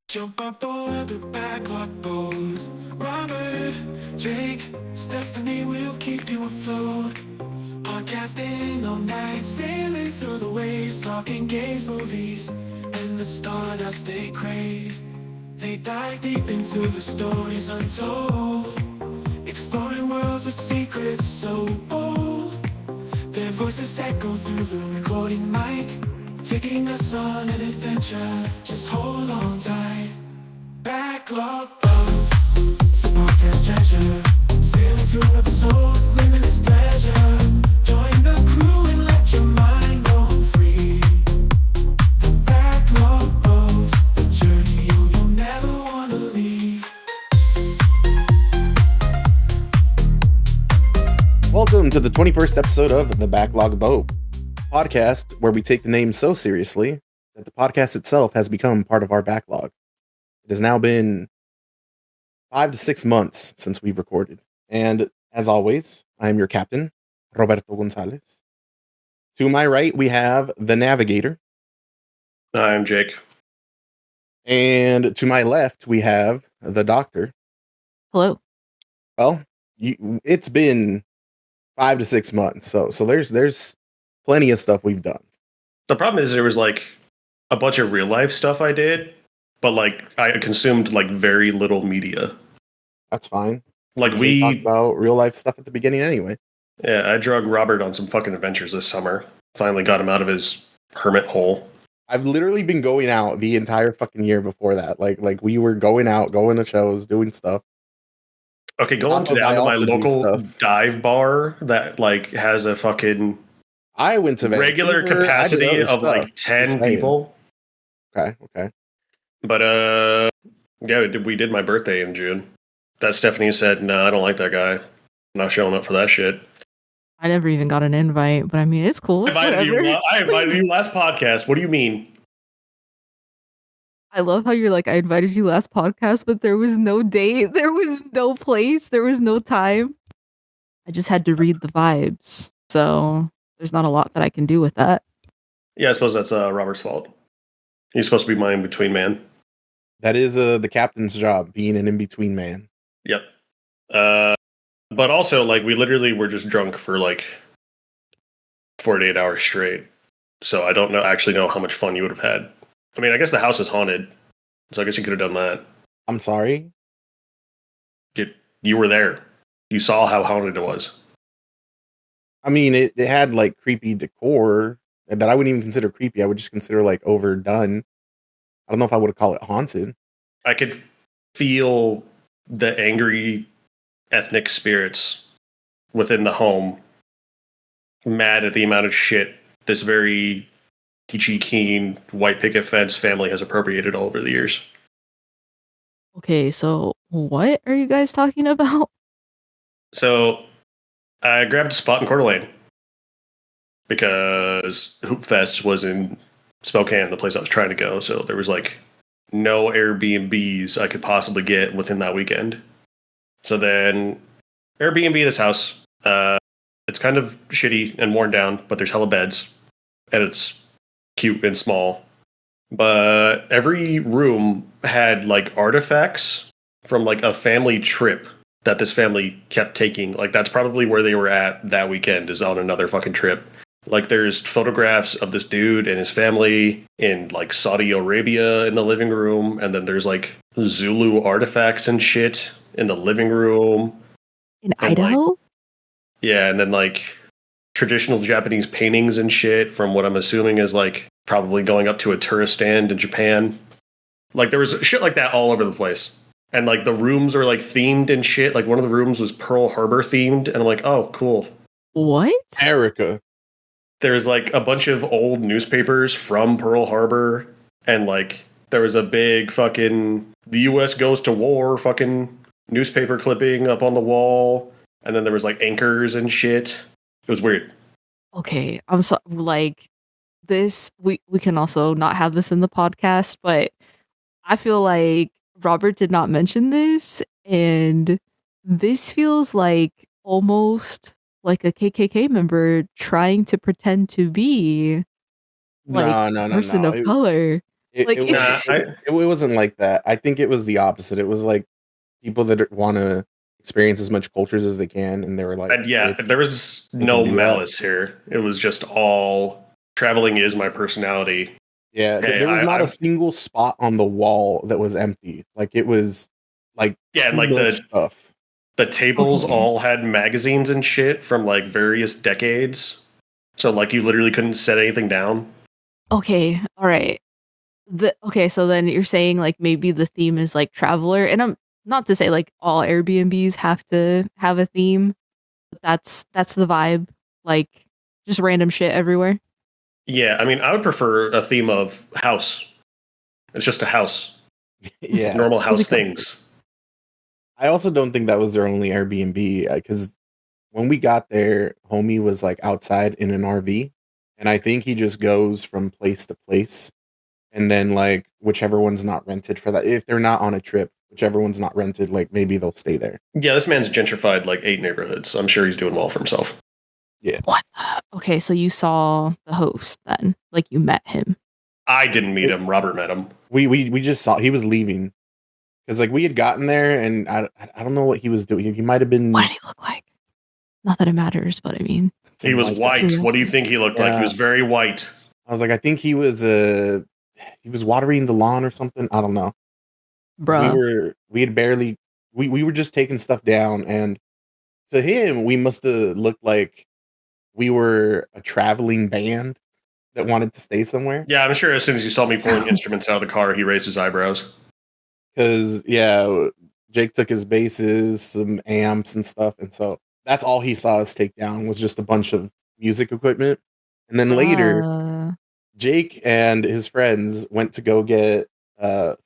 Jump aboard the Backlog Boat. Robert, Jake, Stephanie will keep you afloat. Podcasting all night, sailing through the waves, talking games, movies, and the stardust they crave. They dive deep into the stories untold, exploring worlds with secrets so bold. Their voices echo through the recording mic, taking us on an adventure. Just hold on tight. Backlog Boat, it's a podcast treasure, sailing through episodes, limitless pleasure. Join the crew and let your mind go free. The Backlog Boat, a journey you'll never wanna leave. Welcome to the 21st episode of The Backlog Boat, podcast where we take the name so seriously that the podcast itself has become part of our backlog. It has now been 5 to 6 months since we've recorded. And as always, I am your captain, Roberto Gonzalez. To my right, we have the navigator. I'm Jake. And to my left, we have the doctor. Hello. Well, it's been 5 to 6 months, so there's plenty of stuff we've done. The problem is there was like a bunch of real life stuff I did, but like I consumed like very little media. That's fine. Like We talked about real life stuff at the beginning anyway. I drug Robert on some fucking adventures this summer. Finally got him out of his hermit hole. I've literally been going out the entire fucking year before that. Like we were going out, going to shows, doing stuff. Okay, going Taco down Bell to my also do local stuff. dive bar that like has a fucking I went to regular Vancouver, I did capacity other of stuff. like Just 10 saying. people. Okay. But yeah, we did my birthday in June. That Stephanie said, "No, I don't like that guy. I'm not showing up for that shit." I never even got an invite, but I mean, it's cool. It's I whatever. invited you last podcast. What do you mean? I love how you're like, I invited you last podcast, but there was no date, there was no place, there was no time. I just had to read the vibes. So there's not a lot that I can do with that. Yeah, I suppose that's Robert's fault. He's supposed to be my in-between man. That is the captain's job, being an in-between man. Yep. But also, like, we literally were just drunk for like 48 hours straight. So I don't actually know how much fun you would have had. I mean, I guess the house is haunted, so I guess you could have done that. I'm sorry. You were there. You saw how haunted it was. I mean, it had like creepy decor that I wouldn't even consider creepy. I would just consider like overdone. I don't know if I would call it haunted. I could feel the angry ethnic spirits within the home, mad at the amount of shit this very peachy keen white picket fence family has appropriated all over the years. Okay, so what are you guys talking about? So I grabbed a spot in Coeur d'Alene because Hoop Fest was in Spokane, the place I was trying to go. So there was like no Airbnbs I could possibly get within that weekend. So then Airbnb this house. It's kind of shitty and worn down, but there's hella beds and it's cute and small. But every room had like artifacts from like a family trip that this family kept taking. Like that's probably where they were at that weekend, is on another fucking trip. Like there's photographs of this dude and his family in like Saudi Arabia in the living room, and then there's like Zulu artifacts and shit in the living room. In And, Idaho? Yeah, and then like traditional Japanese paintings and shit from what I'm assuming is like probably going up to a tourist stand in Japan. Like there was shit like that all over the place. And like the rooms are like themed and shit. Like one of the rooms was Pearl Harbor themed, and I'm like, oh, cool. What? Erica. There's like a bunch of old newspapers from Pearl Harbor, and like there was a big fucking "the US goes to war" fucking newspaper clipping up on the wall, and then there was like anchors and shit. It was weird. Okay, I'm so like this. We can also not have this in the podcast, but I feel like Robert did not mention this, and this feels like almost like a KKK member trying to pretend to be like a person of color. It, Like, it, was, Nah, it wasn't like that. I think it was the opposite. It was like people that want to experience as much cultures as they can, and they were like, and yeah, rich, there was they can no do that. malice here. It was just all traveling is my personality. Yeah, Hey, there was not a I single spot on the wall that was empty. Like it was like yeah, and too like much stuff. the tables okay, all had magazines and shit from like various decades. So like you literally couldn't set anything down. okay, all right. Okay, so then you're saying like maybe the theme is like traveler, and I'm not to say like all Airbnbs have to have a theme, but that's the vibe. Like just random shit everywhere. Yeah, I mean, I would prefer a theme of house. It's just a house, Yeah, normal Cozy house comfort. things. I also don't think that was their only Airbnb because when we got there, homie was like outside in an RV, and I think he just goes from place to place, and then like whichever one's not rented for that, if they're not on a trip, whichever one's not rented, like maybe they'll stay there. Yeah, this man's gentrified like 8 neighborhoods. So I'm sure he's doing well for himself. Yeah, What? Okay, so you saw the host then, like you met him. I didn't meet him. Robert met him. we just saw he was leaving because like we had gotten there, and I don't know what he was doing. He might have What been did he look like? Not that it matters, but I mean, He some was livestock. white. What do you curiosity. think he looked like? He Yeah, was very white. I was like, I think he was watering the lawn or something. I don't know. 'Cause Bruh. we had barely we were just taking stuff down, and to him we must have looked like we were a traveling band that wanted to stay somewhere. Yeah, I'm sure as soon as he saw me pulling instruments out of the car, he raised his eyebrows. Because yeah, Jake took his basses, some amps and stuff, and so that's all he saw us take down was just a bunch of music equipment. And then later, Uh, Jake and his friends went to go get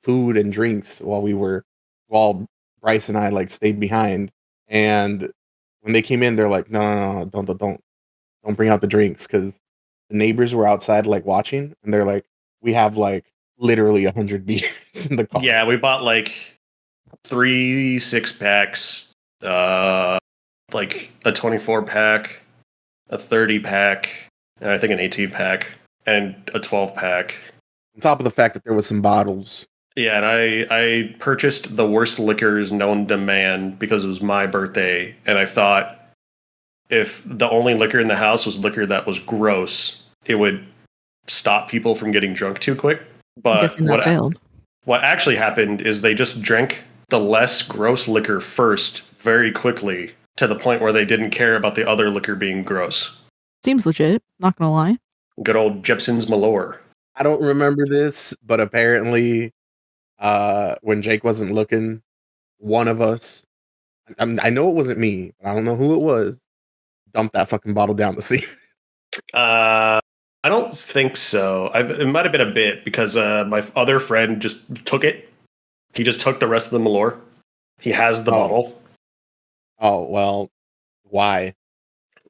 food and drinks while Bryce and I like stayed behind. And when they came in, they're like, no, don't bring out the drinks because the neighbors were outside like watching, and they're like, we have like literally 100 beers in the car. Yeah, we bought like 3 6 packs, like a 24 pack, a 30 pack, and I think an 18 pack, and a 12 pack. On top of the fact that there was some bottles. Yeah, and I purchased the worst liquors known to man because it was my birthday, and I thought if the only liquor in the house was liquor that was gross, it would stop people from getting drunk too quick. I'm But guessing that failed. what actually happened is they just drank the less gross liquor first very quickly to the point where they didn't care about the other liquor being gross. Seems legit. Not gonna lie. Good old Jepson's Malore. I don't remember this, but apparently, when Jake wasn't looking, one of us, I know it wasn't me, but I don't know who it was, dumped that fucking bottle down the sea. I don't think so. It might have been a bit because my other friend just took it. He just took the rest of the Malore. He has the Oh. bottle. Oh, well, why?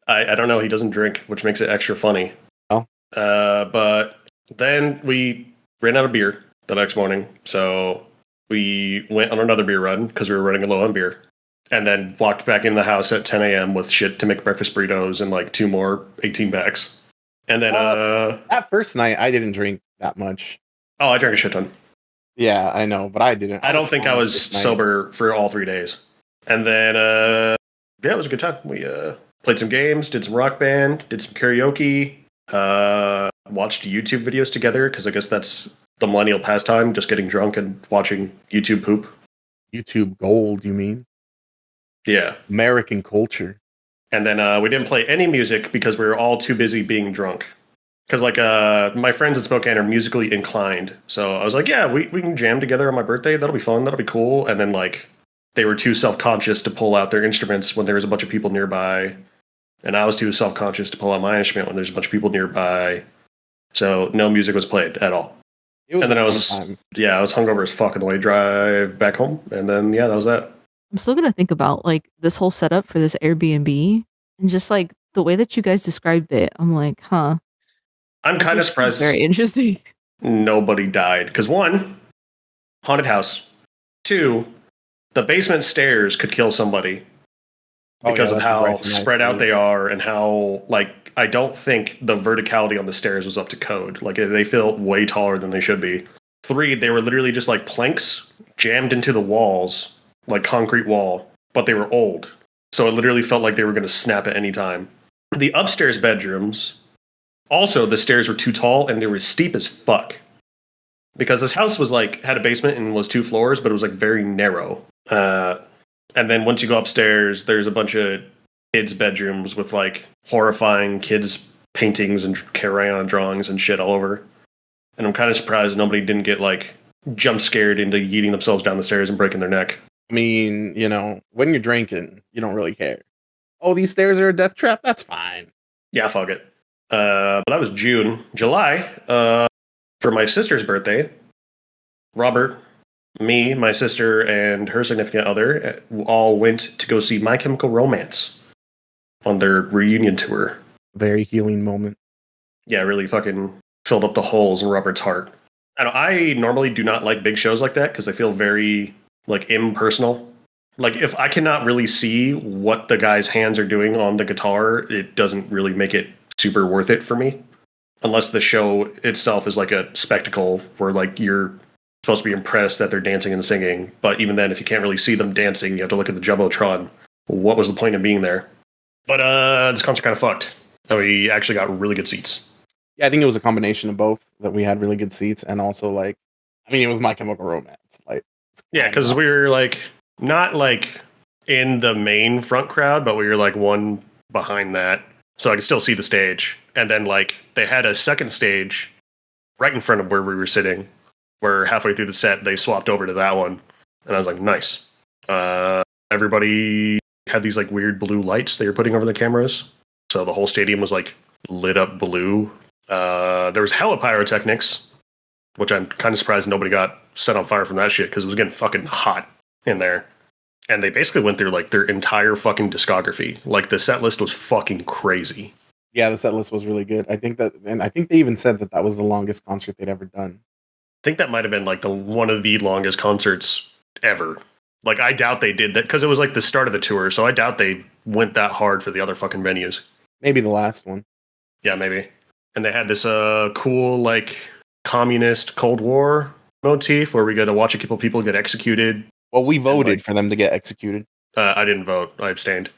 I don't know. He doesn't drink, which makes it extra funny. Oh. But then we ran out of beer the next morning, so we went on another beer run because we were running low on beer, and then walked back in the house at 10 a.m. with shit to make breakfast burritos and like 2 more 18 packs. And then, That first night, I didn't drink that much. oh, I drank a shit ton. Yeah, I know, but I didn't. I don't think I fine was the first night. sober for all 3 days. And then, yeah, it was a good time. We played some games, did some rock band, did some karaoke, watched YouTube videos together because I guess that's the millennial pastime, just getting drunk and watching YouTube poop. YouTube Gold, you mean? Yeah. American culture. And then we didn't play any music because we were all too busy being drunk. Because like my friends in Spokane are musically inclined, so I was like, yeah, we can jam together on my birthday. That'll be fun. That'll be cool. And then like they were too self-conscious to pull out their instruments when there was a bunch of people nearby, and I was too self-conscious to pull out my instrument when there's a bunch of people nearby. So no music was played at all. It was And then a I fun was time. yeah, I was hungover as fuck on the way drive back home, and then yeah, that was that. I'm still gonna think about like this whole setup for this Airbnb and just like the way that you guys described it. I'm like, huh. I'm kind of Just seems surprised very interesting. nobody died because one, haunted house. Two, the basement stairs could kill somebody because of that's what how Bryce and I spread out said. they are and how like I don't think the verticality on the stairs was up to code. Like they feel way taller than they should be. 3, they were literally just like planks jammed into the walls, like concrete wall, but they were old. So it literally felt like they were going to snap at any time. The upstairs bedrooms, also the stairs were too tall and they were steep as fuck. Because this house was like, had a basement and was 2 floors, but it was like very narrow. And then once you go upstairs, there's a bunch of kids' bedrooms with like horrifying kids' paintings and crayon drawings and shit all over. And I'm kind of surprised nobody didn't get like jump scared into yeeting themselves down the stairs and breaking their neck. I mean, you know, when you're drinking, you don't really care. Oh, these stairs are a death trap? That's fine. Yeah, fuck it. But that was June. July, for my sister's birthday, Robert, me, my sister, and her significant other all went to go see My Chemical Romance on their reunion tour. Very healing moment. Yeah, really fucking filled up the holes in Robert's heart. I normally do not like big shows like that because I feel very like impersonal. Like if I cannot really see what the guy's hands are doing on the guitar, it doesn't really make it super worth it for me. Unless the show itself is like a spectacle where like you're supposed to be impressed that they're dancing and singing. But even then, if you can't really see them dancing, you have to look at the Jumbotron. What was the point of being there? But this concert kind of fucked. We actually got really good seats. Yeah, I think it was a combination of both, that we had really good seats, and also like, I mean, it was My Chemical Romance. Like, yeah, because we were like not like in the main front crowd, but we were like one behind that, so I could still see the stage. And then like they had a second stage right in front of where we were sitting, where halfway through the set they swapped over to that one, and I was like, nice. Everybody had these like weird blue lights they were putting over the cameras, so the whole stadium was like lit up blue. There was hella pyrotechnics, which I'm kind of surprised nobody got set on fire from that shit, because it was getting fucking hot in there. And they basically went through like their entire fucking discography. Like the set list was fucking crazy. Yeah, the set list was really good. I think they even said that was the longest concert they'd ever done. I think that might have been like one of the longest concerts ever. Like I doubt they did that, because it was like the start of the tour, so I doubt they went that hard for the other fucking venues. Maybe the last one. Yeah, maybe. And they had this cool like communist Cold War motif where we got to watch a couple people get executed. Well, we voted for them to get executed. I didn't vote. I abstained.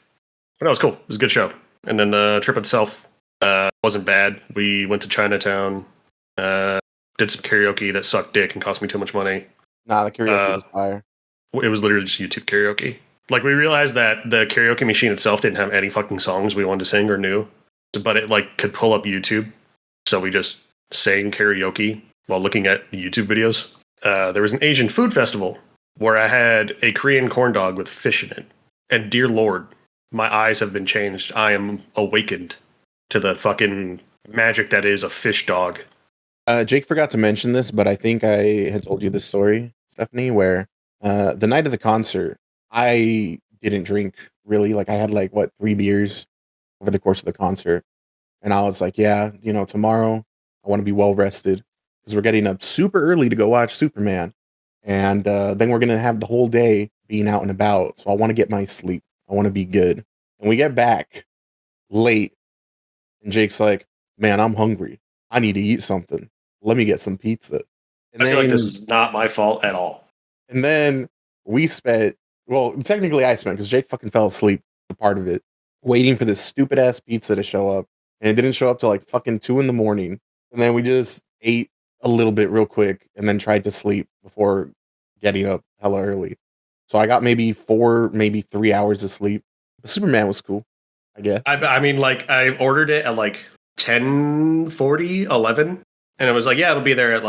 But that was cool. It was a good show. And then the trip itself wasn't bad. We went to Chinatown, did some karaoke that sucked dick and cost me too much money. Nah, the karaoke was fire. It was literally just YouTube karaoke. Like, we realized that the karaoke machine itself didn't have any fucking songs we wanted to sing or knew, but it like could pull up YouTube. So we just sang karaoke while looking at YouTube videos. There was an Asian food festival where I had a Korean corn dog with fish in it. And dear Lord, my eyes have been changed. I am awakened to the fucking magic that is a fish dog. Jake forgot to mention this, but I think I had told you this story, Stephanie, where the night of the concert, I didn't drink really. Like I had 3 beers over the course of the concert. And I was like, yeah, tomorrow I want to be well rested because we're getting up super early to go watch Superman. And then we're going to have the whole day being out and about. So I want to get my sleep. I want to be good. And we get back late. And Jake's like, man, I'm hungry. I need to eat something. Let me get some pizza. And I feel like this is not my fault at all. And then we spent, well, technically I spent, because Jake fucking fell asleep for part of it, waiting for this stupid ass pizza to show up. And it didn't show up till 2 in the morning. And then we just ate a little bit real quick and then tried to sleep before getting up hella early. So I got maybe 4, maybe 3 hours of sleep. But Superman was cool, I guess. I mean, I ordered it at 10:40, 11. And it was like, yeah, it'll be there at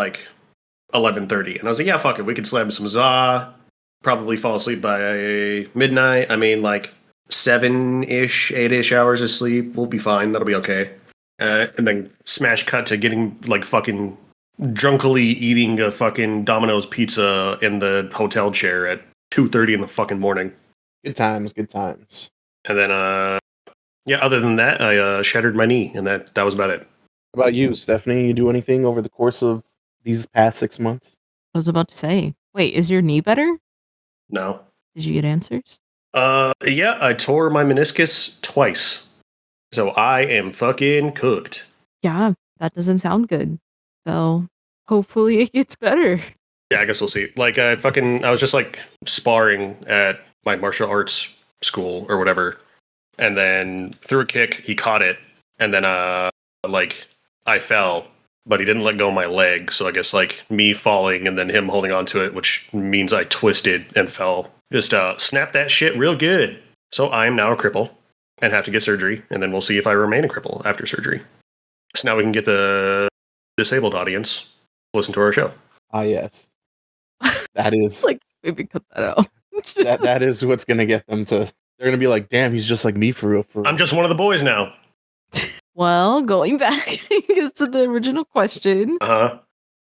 11:30. And I was like, yeah, fuck it. We could slam some za, probably fall asleep by midnight. I mean, 7-ish, 8-ish hours of sleep. We'll be fine. That'll be okay. And then smash cut to getting fucking drunkily eating a fucking Domino's pizza in the hotel chair at 2:30 in the fucking morning. Good times, good times. And then, other than that, I shattered my knee, and that was about it. How about you, Stephanie? You do anything over the course of these past 6 months? I was about to say, wait, is your knee better? No. Did you get answers? Yeah, I tore my meniscus twice. So I am fucking cooked. Yeah, that doesn't sound good. So hopefully it gets better. Yeah, I guess we'll see. Like, I was just like sparring at my martial arts school or whatever, and then threw a kick. He caught it, and then like I fell, but he didn't let go of my leg. So I guess like me falling and then him holding onto it, which means I twisted and fell. Just snapped that shit real good. So I am now a cripple and have to get surgery, and then we'll see if I remain a cripple after surgery. So now we can get the disabled audience to listen to our show. Ah, yes. That is Like, maybe cut that out. that is what's gonna get them to. They're gonna be like, "Damn, he's just like me for real." For real. I'm just one of the boys now. Well, going back to the original question. Uh-huh.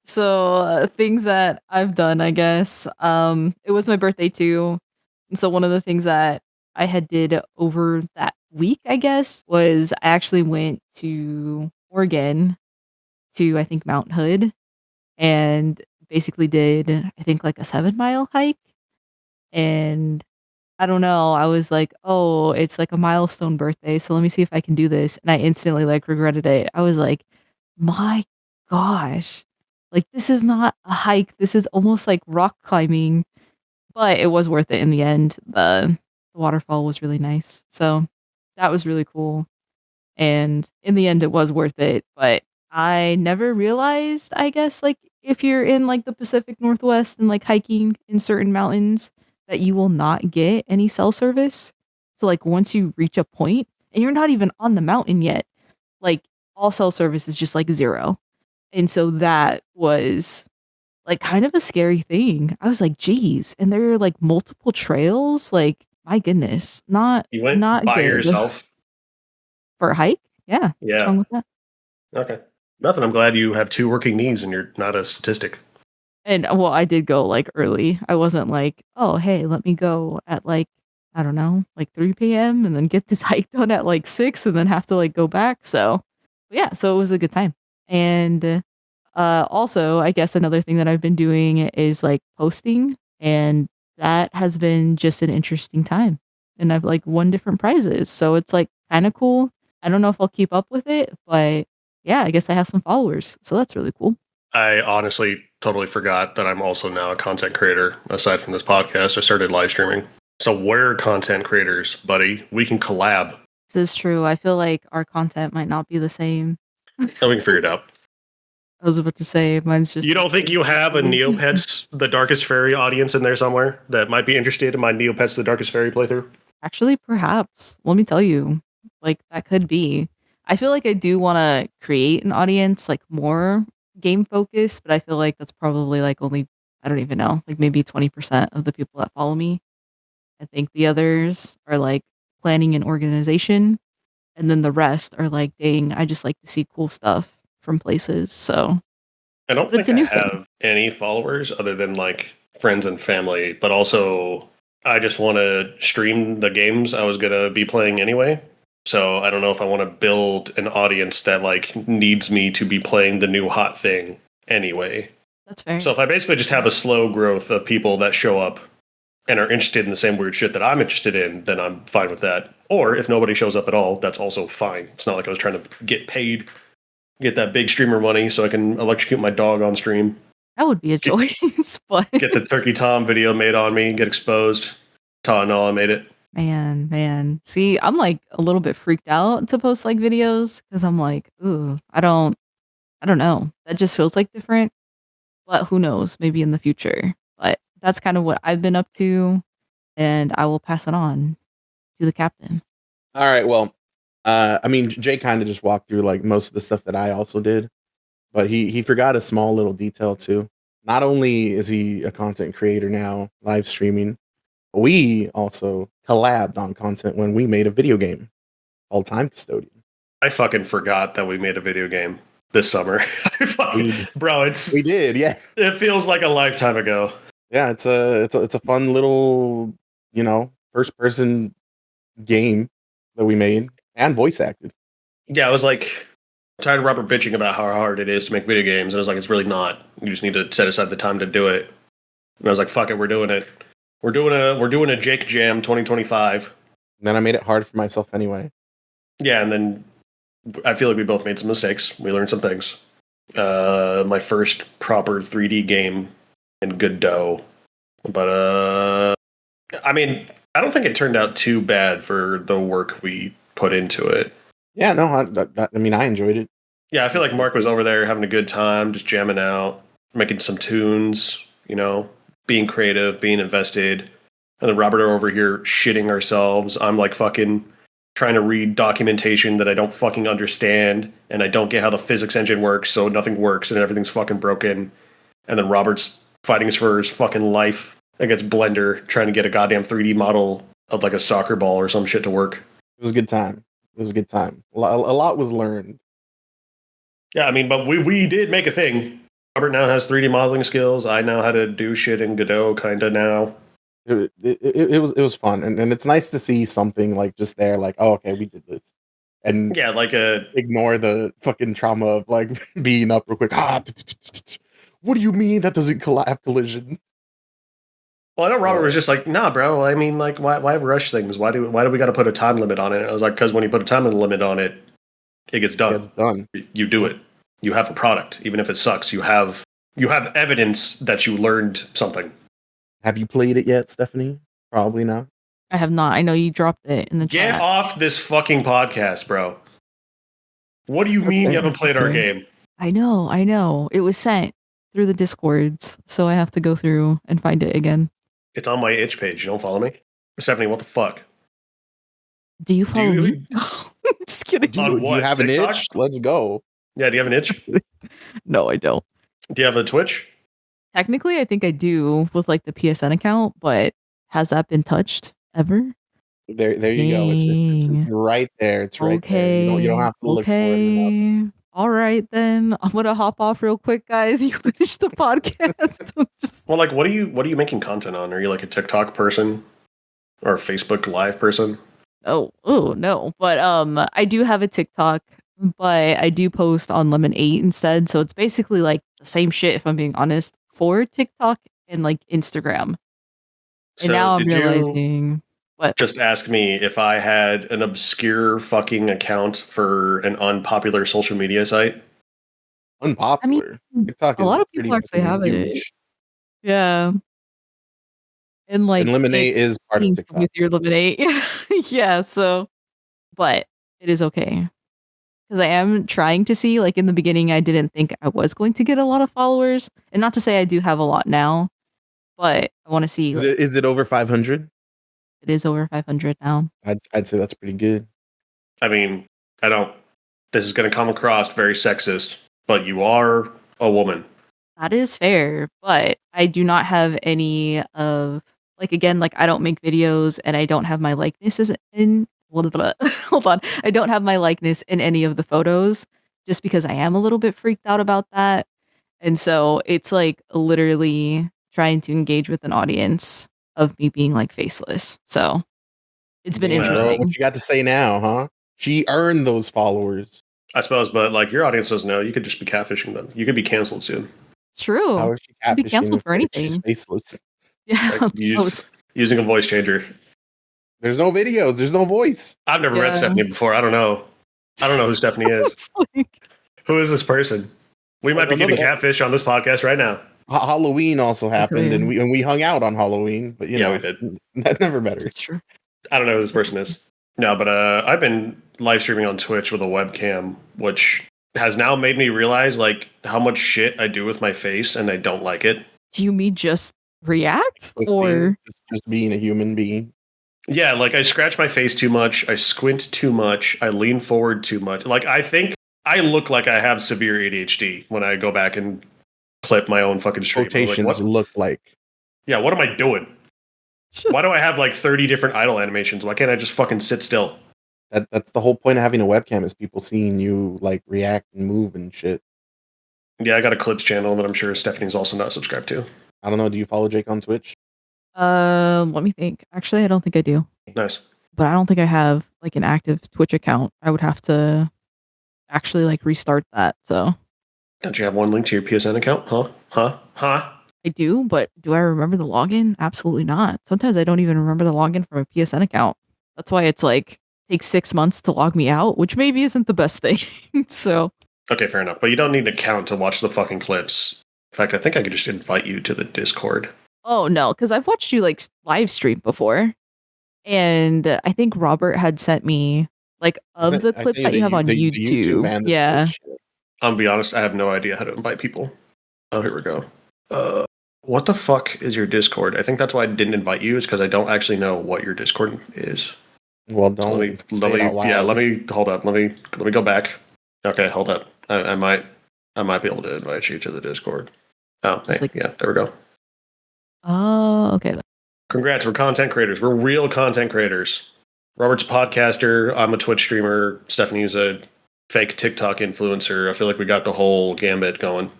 So things that I've done, I guess. It was my birthday too. And so one of the things that I had did over that week, I guess, was I actually went to Oregon to, I think, Mount Hood, and basically did, I think, like a 7-mile hike. And I don't know, I was like, oh, it's like a milestone birthday, so let me see if I can do this. And I instantly like regretted it. I was like, my gosh, like this is not a hike. This is almost like rock climbing, but it was worth it in the end. The waterfall was really nice. So that was really cool. And in the end, it was worth it. But I never realized, I guess, like if you're in like the Pacific Northwest and like hiking in certain mountains, that you will not get any cell service. So like once you reach a point and you're not even on the mountain yet, like all cell service is just like 0. And so that was like kind of a scary thing. I was like, geez, and there are like multiple trails. Like, my goodness, You went not by good yourself? for a hike. Yeah, what's Yeah. wrong with that? Okay. Nothing. I'm glad you have 2 working knees and you're not a statistic. And well, I did go like early. I wasn't like, oh, hey, let me go at like, I don't know, like 3 p.m. and then get this hike done at like 6 and then have to like go back. So, yeah, so it was a good time. And also, I guess another thing that I've been doing is like posting, and that has been just an interesting time. And I've like won different prizes. So it's like kind of cool. I don't know if I'll keep up with it, but yeah, I guess I have some followers. So that's really cool. I honestly totally forgot that I'm also now a content creator. Aside from this podcast, I started live streaming. So we're content creators, buddy. We can collab. This is true. I feel like our content might not be the same. So we can figure it out. I was about to say, mine's just. You don't think you have a Neopets The Darkest Fairy audience in there somewhere that might be interested in my Neopets The Darkest Fairy playthrough? Actually, perhaps. Let me tell you, like that could be. I feel like I do want to create an audience like more game focused, but I feel like that's probably like only, I don't even know, like maybe 20% of the people that follow me. I think the others are like planning and organization, and then the rest are like, dang, I just like to see cool stuff from places. So I don't But it's think a I new thing. have any followers other than like friends and family, but also I just want to stream the games I was going to be playing anyway. So I don't know if I want to build an audience that like needs me to be playing the new hot thing anyway. That's fair. So if I basically just have a slow growth of people that show up and are interested in the same weird shit that I'm interested in, then I'm fine with that. Or if nobody shows up at all, that's also fine. It's not like I was trying to get paid, get that big streamer money so I can electrocute my dog on stream. That would be a choice, but Get the Turkey Tom video made on me, get exposed. That's how I made it. man. See, I'm like a little bit freaked out to post like videos because I'm like, ooh, I don't know. That just feels like different. But who knows? Maybe in the future. But that's kind of what I've been up to, and I will pass it on to the captain. All right. Well, I mean, Jay kind of just walked through like most of the stuff that I also did, but he forgot a small little detail too. Not only is he a content creator now, live streaming, but we also collabed on content when we made a video game called Time Custodian. I fucking forgot that we made a video game this summer. Bro, We did, yeah. it feels like a lifetime ago. Yeah, it's a fun little, first person game that we made and voice acted. Yeah, I was like tired of Robert bitching about how hard it is to make video games, and I was like, it's really not. You just need to set aside the time to do it. And I was like, fuck it, we're doing it. We're doing a Jake Jam 2025. And then I made it hard for myself anyway. Yeah, and then I feel like we both made some mistakes. We learned some things. My first proper 3D game in Godot. But I mean, I don't think it turned out too bad for the work we put into it. Yeah, no, I mean, I enjoyed it. Yeah, I feel like Mark was over there having a good time, just jamming out, making some tunes, being creative, being invested. And then Robert are over here shitting ourselves. I'm like fucking trying to read documentation that I don't fucking understand, and I don't get how the physics engine works, so nothing works and everything's fucking broken. And then Robert's fighting for his fucking life against Blender, trying to get a goddamn 3D model of like a soccer ball or some shit to work. It was a good time. It was a good time. A lot was learned. Yeah, I mean, but we did make a thing. Robert now has 3D modeling skills. I know how to do shit in Godot, kind of now. It was fun, and it's nice to see something like just there, like, oh, okay, we did this, and Yeah, like ignore the fucking trauma of like being up real quick. What do you mean that doesn't have collision? Well, I know Robert was just like, nah, bro. I mean, like, why rush things? Why do we got to put a time limit on it? I was like, because when you put a time limit on it, it gets done. It's done. You do it. You have a product, even if it sucks. You have evidence that you learned something. Have you played it yet, Stephanie? Probably not. I have not. I know you dropped it in the Get chat. off this fucking podcast, bro. What do you mean you haven't played our game? I know. It was sent through the Discords, so I have to go through and find it again. It's on my itch page. You don't follow me? Stephanie, what the fuck? Do you follow me? Just kidding. On what? You have TikTok? an itch? Let's go. Yeah, do you have an itch? No, I don't. Do you have a Twitch? Technically, I think I do with like the PSN account, but has that been touched ever? There you go. It's right there. It's right there. You don't have to look for it enough. All right, then I'm gonna hop off real quick, guys. You finish the podcast. Well, like, what are you making content on? Are you like a TikTok person or a Facebook Live person? Oh no, but I do have a TikTok, but I do post on Lemon 8 instead. So it's basically like the same shit, if I'm being honest, for TikTok and like Instagram. So And now I'm did you realizing what. just ask me if I had an obscure fucking account for an unpopular social media site. Unpopular. TikTok A lot is of people pretty actually have it. huge. Yeah. And like And Lemonade is part of synced TikTok. with your Lemonade. Yeah, so but it is okay. Because I am trying to see, like in the beginning, I didn't think I was going to get a lot of followers. And not to say I do have a lot now, but I want to see. Is it over 500? It is over 500 now. I'd say that's pretty good. I mean, this is going to come across very sexist, but you are a woman. That is fair, but I do not have any of, like, again, like I don't make videos and I don't have my likenesses in. Hold on. I don't have my likeness in any of the photos just because I am a little bit freaked out about that. And so it's like literally trying to engage with an audience of me being like faceless. So it's been interesting. What you got to say now, huh? She earned those followers. I suppose, but like your audience doesn't know. You could just be catfishing them. You could be canceled soon. It's true. How is she Could be catfishing canceled for if anything. She's faceless. Yeah. Like, using a voice changer. There's no videos. There's no voice. I've never met Stephanie before. I don't know who Stephanie is. Who is this person? We might be getting catfish on this podcast right now. Halloween also happened, and we hung out on Halloween. But you know, we did. That never matters. That's true. I don't know who this person is. No, but I've been live streaming on Twitch with a webcam, which has now made me realize like how much shit I do with my face, and I don't like it. Do you mean just react or just being a human being? Yeah, like I scratch my face too much, I squint too much, I lean forward too much. Like I think I look like I have severe ADHD when I go back and clip my own fucking stream. Rotations like, look like. Yeah, what am I doing? Why do I have like 30 different idle animations? Why can't I just fucking sit still? That's the whole point of having a webcam, is people seeing you like react and move and shit. Yeah, I got a clips channel that I'm sure Stephanie's also not subscribed to. I don't know. Do you follow Jake on Twitch? Let me think. Actually, I don't think I do. Nice. But I don't think I have like an active Twitch account. I would have to actually like restart that. So Don't you have one link to your PSN account? Huh? I do, but do I remember the login? Absolutely not. Sometimes I don't even remember the login from a PSN account. That's why it's like takes 6 months to log me out, which maybe isn't the best thing. So Okay, fair enough. But you don't need an account to watch the fucking clips. In fact, I think I could just invite you to the Discord. Oh no, because I've watched you like live stream before, and I think Robert had sent me like of the I clips see that you have on the YouTube YouTube. and the Yeah, Twitch. I'll be honest, I have no idea how to invite people. Oh, here we go. What the fuck is your Discord? I think that's why I didn't invite you, is because I don't actually know what your Discord is. Well, So don't say it out loud. let me hold up. Let me go back. Okay, hold up. I might be able to invite you to the Discord. Oh, hey, like- yeah, there we go. oh okay. Congrats, we're content creators. We're real content creators. Robert's a podcaster. I'm a Twitch streamer. Stephanie's a fake TikTok influencer. I feel like we got the whole gambit going.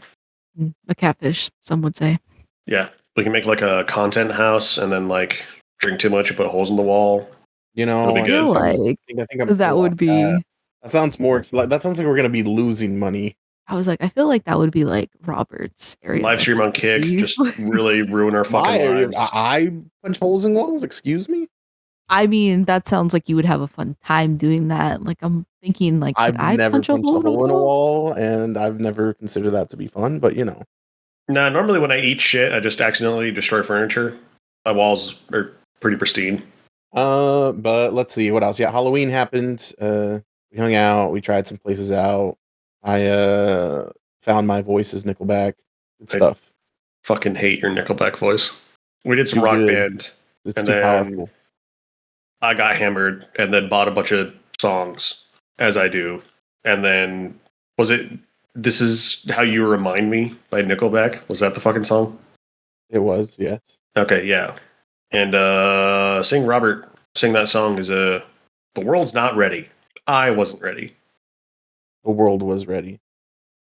A catfish, some would say. Yeah, we can make like a content house and then like drink too much and put holes in the wall. You know, It'll be I good. feel I like think I'm that pull would off be. that. That sounds more like that sounds like we're gonna be losing money. I was like, I feel like that would be like Robert's area. Live of stream on Kick, expertise. just really ruin our My fucking area, lives. I punch holes in walls. Excuse me. I mean, that sounds like you would have a fun time doing that. Like I'm thinking, like, could I've I never punch a punched a hole hole in a wall? wall, and I've never considered that to be fun. But you know, Nah, normally when I eat shit, I just accidentally destroy furniture. My walls are pretty pristine. but let's see what else. Yeah, Halloween happened. We hung out. We tried some places out. I found my voice as Nickelback. Good I- stuff. Fucking hate your Nickelback voice. We did some Too rock good. band, It's and too then powerful. I got hammered and then bought a bunch of songs, as I do. And then, was it This Is How You Remind Me by Nickelback? Was that the fucking song? It was, yes. Okay, yeah. And seeing Robert sing that song is The World's Not Ready. I wasn't ready. The world was ready.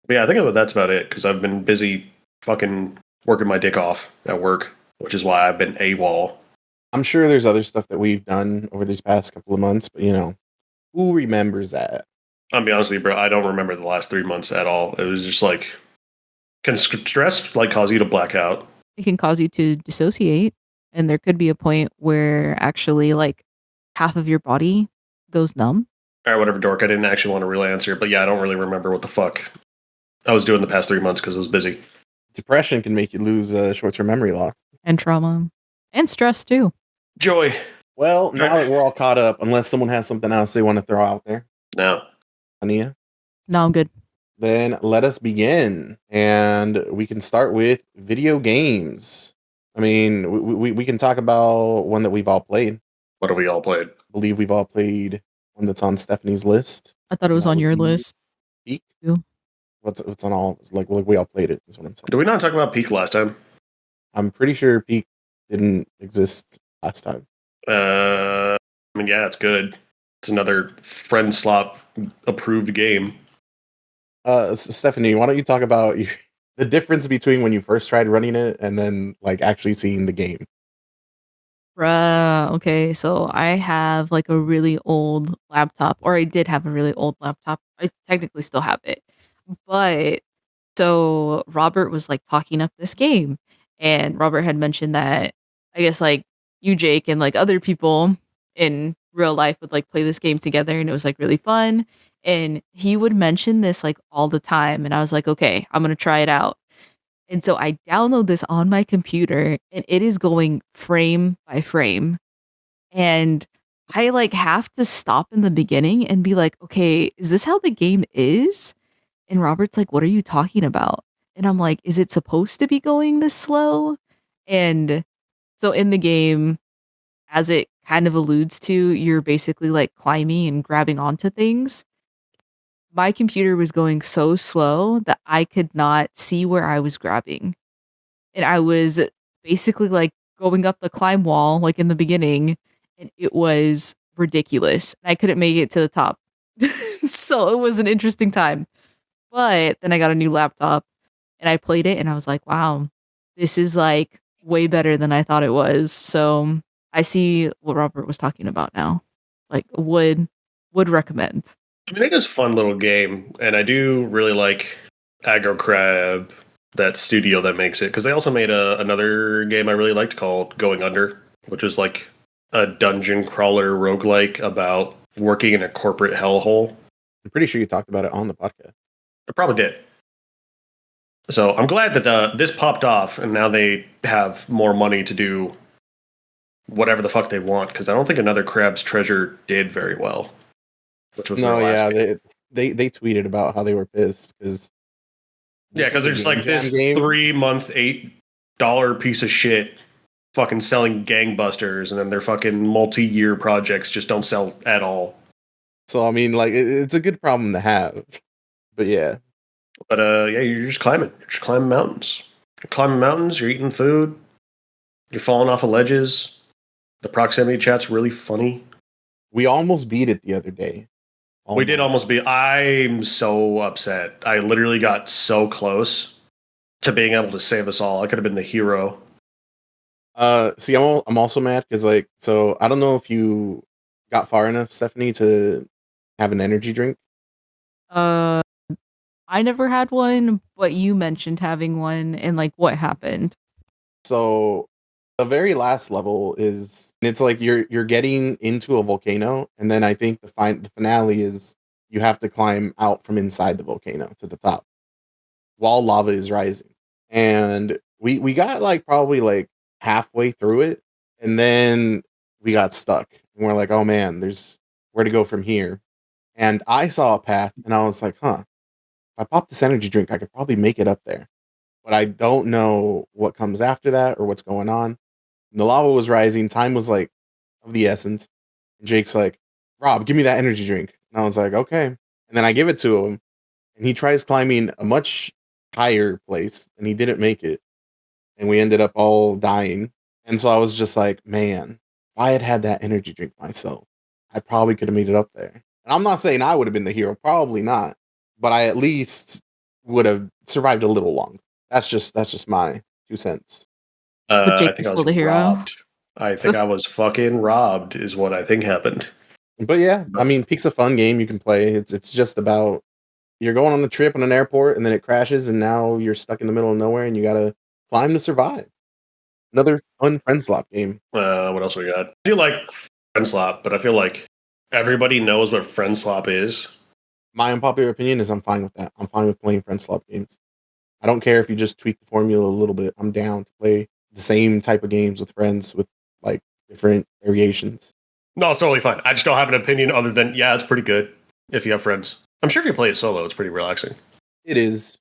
But yeah, I think that's about it, because I've been busy fucking working my dick off at work, which is why I've been AWOL. I'm sure there's other stuff that we've done over these past couple of months, but you know, who remembers that? I'll be honest with you, bro. I don't remember the last 3 months at all. It was just like, can stress like cause you to black out? It can cause you to dissociate, and there could be a point where actually, like, half of your body goes numb. Or whatever, dork. I didn't actually want to really answer, but yeah, I don't really remember what the fuck I was doing the past 3 months because I was busy. Depression can make you lose short-term memory loss. And trauma and stress too. Joy. Well, now that we're all caught up, unless someone has something else they want to throw out there, No. Ania, No, I'm good. then let us begin. And we can start with video games. I mean, we can talk about one that we've all played. What have we all played? I believe we've all played one that's on Stephanie's list. I thought it was That on would your be list. Peak. Too. What's on all? It's like we all played it. Is what I'm saying. Did we not talk about Peak last time? I'm pretty sure Peak didn't exist last time. I mean, yeah, it's good. It's another friend slop approved game. Stephanie, why don't you talk about the difference between when you first tried running it and then like actually seeing the game? Bruh, okay, so I have like a really old laptop, or I did have a really old laptop. I technically still have it. But so Robert was like talking up this game, and Robert had mentioned that I guess like you, Jake, and like other people in real life would like play this game together, and it was like really fun. And he would mention this like all the time, and I was like, okay, I'm gonna try it out. And so I download this on my computer and it is going frame by frame. And I like have to stop in the beginning and be like, okay, is this how the game is? And Robert's like, what are you talking about? And I'm like, is it supposed to be going this slow? And so in the game, as it kind of alludes to, you're basically like climbing and grabbing onto things. My computer was going so slow that I could not see where I was grabbing. And I was basically like going up the climb wall, like in the beginning, and it was ridiculous. I couldn't make it to the top. So it was an interesting time. But then I got a new laptop and I played it and I was like, wow, this is like way better than I thought it was. So I see what Robert was talking about now. Like would recommend. I mean, it is a fun little game, and I do really like Aggro Crab, that studio that makes it, because they also made another game I really liked called Going Under, which is like a dungeon crawler roguelike about working in a corporate hellhole. I'm pretty sure you talked about it on the podcast. It probably did. So I'm glad that this popped off, and now they have more money to do whatever the fuck they want. Because I don't think another Crab's Treasure did very well, which was their No, last yeah, game. they tweeted about how they were pissed because Yeah, this because was a there's game like jam this game. 3 month $8 piece of shit fucking selling gangbusters, and then their fucking multi-year projects just don't sell at all. So I mean, like, it's a good problem to have. But yeah, But yeah, you're just climbing. You're just climbing mountains. You're climbing mountains. You're eating food. You're falling off of ledges. The proximity chat's really funny. we almost beat it the other day. We did Almost. almost be. I'm so upset. I literally got so close to being able to save us all. I could have been the hero. See, I'm also mad because, like, so I don't know if you got far enough, Stephanie, to have an energy drink. Uh, I never had one, but you mentioned having one, and like, what happened? So the very last level is it's like you're getting into a volcano, and then I think the finale is you have to climb out from inside the volcano to the top while lava is rising. And we got like probably like halfway through it, and then we got stuck. And we're like, oh man, there's where to go from here. And I saw a path, and I was like, huh, if I pop this energy drink, I could probably make it up there. But I don't know what comes after that or what's going on. And the lava was rising. Time was like of the essence. And Jake's like, Rob, give me that energy drink. And I was like, okay. And then I give it to him, and he tries climbing a much higher place, and he didn't make it. And we ended up all dying. And so I was just like, man, if I had had that energy drink myself, I probably could have made it up there. And I'm not saying I would have been the hero, probably not, but I at least would have survived a little long. That's just my 2 cents. But I Jake think was I was still the hero. robbed. I think I was fucking robbed, is what I think happened. But yeah, I mean, Peak's a fun game you can play. It's just about you're going on a trip on an airport, and then it crashes, and now you're stuck in the middle of nowhere, and you gotta climb to survive. Another fun friend slop game. What else we got? I do like friend slop, but I feel like everybody knows what friend slop is. My unpopular opinion is I'm fine with that. I'm fine with playing friend slop games. I don't care if you just tweak the formula a little bit. I'm down to play the same type of games with friends with like different variations. No, it's totally fine. I just don't have an opinion other than, yeah, it's pretty good if you have friends. I'm sure if you play it solo, it's pretty relaxing. It is,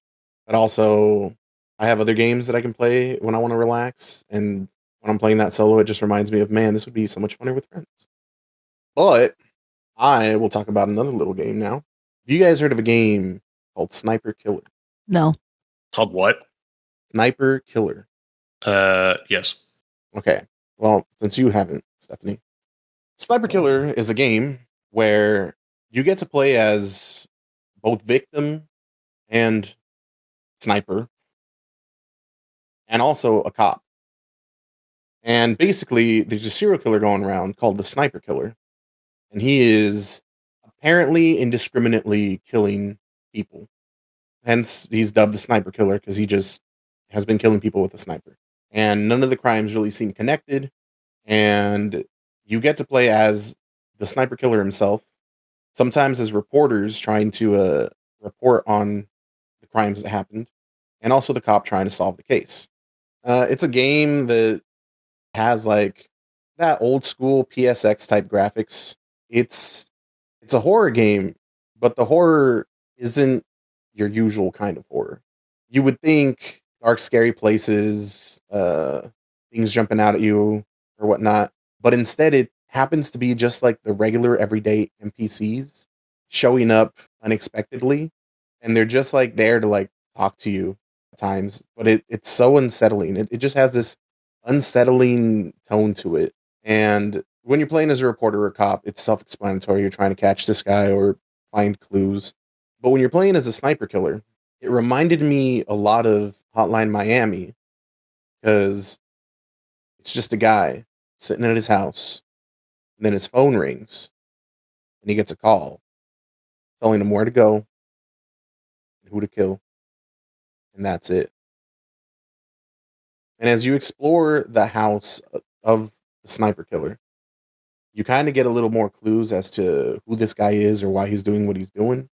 but also I have other games that I can play when I want to relax, and when I'm playing that solo, it just reminds me of, man, this would be so much funner with friends. But I will talk about another little game now. Have you guys heard of a game called Sniper Killer? No. Called what? Sniper Killer. Yes. Okay. Well, since you haven't, Stephanie, Sniper Killer is a game where you get to play as both victim and sniper, and also a cop. And basically, there's a serial killer going around called the Sniper Killer, and he is apparently indiscriminately killing people. Hence, he's dubbed the Sniper Killer because he just has been killing people with a sniper. And none of the crimes really seem connected. And you get to play as the Sniper Killer himself, sometimes as reporters trying to report on the crimes that happened, and also the cop trying to solve the case. It's a game that has like that old school PSX type graphics. It's it's a horror game, but the horror isn't your usual kind of horror. You would think dark, scary places, things jumping out at you or whatnot, but instead it happens to be just like the regular everyday NPCs showing up unexpectedly, and they're just like there to like talk to you at times. But it's so unsettling. It just has this unsettling tone to it. And when you're playing as a reporter or a cop, it's self-explanatory. You're trying to catch this guy or find clues. But when you're playing as a sniper killer, it reminded me a lot of Hotline Miami because it's just a guy sitting at his house, and then his phone rings, and he gets a call telling him where to go and who to kill, and that's it. And as you explore the house of the sniper killer, you kind of get a little more clues as to who this guy is or why he's doing what he's doing.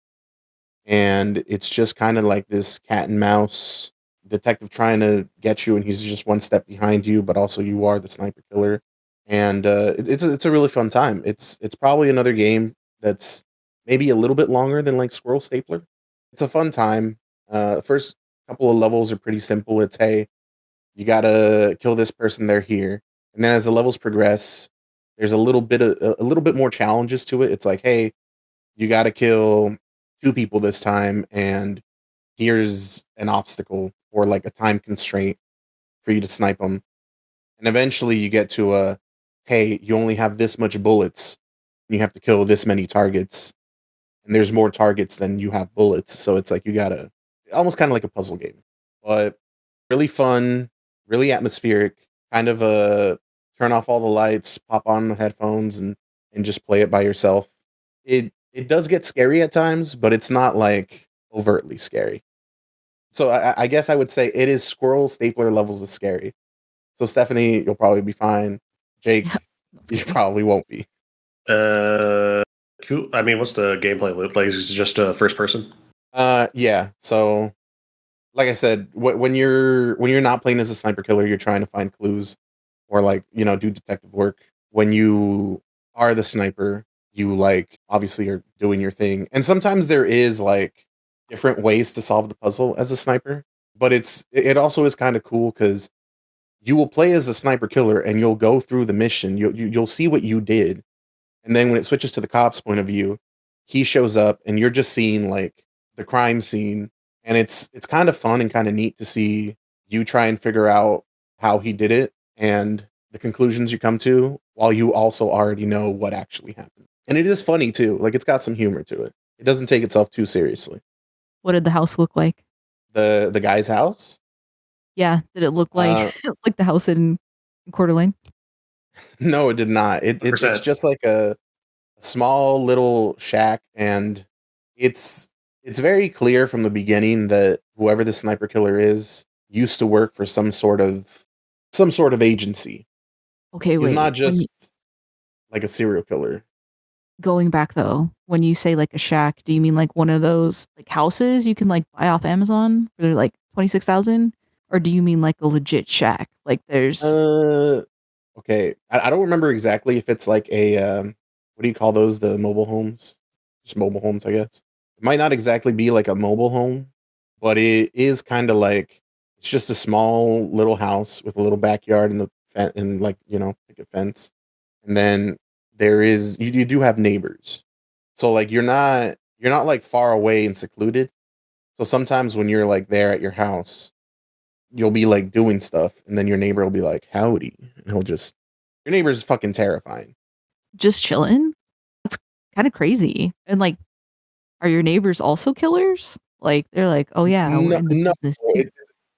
and it's just kind of like this cat and mouse detective trying to get you, and he's just one step behind you, but also you are the sniper killer. And it's a really fun time. It's probably another game that's maybe a little bit longer than like Squirrel Stapler. It's a fun time. First couple of levels are pretty simple. It's, hey, you gotta kill this person, they're here. And then as the levels progress, there's a little bit more challenges to it. It's like, hey, you gotta kill two people this time, and here's an obstacle or like a time constraint for you to snipe them. And eventually you get to a, hey, you only have this much bullets. And you have to kill this many targets. And there's more targets than you have bullets. So it's like you gotta, almost kind of like a puzzle game. But really fun, really atmospheric, kind of a turn off all the lights, pop on the headphones and just play it by yourself. It does get scary at times, but it's not like overtly scary. So I guess I would say it is Squirrel Stapler levels of scary. So Stephanie, you'll probably be fine. Yeah, Jake, that's you good. probably won't be. Cool. I mean, what's the gameplay loop like? Is it just first person? Yeah. So like I said, when you're not playing as a sniper killer, you're trying to find clues or like, do detective work. When you are the sniper, you like obviously are doing your thing. And sometimes there is like different ways to solve the puzzle as a sniper, but it also is kind of cool cuz you will play as a sniper killer and you'll go through the mission. You'll see what you did. And then when it switches to the cop's point of view, he shows up and you're just seeing like the crime scene, and it's kind of fun and kind of neat to see you try and figure out how he did it and the conclusions you come to while you also already know what actually happened. And it is funny too. Like it's got some humor to it. It doesn't take itself too seriously. What did the house look like? The guy's house? Yeah, did it look like Uh like the house in Coeur d'Alene? no, it did not. It's 100%. just like a small little shack, and it's it's very clear from the beginning that whoever the sniper killer is used to work for some sort of agency. Okay, He's wait. not just like a serial killer. Going back though, when you say like a shack, do you mean like one of those like houses you can like buy off Amazon for like 26,000? Or do you mean like a legit shack? Like there's Uh okay. I don't remember exactly if it's like a what do you call those? The mobile homes? Just mobile homes, I guess. It might not exactly be like a mobile home, but it is kind of like it's just a small little house with a little backyard and and like, picket fence. And then you do have neighbors. So like you're not like far away and secluded. So sometimes when you're like there at your house, you'll be like doing stuff, and then your neighbor will be like, "Howdy," and your neighbor's fucking terrifying. just chilling. That's kind of crazy. And like, are your neighbors also killers? Like they're like, oh yeah, we're No, in the no, business too.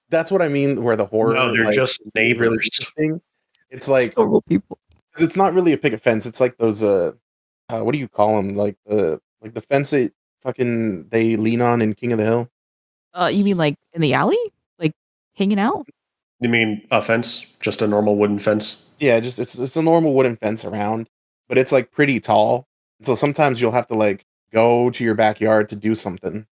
that's what I mean. Where the No, horror they're like just is really neighbors. interesting. It's Just like normal people. 'cause it's not really a picket fence. It's like those what do you call them? Like the fence that fucking they lean on in King of the Hill. It's You mean just like in the alley? Like hanging out? You mean a fence? Just a normal wooden fence? yeah, just it's a normal wooden fence around, but it's like pretty tall. So sometimes you'll have to like go to your backyard to do something.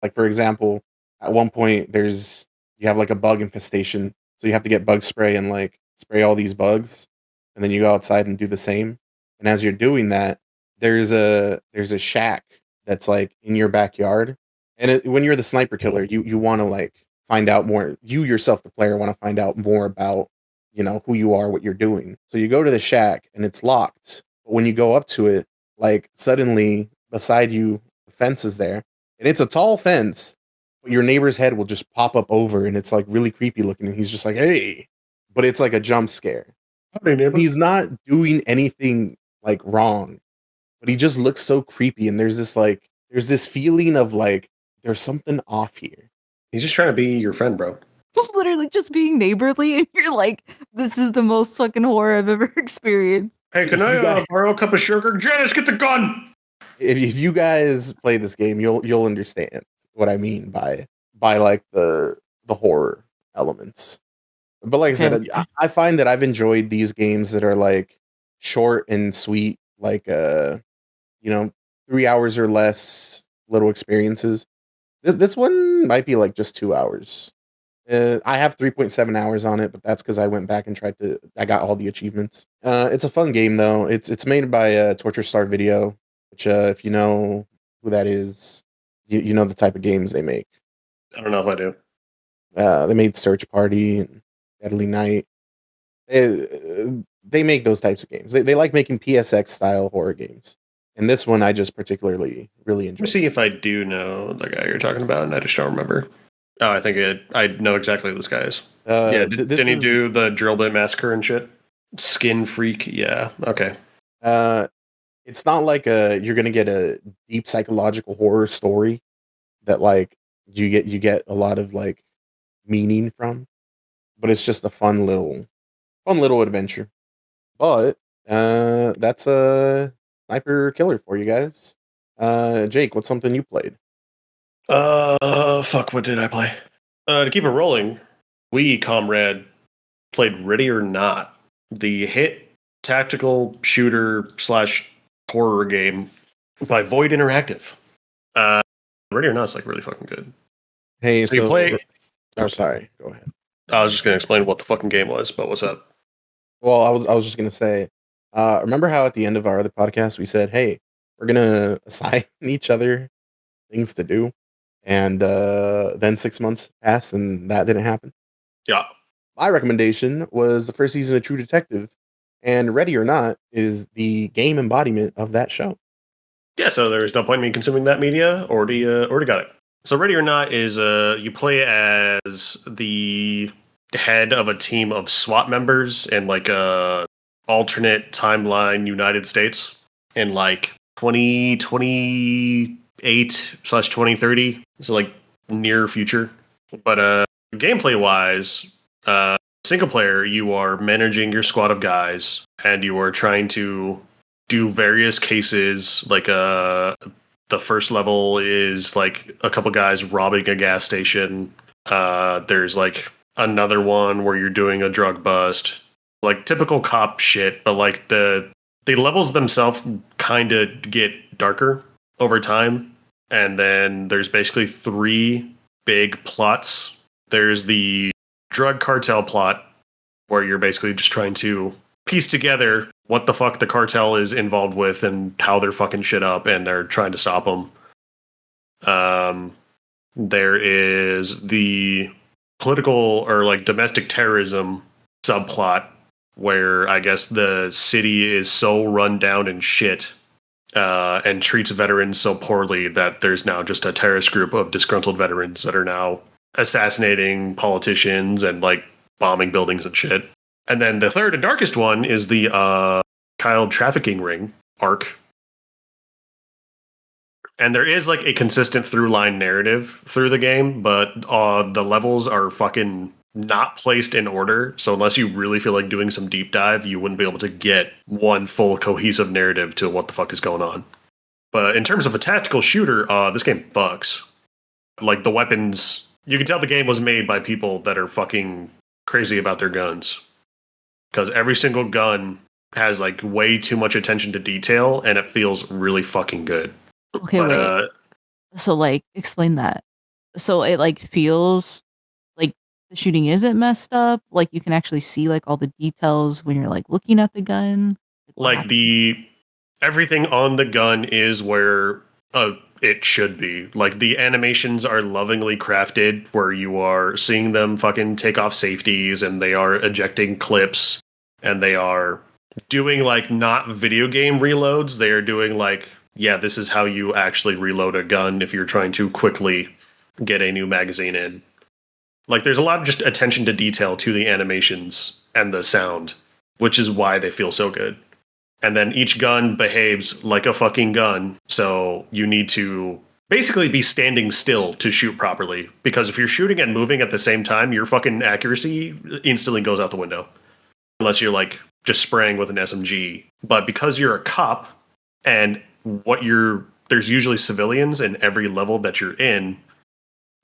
Like for example, at one point you have like a bug infestation, so you have to get bug spray and like spray all these bugs, and then you go outside and do the same. And as you're doing that, there's a shack that's like in your backyard. And when you're the sniper killer, you want to like find out more. You yourself, the player, want to find out more about who you are, what you're doing. So you go to the shack and it's locked. But when you go up to it, like suddenly beside you, the fence is there, and it's a tall fence. But your neighbor's head will just pop up over, and it's like really creepy looking. And he's just like, "Hey," but it's like a jump scare. Howdy, And neighbor. he's not doing anything like wrong, but he just looks so creepy. And there's this feeling of like there's something off here. He's just trying to be your friend, bro. Literally just being neighborly, and you're like, this is the most fucking horror I've ever experienced. Hey, can If I you guys borrow a cup of sugar? Janice, get the gun! if you guys play this game, you'll understand what I mean by like the horror elements. But like I Okay, said, okay. I find that I've enjoyed these games that are like short and sweet, like you know, 3 hours or less little experiences. This one might be like just 2 hours. I have 3.7 hours on it, but that's because I went back and I got all the achievements. It's a fun game though. It's made by Torture Star Video, which if you know who that is, you know the type of games they make. I don't know if I do. They made Search Party and Deadly Night. They make those types of games. They like making PSX style horror games. And this one I just particularly really Let me enjoy. see if I do know the guy you're talking about, and I just don't remember. Oh, I know exactly who this guy is. Yeah, didn't he do the Drill Bit Massacre and shit? Skin Freak, yeah, okay. It's not like you're gonna get a deep psychological horror story that like you get a lot of like meaning from, but it's just a fun little adventure. But that's a Sniper Killer for you guys. Jake, what's something you played? Fuck, what did I play? To keep it rolling, we, comrade, played Ready or Not, the hit tactical shooter / horror game by Void Interactive. Ready or Not's like really fucking good. Hey, So you play. Oh, sorry. Go ahead. I was just gonna explain what the fucking game was, but what's up? Well, I was just gonna say, remember how at the end of our other podcast we said, "Hey, we're gonna assign each other things to do," and then 6 months passed and that didn't happen. Yeah. My recommendation was the first season of True Detective, and Ready or Not is the game embodiment of that show. Yeah, so there's no point in me consuming that media. Already got it. So Ready or Not is you play as the head of a team of SWAT members in like a alternate timeline United States in like 2028/2030. So like near future. But gameplay wise, single player, you are managing your squad of guys and you are trying to do various cases. Like the first level is like a couple guys robbing a gas station. There's like another one where you're doing a drug bust, like typical cop shit. But like the levels themselves kind of get darker over time, and then there's basically 3 big plots. There's the drug cartel plot, where you're basically just trying to piece together what the fuck the cartel is involved with and how they're fucking shit up, and they're trying to stop them. There is the political or like domestic terrorism subplot, where I guess the city is so run down and shit, and treats veterans so poorly that there's now just a terrorist group of disgruntled veterans that are now assassinating politicians and like bombing buildings and shit. And then the third and darkest one is the child trafficking ring arc. And there is like a consistent through line narrative through the game, but the levels are fucking not placed in order. So unless you really feel like doing some deep dive, you wouldn't be able to get one full cohesive narrative to what the fuck is going on. But in terms of a tactical shooter, this game fucks. Like the weapons, you can tell the game was made by people that are fucking crazy about their guns. Because every single gun has like way too much attention to detail, and it feels really fucking good. Okay, wait. So like explain that. So it like feels like the shooting isn't messed up, like you can actually see like all the details when you're like looking at the gun. Like everything on the gun is where it should be. Like the animations are lovingly crafted, where you are seeing them fucking take off safeties, and they are ejecting clips, and they are doing like not video game reloads. They are doing like, yeah, this is how you actually reload a gun if you're trying to quickly get a new magazine in. Like there's a lot of just attention to detail to the animations and the sound, which is why they feel so good. And then each gun behaves like a fucking gun, so you need to basically be standing still to shoot properly, because if you're shooting and moving at the same time, your fucking accuracy instantly goes out the window. Unless you're like just spraying with an SMG. But because you're a cop and there's usually civilians in every level that you're in,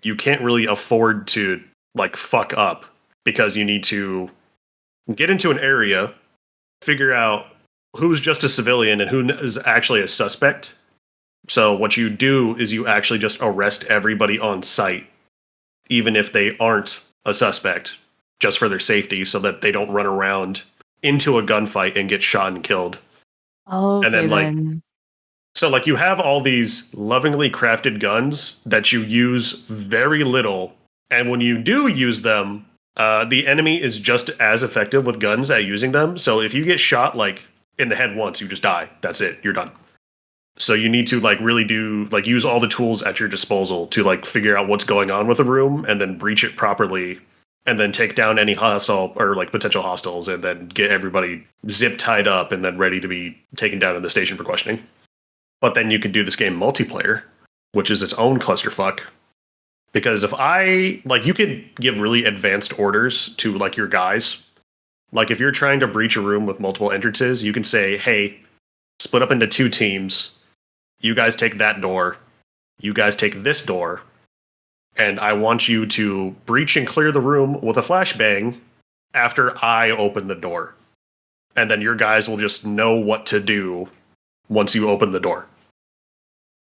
you can't really afford to like fuck up, because you need to get into an area, figure out who's just a civilian and who is actually a suspect, So what you do is you actually just arrest everybody on site, even if they aren't a suspect, just for their safety, so that they don't run around into a gunfight and get shot and killed. Oh, And okay, then, like, then. so like you have all these lovingly crafted guns that you use very little, and when you do use them, the enemy is just as effective with guns at using them. So if you get shot like in the head once, you just die. That's it. You're done. So you need to like really do like use all the tools at your disposal to like figure out what's going on with a room and then breach it properly and then take down any hostile or like potential hostiles and then get everybody zip tied up and then ready to be taken down in the station for questioning. But then you can do this game multiplayer, which is its own clusterfuck. Because if I like you could give really advanced orders to like your guys. Like if you're trying to breach a room with multiple entrances, you can say, hey, split up into 2 teams. You guys take that door. You guys take this door. And I want you to breach and clear the room with a flashbang after I open the door. And then your guys will just know what to do once you open the door.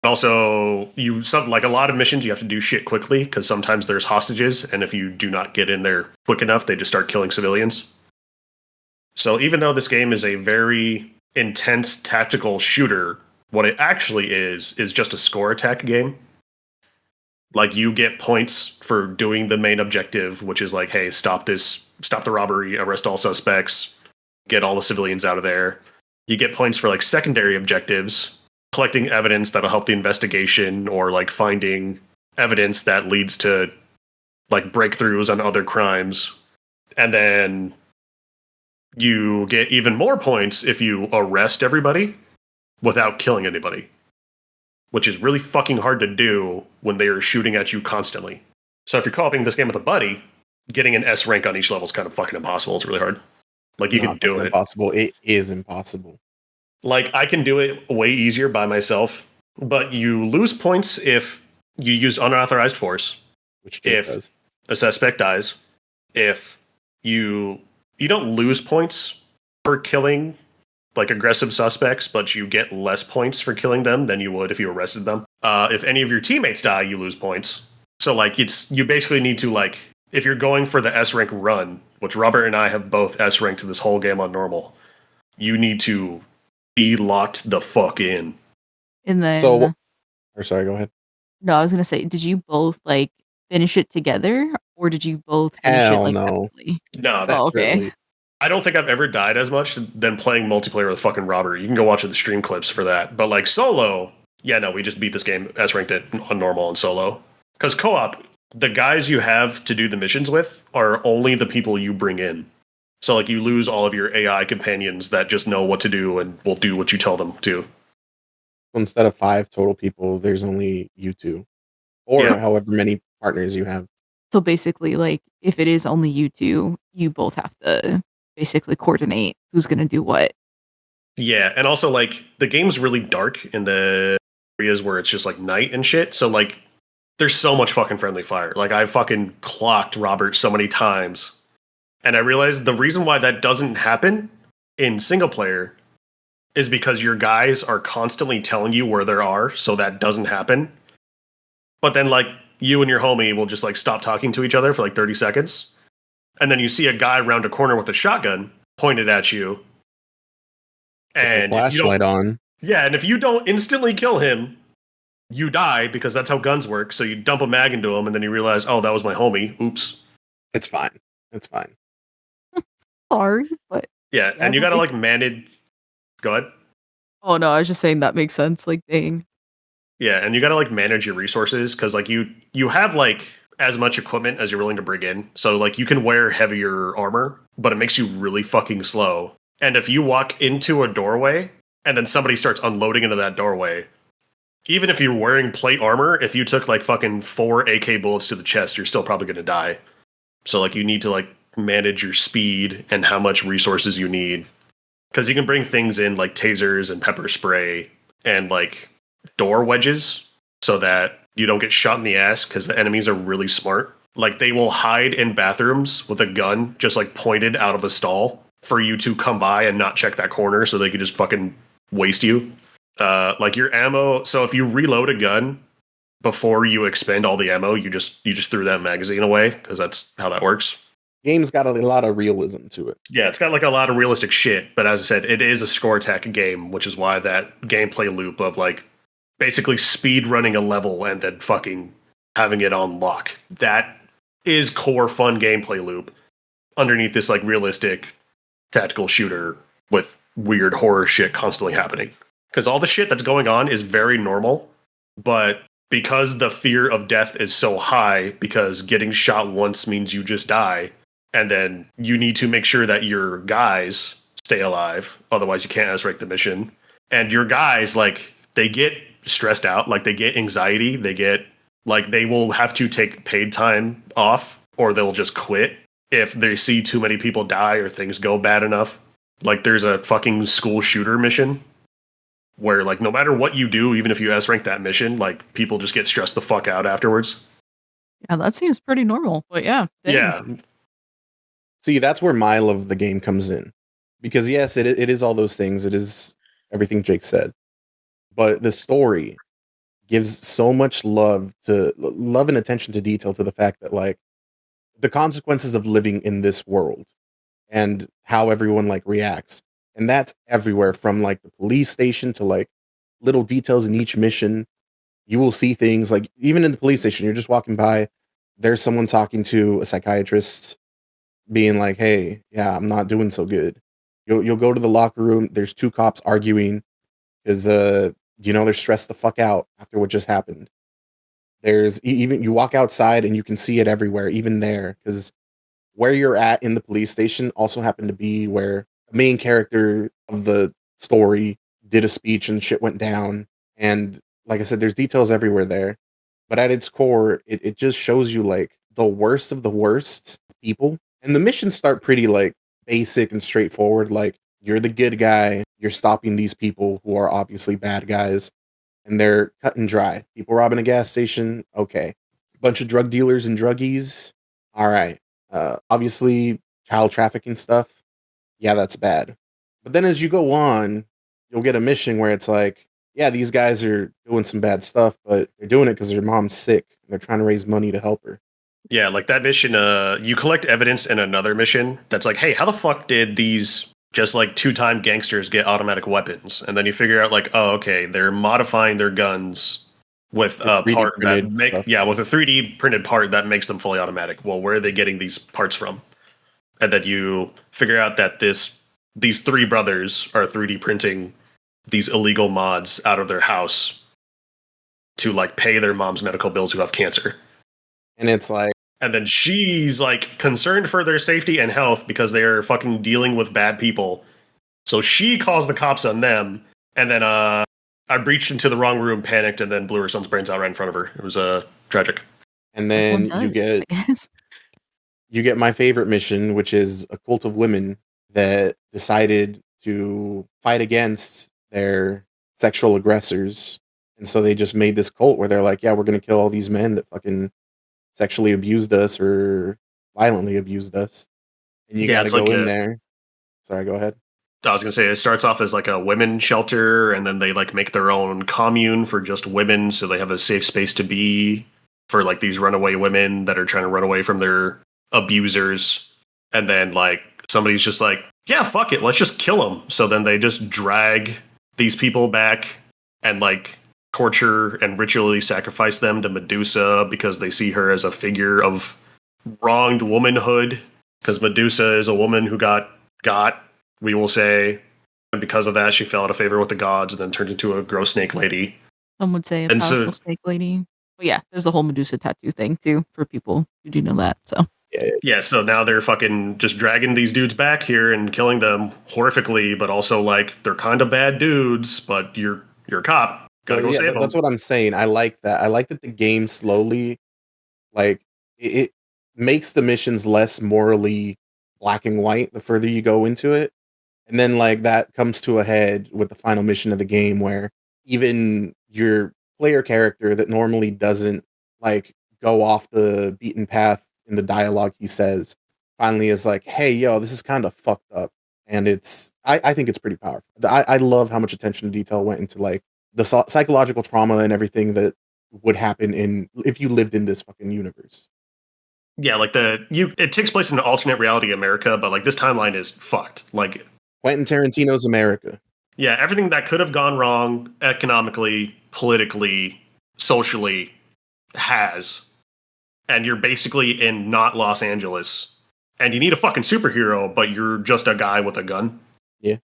Also, like a lot of missions, you have to do shit quickly because sometimes there's hostages, and if you do not get in there quick enough, they just start killing civilians. So even though this game is a very intense tactical shooter, what it actually is just a score attack game. Like you get points for doing the main objective, which is like, hey, stop the robbery, arrest all suspects, get all the civilians out of there. You get points for like secondary objectives, collecting evidence that'll help the investigation or like finding evidence that leads to like breakthroughs on other crimes. And then you get even more points if you arrest everybody without killing anybody, which is really fucking hard to do when they are shooting at you constantly. So if you're co-oping this game with a buddy, getting an S rank on each level is kind of fucking impossible. It's really hard. Like you can do it. Impossible. It is impossible. Like I can do it way easier by myself, but you lose points if you use unauthorized force. Which if does. A suspect dies, if you don't lose points for killing like aggressive suspects, but you get less points for killing them than you would if you arrested them. If any of your teammates die, you lose points. So like you basically need to like if you're going for the S rank run, which Robert and I have both S ranked this whole game on normal, you need to be locked the fuck in. And then sorry, go ahead. No, I was gonna say, did you both like finish it together, or did you both finish it like separately? No, oh, okay. I don't think I've ever died as much than playing multiplayer with fucking Robert. You can go watch the stream clips for that. But like solo, yeah, no, we just beat this game S ranked it on normal and solo. Because co-op, the guys you have to do the missions with are only the people you bring in. So like you lose all of your AI companions that just know what to do and will do what you tell them to. Instead of 5 total people, there's only you 2. Or however many partners you have. So basically, like, if it is only you 2, you both have to basically coordinate who's going to do what. Yeah, and also, like, the game's really dark in the areas where it's just, like, night and shit. So, like, there's so much fucking friendly fire. Like, I fucking clocked Robert so many times. And I realized the reason why that doesn't happen in single player is because your guys are constantly telling you where they are, so that doesn't happen. But then, like, you and your homie will just, like, stop talking to each other for, like, 30 seconds. And then you see a guy round a corner with a shotgun pointed at you. And flashlight on. Yeah, and if you don't instantly kill him, you die, because that's how guns work. So you dump a mag into him, and then you realize, oh, that was my homie. Oops. It's fine. It's fine. Sorry, but... Yeah, and you gotta, like, manage... Go ahead. Oh, no, I was just saying that makes sense. Like, dang. Yeah, and you gotta, like, manage your resources, because, like, you have, like, as much equipment as you're willing to bring in. So, like, you can wear heavier armor, but it makes you really fucking slow. And if you walk into a doorway, and then somebody starts unloading into that doorway, even if you're wearing plate armor, if you took, like, fucking 4 AK bullets to the chest, you're still probably gonna die. So, like, you need to, like, manage your speed and how much resources you need. Because you can bring things in, like, tasers and pepper spray and, like, door wedges so that you don't get shot in the ass, because the enemies are really smart. Like, they will hide in bathrooms with a gun just, like, pointed out of a stall for you to come by and not check that corner so they can just fucking waste you. Like your ammo. So if you reload a gun before you expend all the ammo, you just threw that magazine away because that's how that works. Game's got a lot of realism to it. Yeah, it's got like a lot of realistic shit, but as I said, it is a score attack game, which is why that gameplay loop of like basically speed running a level and then fucking having it on lock. That is core fun gameplay loop underneath this like realistic tactical shooter with weird horror shit constantly happening. Because all the shit that's going on is very normal, but because the fear of death is so high, because getting shot once means you just die, and then you need to make sure that your guys stay alive, otherwise you can't resurrect the mission. And your guys, like, they get stressed out, like they get anxiety, they get like they will have to take paid time off, or they'll just quit if they see too many people die or things go bad enough. Like there's a fucking school shooter mission where like no matter what you do, even if you S rank that mission, like people just get stressed the fuck out afterwards. Yeah, that seems pretty normal. But yeah. Dang. Yeah. See, that's where my love of the game comes in. Because yes, it is all those things. It is everything Jake said. But the story gives so much love and attention to detail to the fact that like the consequences of living in this world and how everyone like reacts. And that's everywhere from like the police station to like little details in each mission. You will see things like even in the police station, you're just walking by, there's someone talking to a psychiatrist being like, "Hey, yeah, I'm not doing so good." You'll go to the locker room, there's two cops arguing because they're stressed the fuck out after what just happened. There's even you walk outside and you can see it everywhere, even there, because where you're at in the police station also happened to be where the main character of the story did a speech and shit went down. And like I said, there's details everywhere there. But at its core, it just shows you like the worst of the worst people. And the missions start pretty like basic and straightforward. Like you're the good guy, you're stopping these people who are obviously bad guys, and they're cut and dry. People robbing a gas station, okay. Bunch of drug dealers and druggies, all right. Obviously, child trafficking stuff, yeah, that's bad. But then as you go on, you'll get a mission where it's like, yeah, these guys are doing some bad stuff, but they're doing it because their mom's sick and they're trying to raise money to help her. Yeah, like that mission, you collect evidence in another mission that's like, hey, how the fuck did these just like two-time gangsters get automatic weapons? And then you figure out like, oh, okay, they're modifying their guns with a part that with a 3D printed part that makes them fully automatic. Well, where are they getting these parts from? And then you figure out that these three brothers are 3D printing these illegal mods out of their house to like pay their mom's medical bills who have cancer. And it's like, and then she's like concerned for their safety and health because they're fucking dealing with bad people. So she calls the cops on them. And then I breached into the wrong room, panicked, and then blew her son's brains out right in front of her. It was tragic. And then you get my favorite mission, which is a cult of women that decided to fight against their sexual aggressors. And so they just made this cult where they're like, yeah, we're going to kill all these men that fucking sexually abused us or violently abused us. And you got to go in there. Sorry, go ahead. I was going to say, it starts off as like a women shelter, and then they like make their own commune for just women. So they have a safe space to be for like these runaway women that are trying to run away from their abusers. And then like somebody's just like, yeah, fuck it, let's just kill them. So then they just drag these people back and like torture and ritually sacrifice them to Medusa because they see her as a figure of wronged womanhood. Because Medusa is a woman who got, we will say, and because of that, she fell out of favor with the gods and then turned into a gross snake lady. Some would say a powerful snake lady. But yeah, there's a whole Medusa tattoo thing too for people who do know that. So yeah, so now they're fucking just dragging these dudes back here and killing them horrifically, but also like they're kind of bad dudes, but you're a cop. Gotta go save them. That's what I'm saying. I like that. I like that the game slowly, like it makes the missions less morally black and white the further you go into it. And then like that comes to a head with the final mission of the game where even your player character that normally doesn't like go off the beaten path in the dialogue he says finally is like, hey, yo, this is kind of fucked up. and I think it's pretty powerful. I love how much attention to detail went into like the psychological trauma and everything that would happen if you lived in this fucking universe. Yeah, like it takes place in an alternate reality America, but like this timeline is fucked. Like Quentin Tarantino's America. Yeah, everything that could have gone wrong economically, politically, socially has. And you're basically in not Los Angeles. And you need a fucking superhero, but you're just a guy with a gun. Yeah.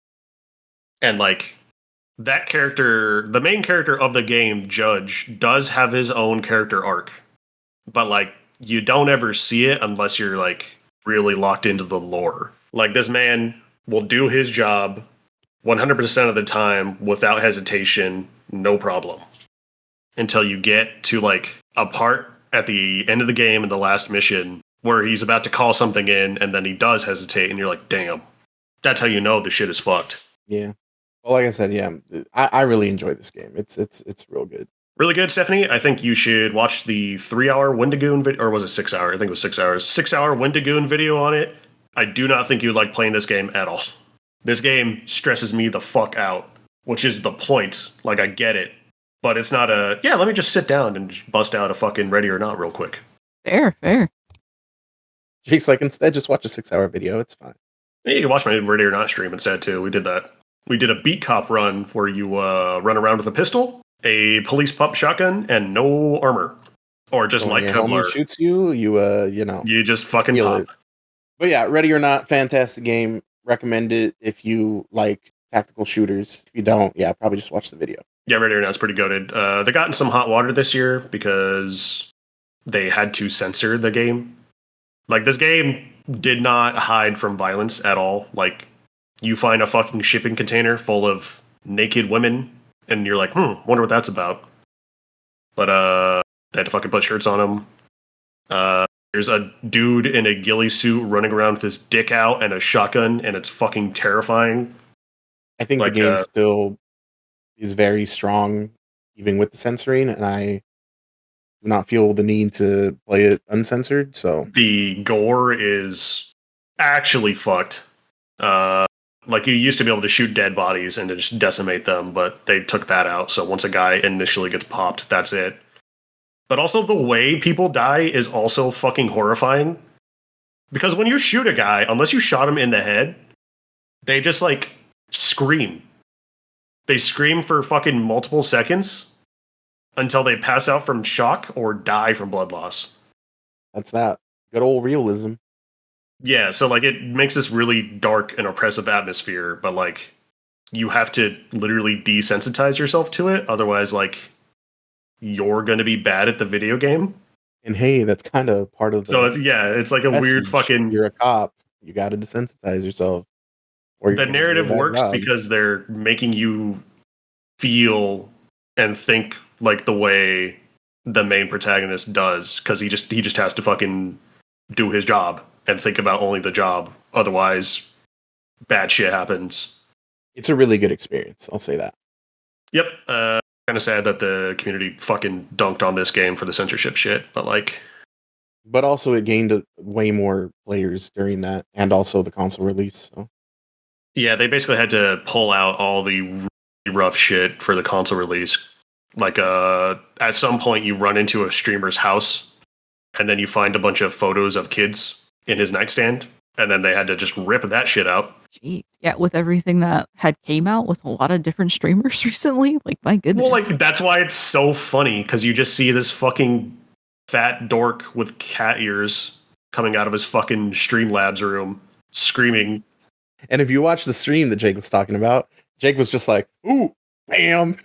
And like that character, the main character of the game, Judge, does have his own character arc. But like you don't ever see it unless you're like really locked into the lore. Like this man will do his job 100% of the time without hesitation, no problem. Until you get to like a part at the end of the game in the last mission where he's about to call something in and then he does hesitate and you're like, damn. That's how you know the shit is fucked. Yeah. Well, like I said, yeah, I really enjoy this game. It's real good. Really good, Stephanie. I think you should watch the 3-hour Wendigoon video, or was it 6 hour? I think it was 6 hours. 6 hour Wendigoon video on it. I do not think you'd like playing this game at all. This game stresses me the fuck out, which is the point. Like, I get it. But it's not let me just sit down and just bust out a fucking Ready or Not real quick. Fair. Jake's like, instead, just watch a 6-hour video. It's fine. You can watch my Ready or Not stream instead, too. We did that. We did a beat cop run where you run around with a pistol, a police pump shotgun, and no armor. Or just when like your Kevlar. homie shoots you, You just fucking pop. it. But yeah, Ready or Not, fantastic game. Recommend it if you like tactical shooters. If you don't, yeah, probably just watch the video. Yeah, Ready or Not's pretty goated. They got in some hot water this year because they had to censor the game. Like, this game did not hide from violence at all. Like, you find a fucking shipping container full of naked women, and you're like, wonder what that's about. But, they had to fucking put shirts on them. There's a dude in a ghillie suit running around with his dick out and a shotgun, and it's fucking terrifying. I think the game still is very strong, even with the censoring, and I do not feel the need to play it uncensored. So the gore is actually fucked. Like, you used to be able to shoot dead bodies and to just decimate them, but they took that out. So once a guy initially gets popped, that's it. But also the way people die is also fucking horrifying. Because when you shoot a guy, unless you shot him in the head, they just like scream. They scream for fucking multiple seconds until they pass out from shock or die from blood loss. That's that. Good old realism. Yeah, so like it makes this really dark and oppressive atmosphere, but like you have to literally desensitize yourself to it. Otherwise, like, you're going to be bad at the video game. And hey, that's kind of part of the... So, it's like a weird fucking... You're a cop. You got to desensitize yourself. Or the narrative works because they're making you feel and think like the way the main protagonist does. Because he just has to fucking do his job and think about only the job. Otherwise, bad shit happens. It's a really good experience. I'll say that. Yep. Kind of sad that the community fucking dunked on this game for the censorship shit, but like... But also it gained way more players during that, and also the console release. So. Yeah, they basically had to pull out all the really rough shit for the console release. Like, at some point you run into a streamer's house, and then you find a bunch of photos of kids in his nightstand, and then they had to just rip that shit out. Jeez. Yeah, with everything that had came out with a lot of different streamers recently, like, my goodness. Well, like, that's why it's so funny, because you just see this fucking fat dork with cat ears coming out of his fucking Streamlabs room, screaming. And if you watch the stream that Jake was talking about, Jake was just like, ooh, bam.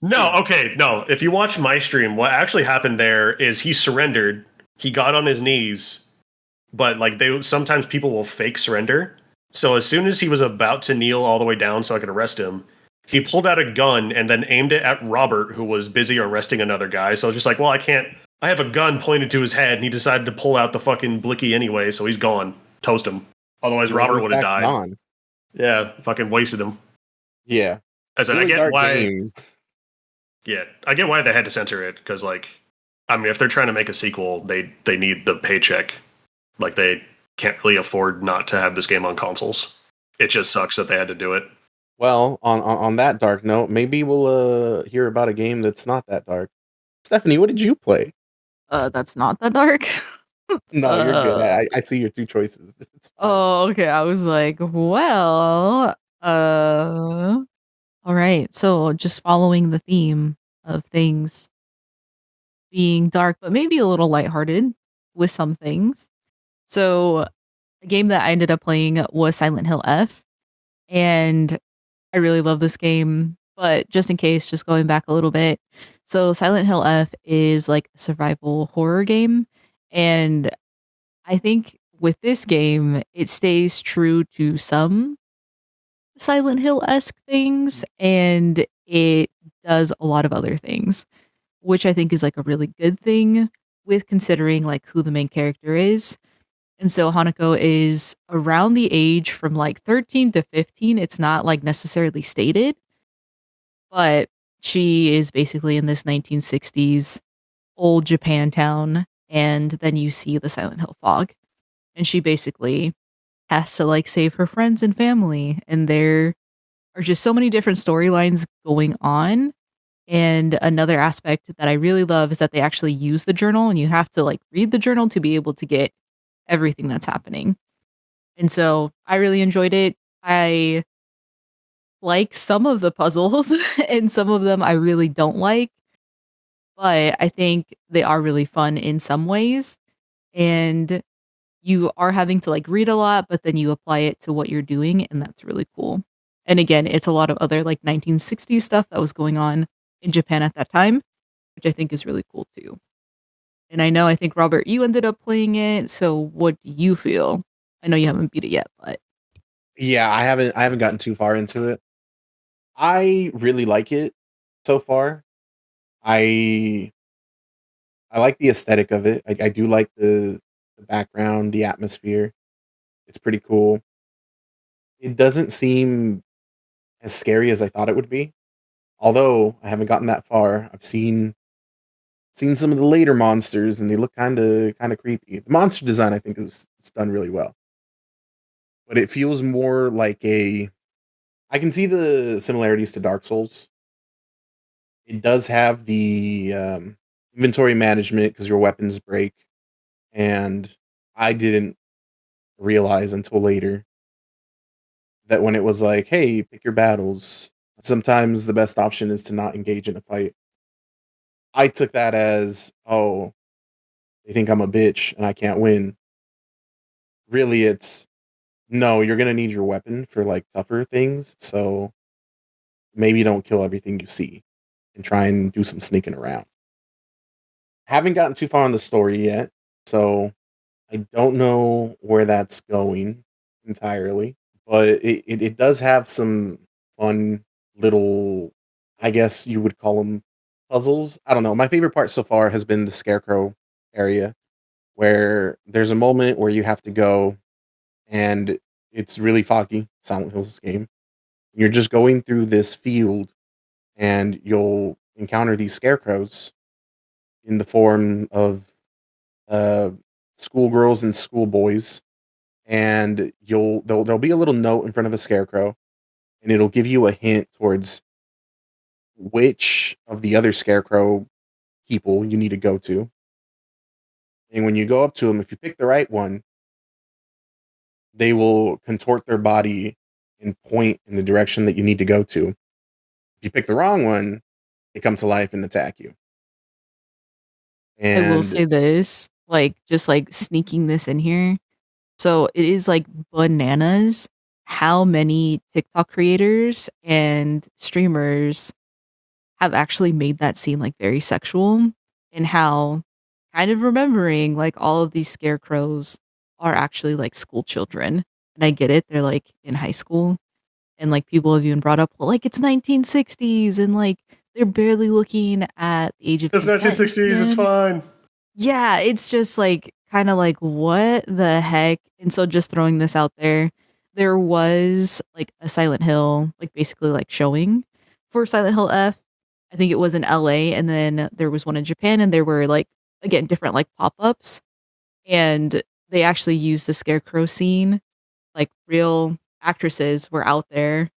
No. If you watch my stream, what actually happened there is he surrendered. He got on his knees, but like sometimes people will fake surrender. So as soon as he was about to kneel all the way down so I could arrest him, he pulled out a gun and then aimed it at Robert, who was busy arresting another guy. So just like, well, I have a gun pointed to his head, and he decided to pull out the fucking blicky anyway, so he's gone. Toast him. Otherwise, Robert would have died. Gone. Yeah, fucking wasted him. Yeah. I said, I get why. Game. Yeah, I get why they had to censor it, because, like, I mean, if they're trying to make a sequel, they need the paycheck. Like, they can't really afford not to have this game on consoles. It just sucks that they had to do it. Well, on that dark note, maybe we'll hear about a game that's not that dark. Stephanie, what did you play? That's not that dark. No, you're good. uh, I see your two choices. It's fine. oh, okay. I was like, well, all right. So just following the theme of things being dark, but maybe a little lighthearted with some things. So a game that I ended up playing was Silent Hill F, and I really love this game. But just in case, just going back a little bit. So Silent Hill F is like a survival horror game, and I think with this game, it stays true to some Silent Hill-esque things, and it does a lot of other things, which I think is like a really good thing with considering like who the main character is. And so Hanako is around the age from like 13 to 15. It's not like necessarily stated, but she is basically in this 1960s old Japan town. And then you see the Silent Hill fog. And she basically has to like save her friends and family. And there are just so many different storylines going on. And another aspect that I really love is that they actually use the journal, and you have to like read the journal to be able to get everything that's happening. And so I really enjoyed it. I like some of the puzzles and some of them I really don't like, but I think they are really fun in some ways. And you are having to like read a lot, but then you apply it to what you're doing, and that's really cool. And again, it's a lot of other like 1960s stuff that was going on in Japan at that time, which I think is really cool too. And I think Robert, you ended up playing it. So what do you feel? I know you haven't beat it yet, but Yeah, I haven't gotten too far into it. I really like it so far. I I like the aesthetic of it. I do like the background, the atmosphere. It's pretty cool. It doesn't seem as scary as I thought it would be. Although I haven't gotten that far. I've seen some of the later monsters and they look kind of creepy. The monster design I think is done really well. But it feels more like a I can see the similarities to Dark Souls. It does have the inventory management because your weapons break, and I didn't realize until later that when it was like, "Hey, pick your battles," sometimes the best option is to not engage in a fight. I took that as, "Oh, they think I'm a bitch and I can't win." Really, it's no, you're gonna need your weapon for like tougher things, so maybe don't kill everything you see and try and do some sneaking around. Haven't gotten too far on the story yet, so I don't know where that's going entirely, but it does have some fun little, I guess you would call them puzzles. I don't know. My favorite part so far has been the scarecrow area where there's a moment where you have to go and it's really foggy, Silent Hills game. You're just going through this field and you'll encounter these scarecrows in the form of uh, schoolgirls and schoolboys, and there'll be a little note in front of a scarecrow, and it'll give you a hint towards which of the other scarecrow people you need to go to. And when you go up to them, if you pick the right one, they will contort their body and point in the direction that you need to go to. If you pick the wrong one, they come to life and attack you. I will And say this, like just like sneaking this in here. So it is like bananas how many TikTok creators and streamers have actually made that seem like very sexual, and how kind of remembering like all of these scarecrows are actually like school children. And I get it, they're like in high school, and like people have even brought up, well, like it's 1960s and like they're barely looking at the age of It's consent 1960s. It's yet. fine. Yeah, it's just like kind of like what the heck? And so just throwing this out there was like a Silent Hill, like basically like showing for Silent Hill F. I think it was in LA, and then there was one in Japan, and there were like again different like pop-ups, and they actually used the scarecrow scene, like real actresses were out there,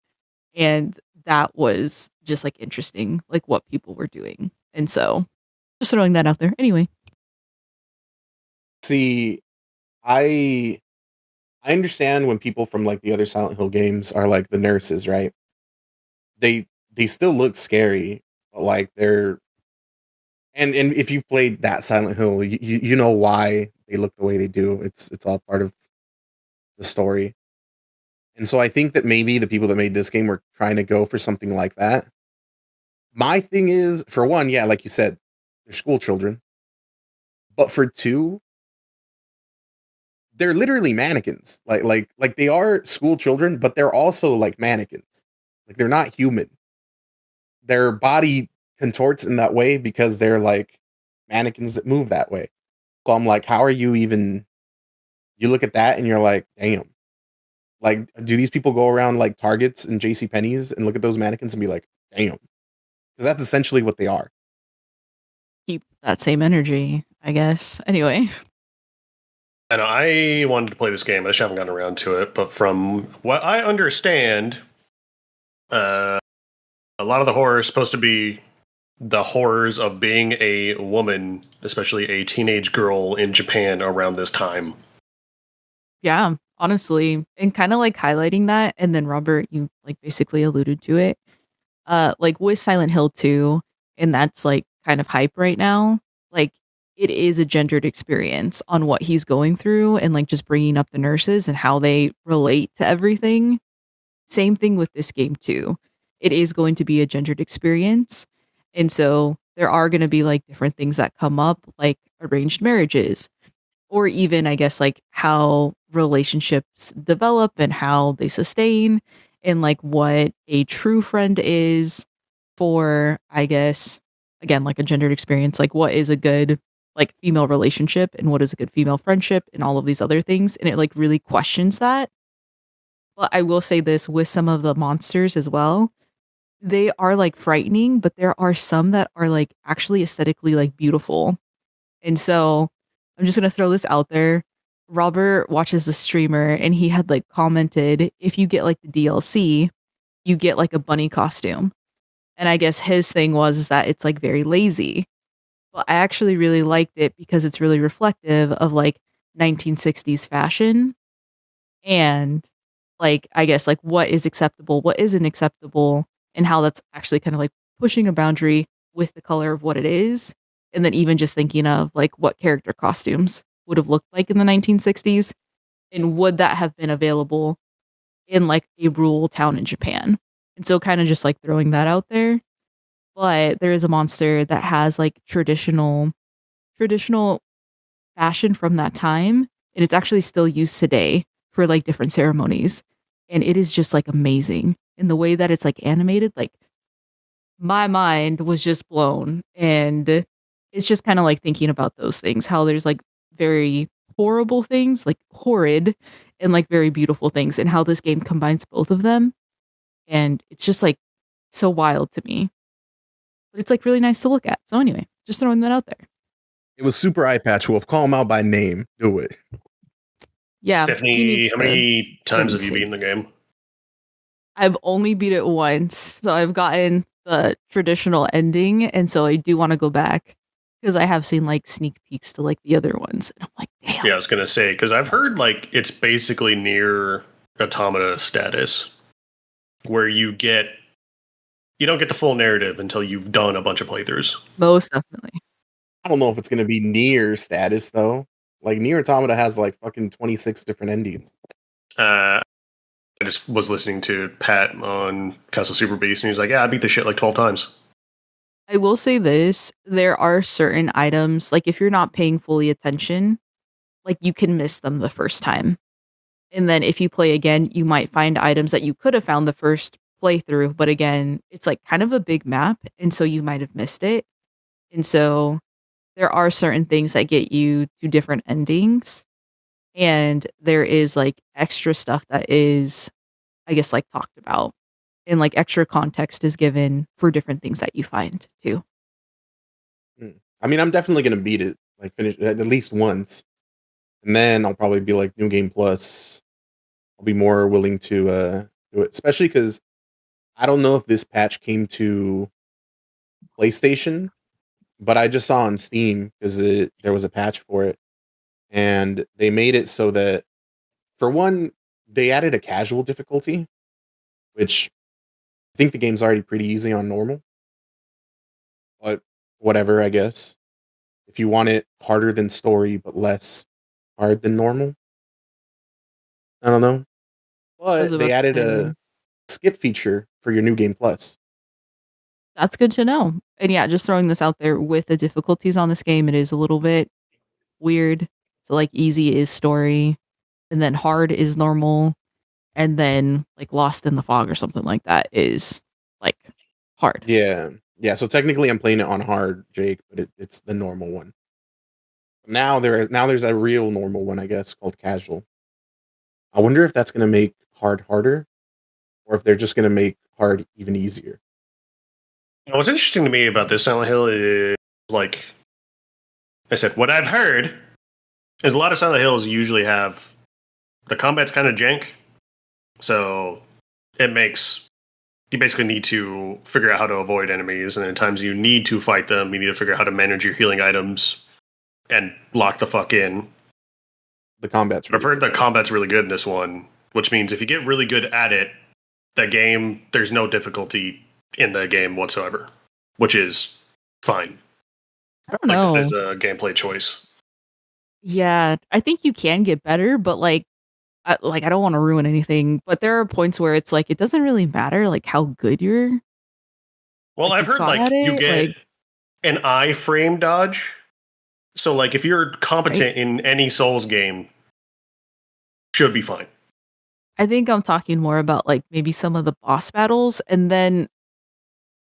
and that was just like interesting, like what people were doing. And so just throwing that out there. Anyway. See, I understand when people from like the other Silent Hill games are like the nurses, right? They they still look scary, but like they're and if you've played that Silent Hill, you know why they look the way they do. It's all part of the story. And so I think that maybe the people that made this game were trying to go for something like that. My thing is, for one, yeah, like you said, they're school children. But for two, they're literally mannequins. Like they are school children, but they're also like mannequins. Like they're not human. Their body contorts in that way because they're like mannequins that move that way. So I'm like, how are you even? You look at that and you're like, damn. Like, do these people go around like Targets and J.C. Penney's and look at those mannequins and be like, damn? Because that's essentially what they are. Keep that same energy, I guess. Anyway. And I wanted to play this game. I just haven't gotten around to it. But from what I understand, a lot of the horror is supposed to be the horrors of being a woman, especially a teenage girl in Japan around this time. Yeah, honestly. And kind of like highlighting that. And then Robert, you like basically alluded to it. Like with Silent Hill 2, and that's like kind of hype right now. Like it is a gendered experience on what he's going through and like just bringing up the nurses and how they relate to everything. Same thing with this game too. It is going to be a gendered experience. And so there are going to be like different things that come up, like arranged marriages, or even, I guess, like how relationships develop and how they sustain, and like what a true friend is for, I guess, again, like a gendered experience, like what is a good like female relationship and what is a good female friendship and all of these other things. And it like really questions that. But I will say this with some of the monsters as well. They are like frightening, but there are some that are like actually aesthetically like beautiful. And so I'm just gonna throw this out there. Robert watches the streamer and he had like commented, if you get like the DLC, you get like a bunny costume. And I guess his thing was is that it's like very lazy. But I actually really liked it because it's really reflective of like 1960s fashion and like I guess like what is acceptable, what isn't acceptable, and how that's actually kind of like pushing a boundary with the color of what it is. And then even just thinking of like what character costumes would have looked like in the 1960s and would that have been available in like a rural town in Japan. And so kind of just like throwing that out there. But there is a monster that has like traditional fashion from that time and it's actually still used today for like different ceremonies. And it is just like amazing in the way that it's like animated. Like my mind was just blown. And it's just kind of like thinking about those things, how there's like very horrible things, like horrid, and like very beautiful things, and how this game combines both of them. And it's just like so wild to me. But it's like really nice to look at. So anyway, just throwing that out there. It was Super Eye Patch Wolf. Call him out by name. Do it. Yeah. Stephanie, how many times have you beaten the game? I've only beat it once. So I've gotten the traditional ending. And so I do want to go back because I have seen like sneak peeks to like the other ones. And I'm like, damn. Yeah, I was going to say, because I've heard like it's basically near automata status where you don't get the full narrative until you've done a bunch of playthroughs. Most definitely. I don't know if it's going to be near status, though. Like, Nier Automata has, like, fucking 26 different endings. I just was listening to Pat on Castle Super Beast, and he's like, yeah, I beat this shit like 12 times. I will say this. There are certain items, like, if you're not paying fully attention, like, you can miss them the first time. And then if you play again, you might find items that you could have found the first playthrough. But again, it's, like, kind of a big map, and so you might have missed it. And so there are certain things that get you to different endings. And there is like extra stuff that is, I guess, like talked about. And like extra context is given for different things that you find too. I mean, I'm definitely going to beat it, like finish it at least once. And then I'll probably be like New Game Plus I'll be more willing to do it, especially because I don't know if this patch came to PlayStation, but I just saw on Steam because there was a patch for it, and they made it so that for one, they added a casual difficulty, which I think the game's already pretty easy on normal, but whatever, I guess. If you want it harder than story but less hard than normal, I don't know. I was But they about to added say a skip feature for your new game plus. that's good to know. And yeah, just throwing this out there with the difficulties on this game, it is a little bit weird. So like easy is story, and then hard is normal, and then like lost in the fog or something like that is like hard. Yeah, yeah. So technically, I'm playing it on hard, Jake, but it's the normal one. Now there's a real normal one, I guess, called casual. I wonder if that's gonna make hard harder, or if they're just gonna make hard even easier. What's interesting to me about this Silent Hill is, like I said, what I've heard is a lot of Silent Hills usually have the combat's kind of jank, so it makes you basically need to figure out how to avoid enemies, and then times you need to fight them, you need to figure out how to manage your healing items and lock the fuck in. The combat's But I've really heard the combat's really good in this one, which means if you get really good at it, the game there's no difficulty in the game whatsoever, which is fine. I don't Like know. that is a gameplay choice. Yeah, I think you can get better, but I don't want to ruin anything. But there are points where it's like it doesn't really matter like how good Well, I've you've heard got like at you it. get Like an iframe dodge. So like if you're right? competent in any Souls game, should be fine. I think I'm talking more about like maybe some of the boss battles, and then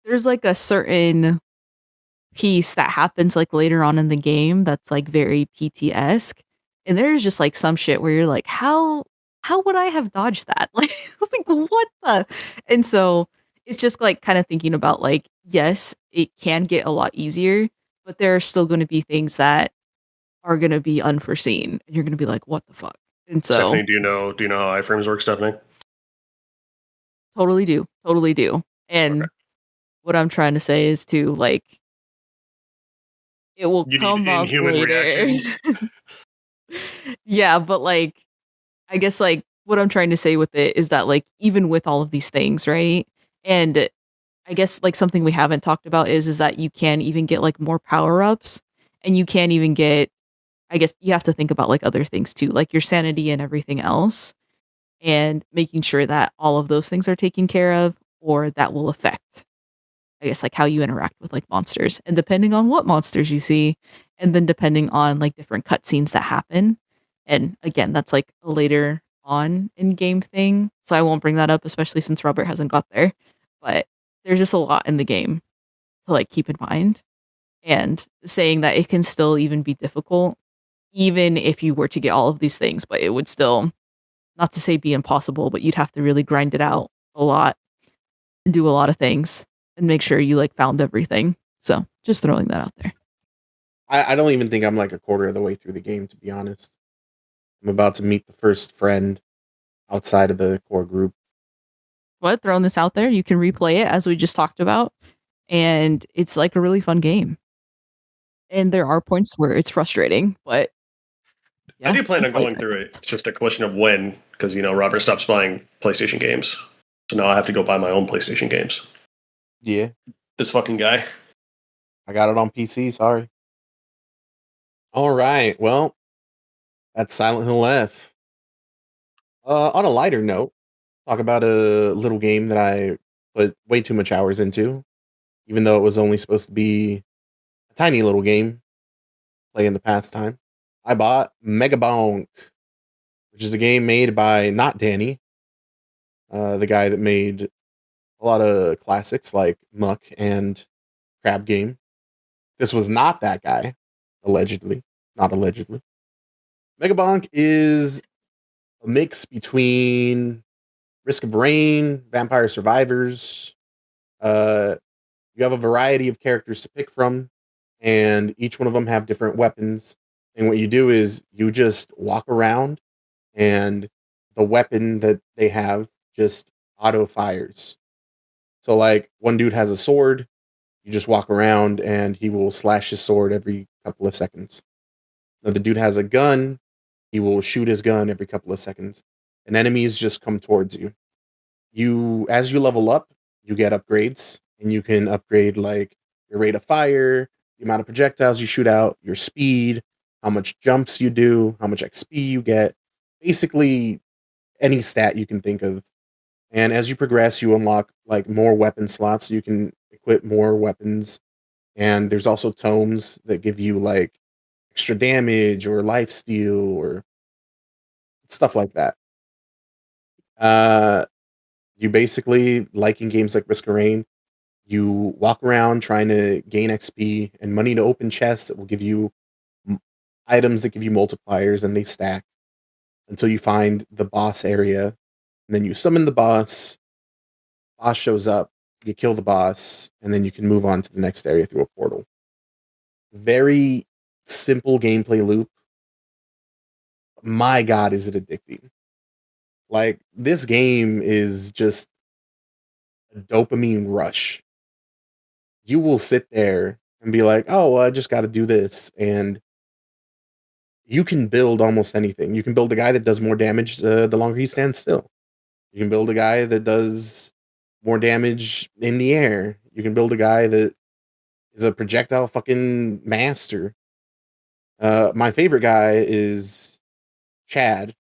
there's like a certain piece that happens like later on in the game that's like very PT-esque. And there's just like some shit where you're like, how would I have dodged that? Like what the? And so it's just like kind of thinking about like, yes, it can get a lot easier, but there are still going to be things that are going to be unforeseen. And you're going to be like, what the fuck? And so Stephanie, do you know how iframes work, Stephanie? totally do. Totally do. Okay. And what I'm trying to say is to like, it will You need come up inhuman later. reactions. Yeah, but like I guess like what I'm trying to say with it is that like even with all of these things, right? And I guess like something we haven't talked about is that you can even get like more power-ups, and you can even get, I guess you have to think about like other things too, like your sanity and everything else, and making sure that all of those things are taken care of, or that will affect, I guess, like how you interact with like monsters, and depending on what monsters you see, and then depending on like different cutscenes that happen. And again, that's like a later on in game thing, so I won't bring that up, especially since Robert hasn't got there. But there's just a lot in the game to like keep in mind, and saying that it can still even be difficult, even if you were to get all of these things, but it would still, not to say be impossible, but you'd have to really grind it out a lot and do a lot of things and make sure you like found everything. So just throwing that out there. I don't even think I'm like a quarter of the way through the game, to be honest. I'm about to meet the first friend outside of the core group. But throwing this out there, you can replay it as we just talked about, and it's like a really fun game. And there are points where it's frustrating, but I yeah, do plan you on play going through it. It's just a question of when, because Robert stops buying PlayStation games, so now I have to go buy my own PlayStation games. Yeah, This fucking guy. I got it on PC. Sorry. All right. Well, that's Silent Hill F. On a lighter note, talk about a little game that I put way too much hours into, even though it was only supposed to be a tiny little game, play in the pastime. I bought Megabonk, which is a game made by not Danny, the guy that made a lot of classics like Muck and Crab Game. This was not that guy, allegedly. Not allegedly. Megabonk is a mix between Risk of Rain, Vampire Survivors. Uh, you have a variety of characters to pick from, and each one of them have different weapons. And what you do is you just walk around, and the weapon that they have just auto fires. So like one dude has a sword, you just walk around and he will slash his sword every couple of seconds. Now the dude has a gun, he will shoot his gun every couple of seconds. And enemies just come towards you. You as you level up, you get upgrades and you can upgrade like your rate of fire, the amount of projectiles you shoot out, your speed, how much jumps you do, how much XP you get. Basically any stat you can think of. And as you progress, you unlock like more weapon slots. So you can equip more weapons. And there's also tomes that give you like extra damage or life steal or stuff like that. Uh, you basically, like in games like Risk of Rain, you walk around trying to gain XP and money to open chests that will give you m- items that give you multipliers and they stack until you find the boss area. And then you summon the boss shows up, you kill the boss, and then you can move on to the next area through a portal. Very simple gameplay loop. My God, is it addicting? Like, this game is just a dopamine rush. You will sit there and be like, oh, well, I just got to do this. And you can build almost anything. You can build a guy that does more damage the longer he stands still. You can build a guy that does more damage in the air. You can build a guy that is a projectile fucking master. My favorite guy is Chad.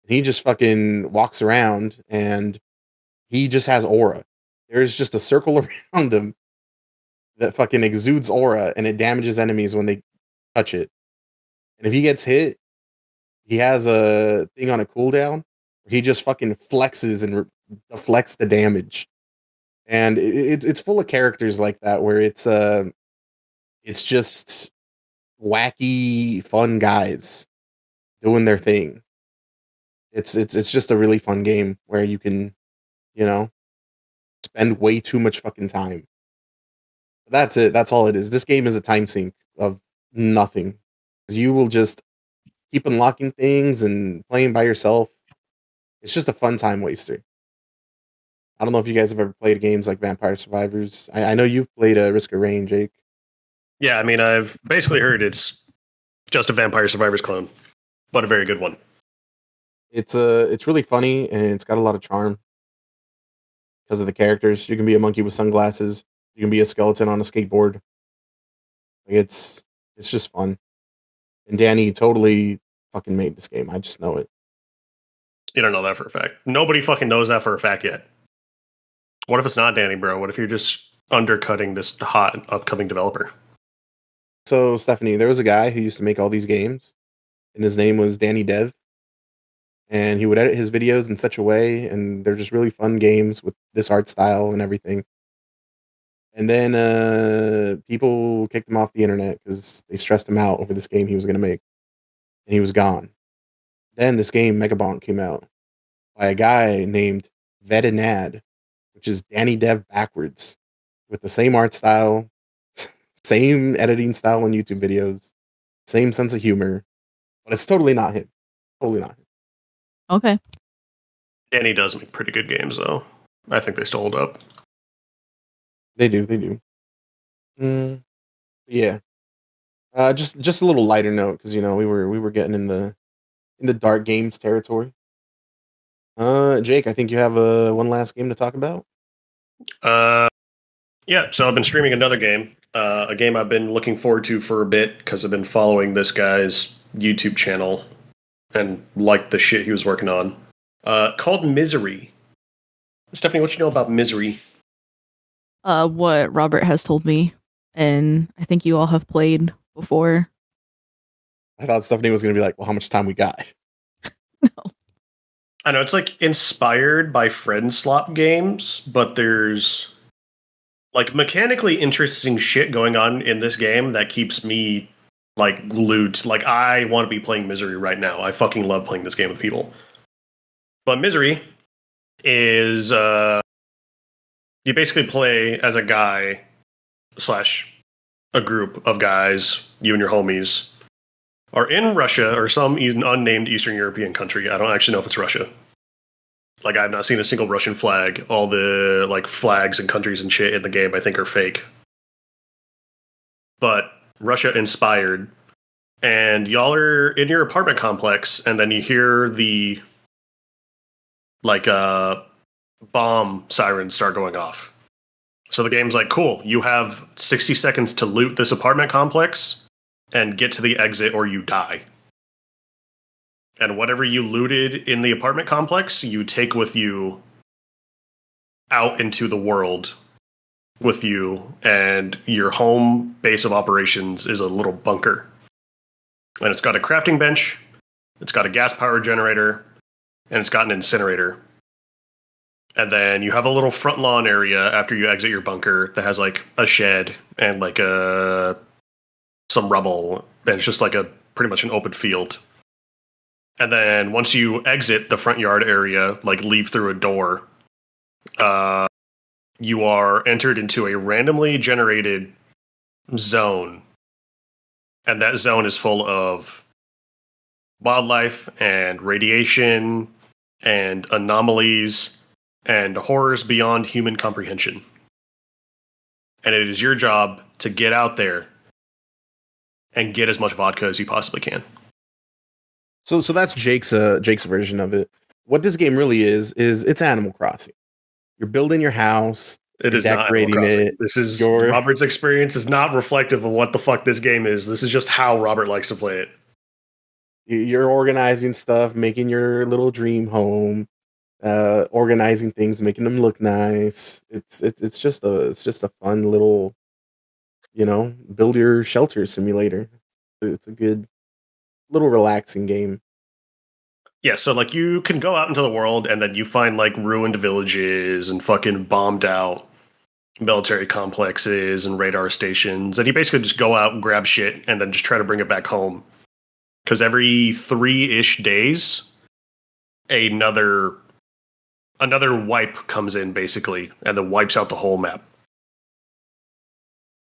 He just fucking walks around and he just has aura. There's just a circle around him that fucking exudes aura and it damages enemies when they touch it. And if he gets hit, he has a thing on a cooldown where he just fucking flexes and deflects the damage. And it's full of characters like that where it's just wacky, fun guys doing their thing. It's just a really fun game where you can, you know, spend way too much fucking time. That's it. That's all it is. This game is a time sink of nothing. You will just keep unlocking things and playing by yourself. It's just a fun time waster. I don't know if you guys have ever played games like Vampire Survivors. I know you've played Risk of Rain, Jake. Yeah, I mean, I've basically heard it's just a Vampire Survivors clone, but a very good one. It's really funny and it's got a lot of charm because of the characters. You can be a monkey with sunglasses. You can be a skeleton on a skateboard. Like it's just fun. And Danny totally fucking made this game. I just know it. You don't know that for a fact. Nobody fucking knows that for a fact yet. What if it's not Danny, bro? What if you're just undercutting this hot upcoming developer? So Stephanie, there was a guy who used to make all these games, and his name was Danny Dev. And he would edit his videos in such a way, and they're just really fun games with this art style and everything. And then people kicked him off the internet because they stressed him out over this game he was going to make, and he was gone. Then this game Megabonk came out by a guy named Vetinad, which is Danny Dev backwards, with the same art style, same editing style on YouTube videos, same sense of humor, but it's totally not him. Totally not him. Okay. Danny does make pretty good games, though. I think they still hold up. They do. They do. Yeah. Just a little lighter note because we were getting in the dark games territory. Jake, I think you have one last game to talk about. Yeah, so I've been streaming another game, a game I've been looking forward to for a bit because I've been following this guy's YouTube channel and liked the shit he was working on. Called Misery. Stephanie, what you know about Misery? What Robert has told me, and I think you all have played before. I thought Stephanie was going to be like, well, how much time we got? No. I know it's like inspired by friend slop games, but there's like mechanically interesting shit going on in this game that keeps me like glued. Like I want to be playing Misery right now. I fucking love playing this game with people. But Misery is you basically play as a guy slash a group of guys, you and your homies, are in Russia or some unnamed Eastern European country. I don't actually know if it's Russia. Like, I've not seen a single Russian flag. All the like flags and countries and shit in the game, I think, are fake. But Russia inspired, and y'all are in your apartment complex, and then you hear the like bomb sirens start going off. So the game's like, cool, you have 60 seconds to loot this apartment complex and get to the exit or you die. And whatever you looted in the apartment complex, you take with you out into the world with you, and your home base of operations is a little bunker. And it's got a crafting bench, it's got a gas power generator, and it's got an incinerator. And then you have a little front lawn area after you exit your bunker that has like a shed and like some rubble, and it's just like a pretty much an open field. And then once you exit the front yard area, like leave through a door, you are entered into a randomly generated zone. And that zone is full of wildlife and radiation and anomalies and horrors beyond human comprehension. And it is your job to get out there and get as much vodka as you possibly can. So that's Jake's version of it. What this game really is it's Animal Crossing. You're building your house. It is not Animal Crossing. This is Robert's experience is not reflective of what the fuck this game is. This is just how Robert likes to play it. You're organizing stuff, making your little dream home, organizing things, making them look nice. It's just a fun little, build your shelter simulator. It's a good little relaxing game. Yeah, so like you can go out into the world and then you find like ruined villages and fucking bombed out military complexes and radar stations, and you basically just go out and grab shit and then just try to bring it back home. Because every 3-ish days, another wipe comes in basically, and then wipes out the whole map.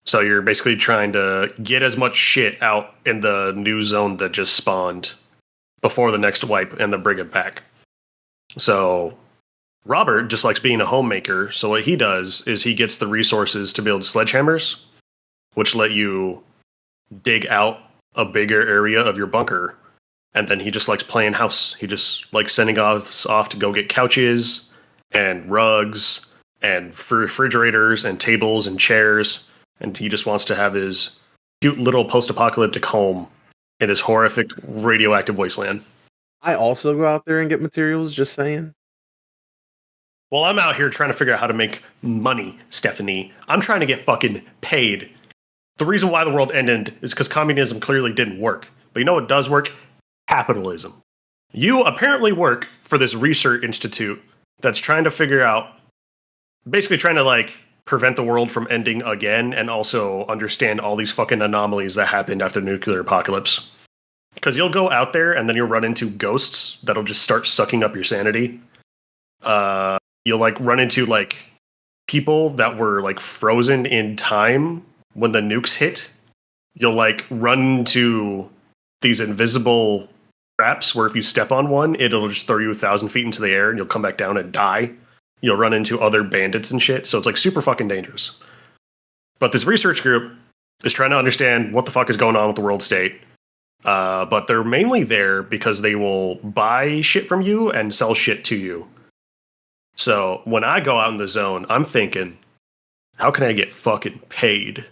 So you're basically trying to get as much shit out in the new zone that just spawned before the next wipe and then bring it back. So Robert just likes being a homemaker, so what he does is he gets the resources to build sledgehammers, which let you dig out a bigger area of your bunker, and then he just likes playing house. He just likes sending us off to go get couches and rugs and refrigerators and tables and chairs, and he just wants to have his cute little post-apocalyptic home in this horrific radioactive wasteland. I also go out there and get materials, just saying. Well, I'm out here trying to figure out how to make money, Stephanie. I'm trying to get fucking paid. The reason why the world ended is because communism clearly didn't work. But you know what does work? Capitalism. You apparently work for this research institute that's trying to figure out, basically trying to like prevent the world from ending again, and also understand all these fucking anomalies that happened after the nuclear apocalypse. Because you'll go out there and then you'll run into ghosts that'll just start sucking up your sanity. You'll like run into like people that were like frozen in time when the nukes hit. You'll like run into these invisible traps where if you step on one, it'll just throw you 1,000 feet into the air and you'll come back down and die. You'll run into other bandits and shit. So it's like super fucking dangerous. But this research group is trying to understand what the fuck is going on with the world state. But they're mainly there because they will buy shit from you and sell shit to you. So when I go out in the zone, I'm thinking, how can I get fucking paid?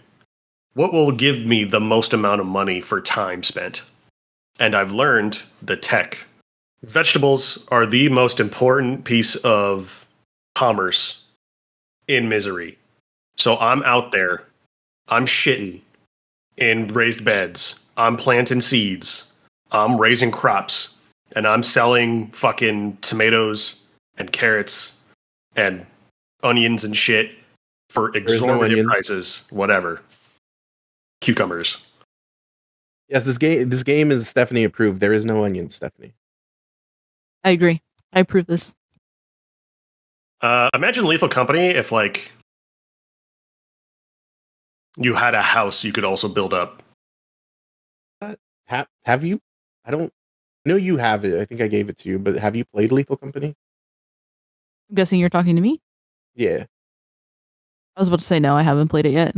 What will give me the most amount of money for time spent? And I've learned the tech. Vegetables are the most important piece of commerce in misery. So I'm out there, I'm shitting in raised beds, I'm planting seeds, I'm raising crops, and I'm selling fucking tomatoes and carrots and onions and shit for exorbitant prices. Whatever. Cucumbers. Yes, this game is Stephanie approved. There is no onions, Stephanie. I agree. I approve this. Imagine Lethal Company if, like, you had a house you could also build up. Have you? I don't know you have it. I think I gave it to you, but have you played Lethal Company? I'm guessing you're talking to me. Yeah. I was about to say no, I haven't played it yet.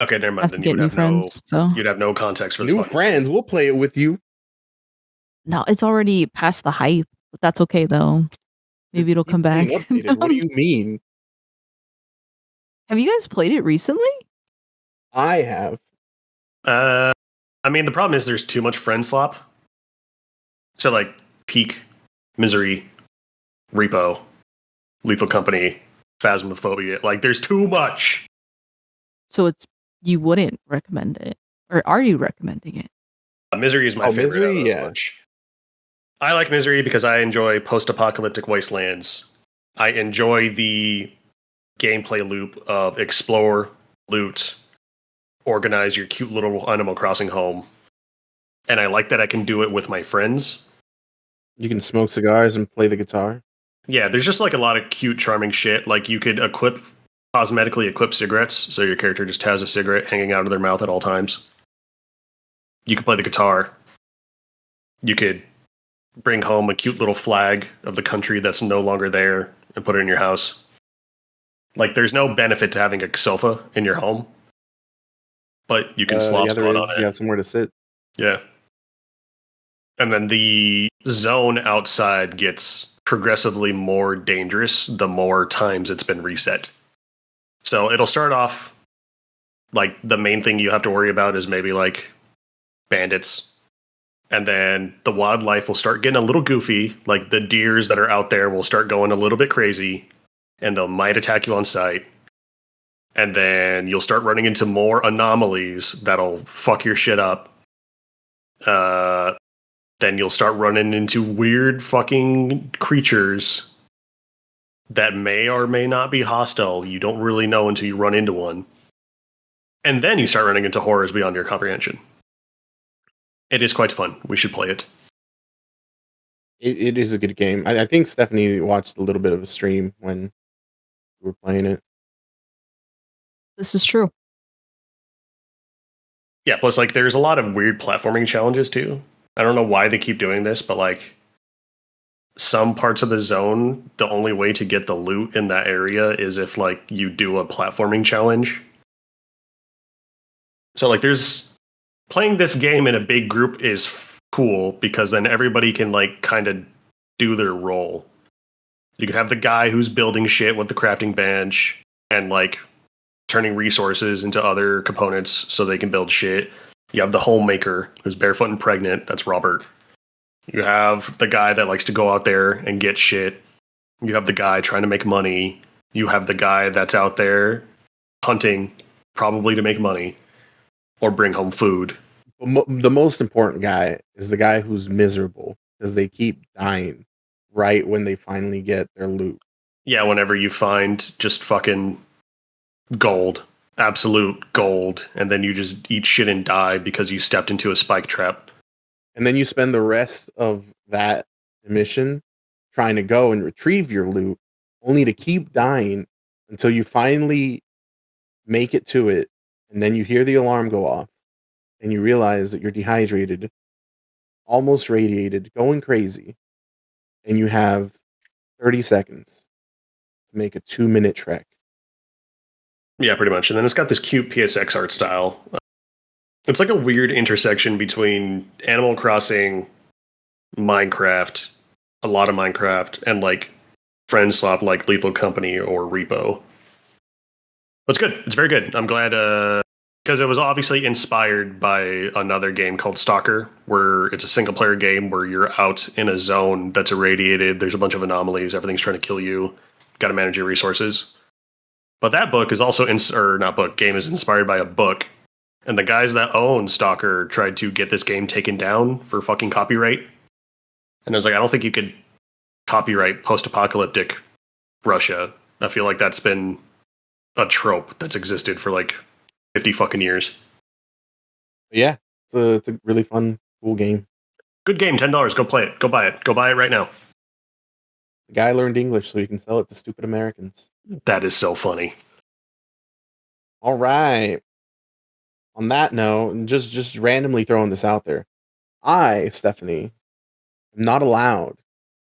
Okay, never I mind. have to Then get new friends. So you'd have no context for this. New fucking friends, we'll play it with you. no, it's already past the hype. But that's okay though. Maybe it'll Keep come back. getting updated. What do you mean? Have you guys played it recently? I have. I mean, the problem is there's too much friend slop. So like Peak, Misery, Repo, Lethal Company, Phasmophobia. Like there's too much. So you wouldn't recommend it, or are you recommending it? Misery is my favorite Misery? out of the Yeah. bunch. I like Misery because I enjoy post-apocalyptic wastelands. I enjoy the gameplay loop of explore, loot, organize your cute little Animal Crossing home. And I like that I can do it with my friends. You can smoke cigars and play the guitar. Yeah, there's just like a lot of cute, charming shit. Like you could cosmetically equip cigarettes, so your character just has a cigarette hanging out of their mouth at all times. You could play the guitar. You could bring home a cute little flag of the country that's no longer there and put it in your house. Like there's no benefit to having a sofa in your home, but you can slop yeah, there spot is. on it. You have somewhere to sit. Yeah. And then the zone outside gets progressively more dangerous the more times it's been reset. So it'll start off like the main thing you have to worry about is maybe like bandits. And then the wildlife will start getting a little goofy. Like the deers that are out there will start going a little bit crazy and they might attack you on sight. And then you'll start running into more anomalies that'll fuck your shit up. Then you'll start running into weird fucking creatures that may or may not be hostile. You don't really know until you run into one. And then you start running into horrors beyond your comprehension. It is quite fun. We should play it. It is a good game. I think Stephanie watched a little bit of a stream when we were playing it. This is true. Yeah, plus like there's a lot of weird platforming challenges too. I don't know why they keep doing this, but like some parts of the zone, the only way to get the loot in that area is if like you do a platforming challenge. So like there's playing this game in a big group is cool because then everybody can like kind of do their role. You could have the guy who's building shit with the crafting bench and like turning resources into other components so they can build shit. You have the homemaker who's barefoot and pregnant. That's Robert. You have the guy that likes to go out there and get shit. You have the guy trying to make money. You have the guy that's out there hunting, probably to make money or bring home food. The most important guy is the guy who's miserable because they keep dying right when they finally get their loot. Yeah, whenever you find just fucking gold, absolute gold, and then you just eat shit and die because you stepped into a spike trap. And then you spend the rest of that mission trying to go and retrieve your loot, only to keep dying until you finally make it to it. And then you hear the alarm go off and you realize that you're dehydrated, almost radiated, going crazy. And you have 30 seconds to make a 2-minute trek. Yeah, pretty much. And then it's got this cute PSX art style. It's like a weird intersection between Animal Crossing, Minecraft, a lot of Minecraft, and like friend slop like Lethal Company or Repo. But it's good. It's very good. I'm glad because it was obviously inspired by another game called Stalker, where it's a single player game where you're out in a zone that's irradiated. There's a bunch of anomalies. Everything's trying to kill you. Got to manage your resources. But that book is also game is inspired by a book. And the guys that own Stalker tried to get this game taken down for fucking copyright. And I was like, I don't think you could copyright post-apocalyptic Russia. I feel like that's been a trope that's existed for like 50 fucking years. Yeah, it's a really fun, cool game. Good game, $10. Go play it. Go buy it. Go buy it right now. The guy learned English so he can sell it to stupid Americans. That is so funny. All right. On that note, and just randomly throwing this out there, I, Stephanie, am not allowed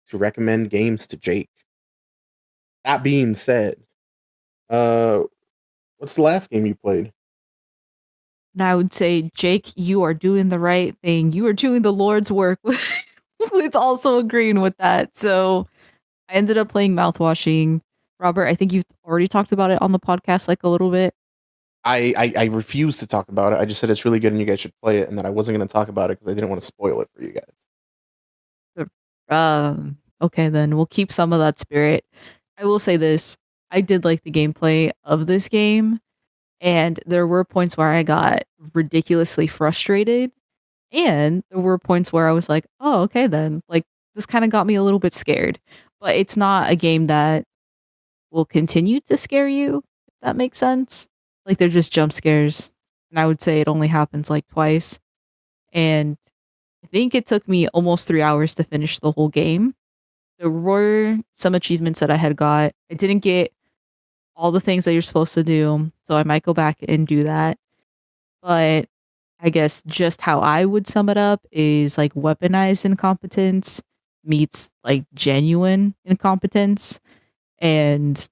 to recommend games to Jake. That being said, uh, what's the last game you played? And I would say, Jake, you are doing the right thing. You are doing the Lord's work with also agreeing with that. So I ended up playing mouthwashing. Robert, I think you've already talked about it on the podcast like a little bit. I refuse to talk about it. I just said it's really good and you guys should play it, and that I wasn't going to talk about it because I didn't want to spoil it for you guys. Okay, then we'll keep some of that spirit. I will say this. I did like the gameplay of this game, and there were points where I got ridiculously frustrated, and there were points where I was like, oh, okay, then. Like, this kind of got me a little bit scared. But it's not a game that will continue to scare you, if that makes sense. Like, they're just jump scares. And I would say it only happens like twice. And I think it took me almost 3 hours to finish the whole game. There were some achievements that I had got. I didn't get all the things that you're supposed to do, so I might go back and do that. But I guess just how I would sum it up is like weaponized incompetence meets like genuine incompetence. And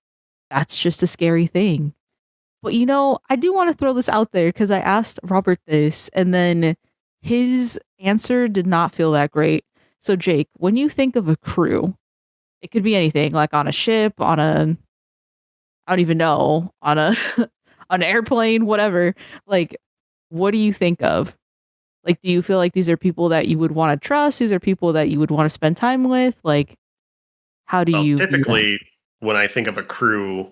that's just a scary thing. But I do want to throw this out there because I asked Robert this and then his answer did not feel that great. So, Jake, when you think of a crew, it could be anything like on a ship, I don't even know, on a on an airplane, whatever. Like, what do you think of? Like, do you feel like these are people that you would want to trust? These are people that you would want to spend time with? Like, how do Well, you view that? typically, when I think of a crew,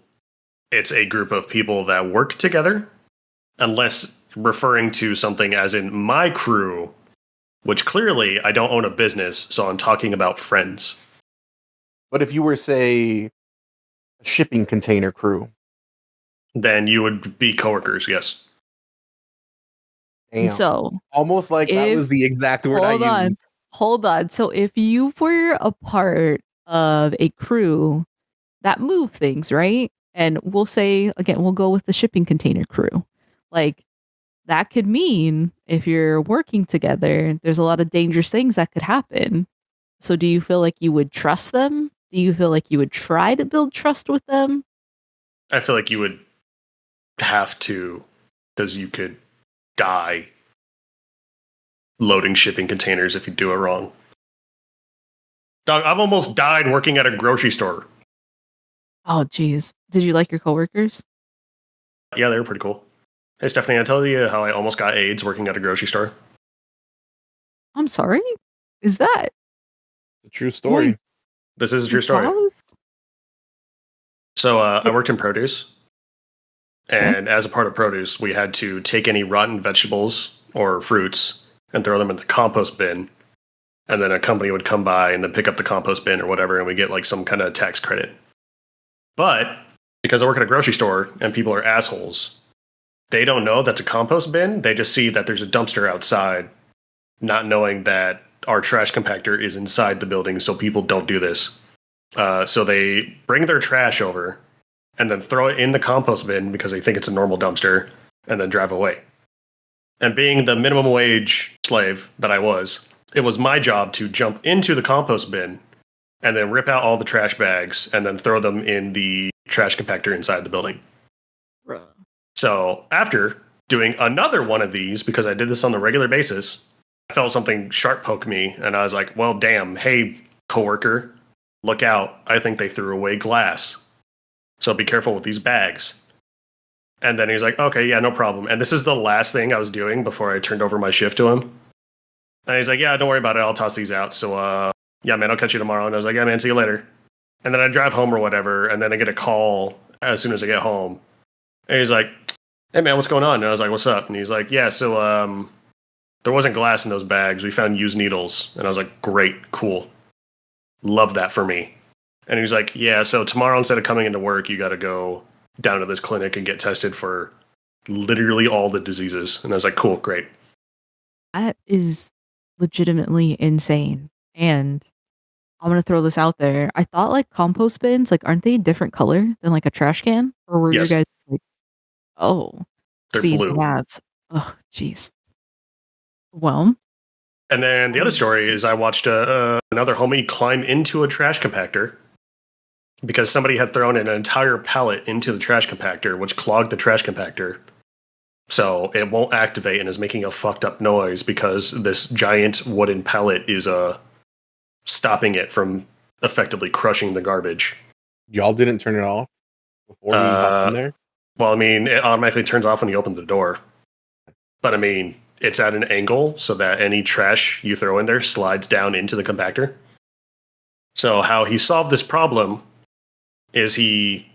it's a group of people that work together, unless referring to something as in my crew, which clearly I don't own a business, so I'm talking about friends. But if you were, say, a shipping container crew, Then you would be coworkers, yes. And damn, so, almost like that was if the exact word I used. hold on. So, if you were a part of a crew that move things, right? And we'll say again, we'll go with the shipping container crew. Like that could mean if you're working together, there's a lot of dangerous things that could happen. So do you feel like you would trust them? Do you feel like you would try to build trust with them? I feel like you would have to, because you could die loading shipping containers if you do it wrong. Dog, I've almost died working at a grocery store. Oh geez. Did you like your coworkers? Yeah, they were pretty cool. Hey, Stephanie, I tell you how I almost got AIDS working at a grocery store. I'm sorry? Is that It's a true story. Wait. This is a true story. because? So I worked in produce, and as a part of produce, we had to take any rotten vegetables or fruits and throw them in the compost bin. And then a company would come by and then pick up the compost bin or whatever, and we get like some kind of tax credit. But because I work at a grocery store and people are assholes, they don't know that's a compost bin. They just see that there's a dumpster outside, not knowing that our trash compactor is inside the building, so people don't do this. So they bring their trash over and then throw it in the compost bin because they think it's a normal dumpster and then drive away. And being the minimum wage slave that I was, it was my job to jump into the compost bin and then rip out all the trash bags and then throw them in the trash compactor inside the building. Bruh. So after doing another one of these, because I did this on a regular basis, I felt something sharp poke me, and I was like, well, damn, hey, coworker, look out. I think they threw away glass. So be careful with these bags. And then he's like, okay, yeah, no problem. And this is the last thing I was doing before I turned over my shift to him. And he's like, yeah, don't worry about it. I'll toss these out. So, yeah, man, I'll catch you tomorrow. And I was like, yeah, man, see you later. And then I drive home or whatever, and then I get a call as soon as I get home. And he's like, hey, man, what's going on? And I was like, what's up? And he's like, yeah, so there wasn't glass in those bags. We found used needles. And I was like, great, cool. Love that for me. And he's like, yeah, so tomorrow instead of coming into work, you got to go down to this clinic and get tested for literally all the diseases. And I was like, cool, great. That is legitimately insane. And I'm gonna throw this out there. I thought like compost bins, like aren't they a different color than like a trash can? Or were Yes. your guys like, oh, They're see blue. that's oh jeez. Well, And then the other story is I watched another homie climb into a trash compactor because somebody had thrown an entire pallet into the trash compactor, which clogged the trash compactor. So it won't activate and is making a fucked up noise because this giant wooden pallet is stopping it from effectively crushing the garbage. Y'all didn't turn it off before he hopped in there? Well, I mean, it automatically turns off when you open the door. But I mean, it's at an angle so that any trash you throw in there slides down into the compactor. So how he solved this problem is he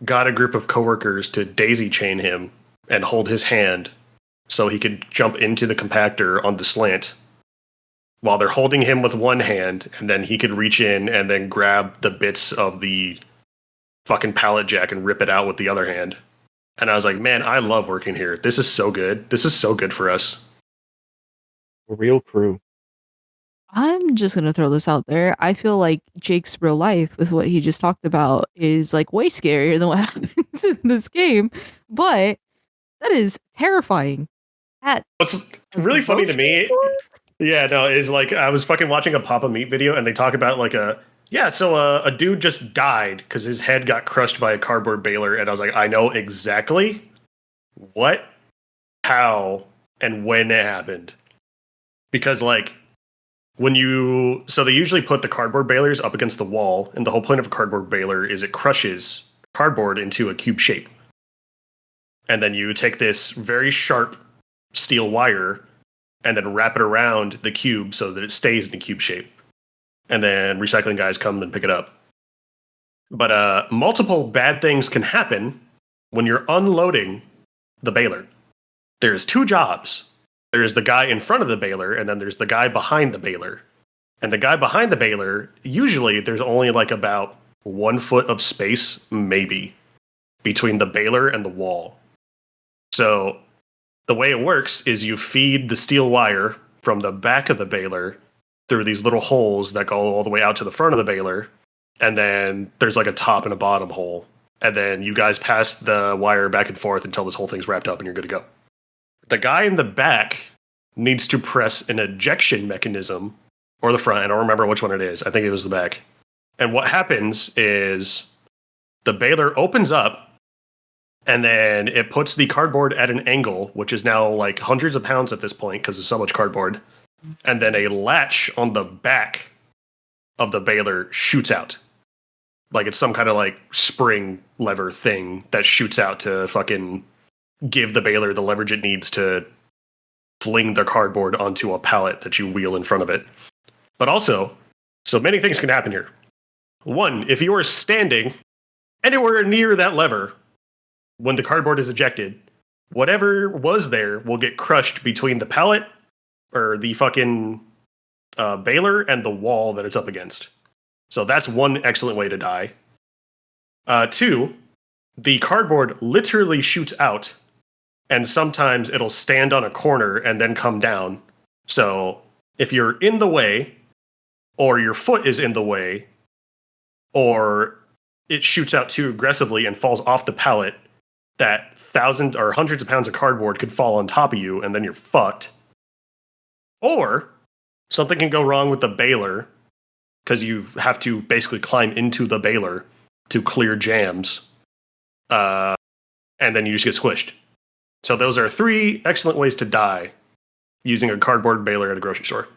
got a group of coworkers to daisy chain him and hold his hand so he could jump into the compactor on the slant while they're holding him with one hand, and then he could reach in and then grab the bits of the fucking pallet jack and rip it out with the other hand. And I was like, man, I love working here. This is so good. This is so good for us. A real crew. I'm just gonna throw this out there. I feel like Jake's real life with what he just talked about is like way scarier than what happens in this game. But that is terrifying. What's really funny to me, yeah, no, is like I was fucking watching a Papa Meat video and they talk about like a dude just died because his head got crushed by a cardboard baler, and I was like, I know exactly what, how, and when it happened. Because like they usually put the cardboard balers up against the wall, and the whole point of a cardboard baler is it crushes cardboard into a cube shape. And then you take this very sharp steel wire and then wrap it around the cube so that it stays in a cube shape. And then recycling guys come and pick it up. But multiple bad things can happen when you're unloading the baler. There's two jobs. There's the guy in front of the baler, and then there's the guy behind the baler. And the guy behind the baler, usually there's only like about 1 foot of space, maybe, between the baler and the wall. So the way it works is you feed the steel wire from the back of the baler through these little holes that go all the way out to the front of the baler. And then there's like a top and a bottom hole. And then you guys pass the wire back and forth until this whole thing's wrapped up and you're good to go. The guy in the back needs to press an ejection mechanism, or the front. I don't remember which one it is. I think it was the back. And what happens is the baler opens up, and then it puts the cardboard at an angle, which is now like hundreds of pounds at this point because there's so much cardboard. And then a latch on the back of the baler shoots out. Like it's some kind of like spring lever thing that shoots out to fucking give the baler the leverage it needs to fling the cardboard onto a pallet that you wheel in front of it. But also, so many things can happen here. One, if you are standing anywhere near that lever when the cardboard is ejected, whatever was there will get crushed between the pallet or the fucking baler and the wall that it's up against. So that's one excellent way to die. Two, the cardboard literally shoots out, and sometimes it'll stand on a corner and then come down. So if you're in the way, or your foot is in the way, or it shoots out too aggressively and falls off the pallet, that thousands or hundreds of pounds of cardboard could fall on top of you, and then you're fucked. Or something can go wrong with the baler, because you have to basically climb into the baler to clear jams, and then you just get squished. So those are 3 excellent ways to die using a cardboard baler at a grocery store.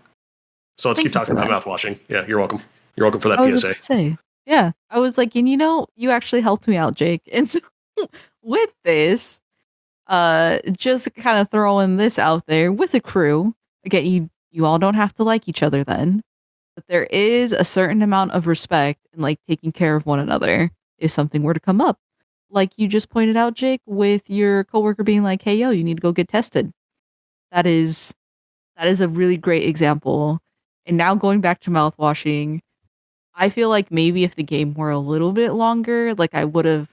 So let's keep talking about mouthwashing. Yeah, you're welcome. You're welcome for that PSA. Yeah, I was like, and you actually helped me out, Jake. And so with this, just kind of throwing this out there with a crew. Again, you all don't have to like each other then, but there is a certain amount of respect and like taking care of one another if something were to come up. Like you just pointed out, Jake, with your coworker being like, hey, yo, you need to go get tested. That is a really great example. And now going back to mouthwashing, I feel like maybe if the game were a little bit longer, like I would have,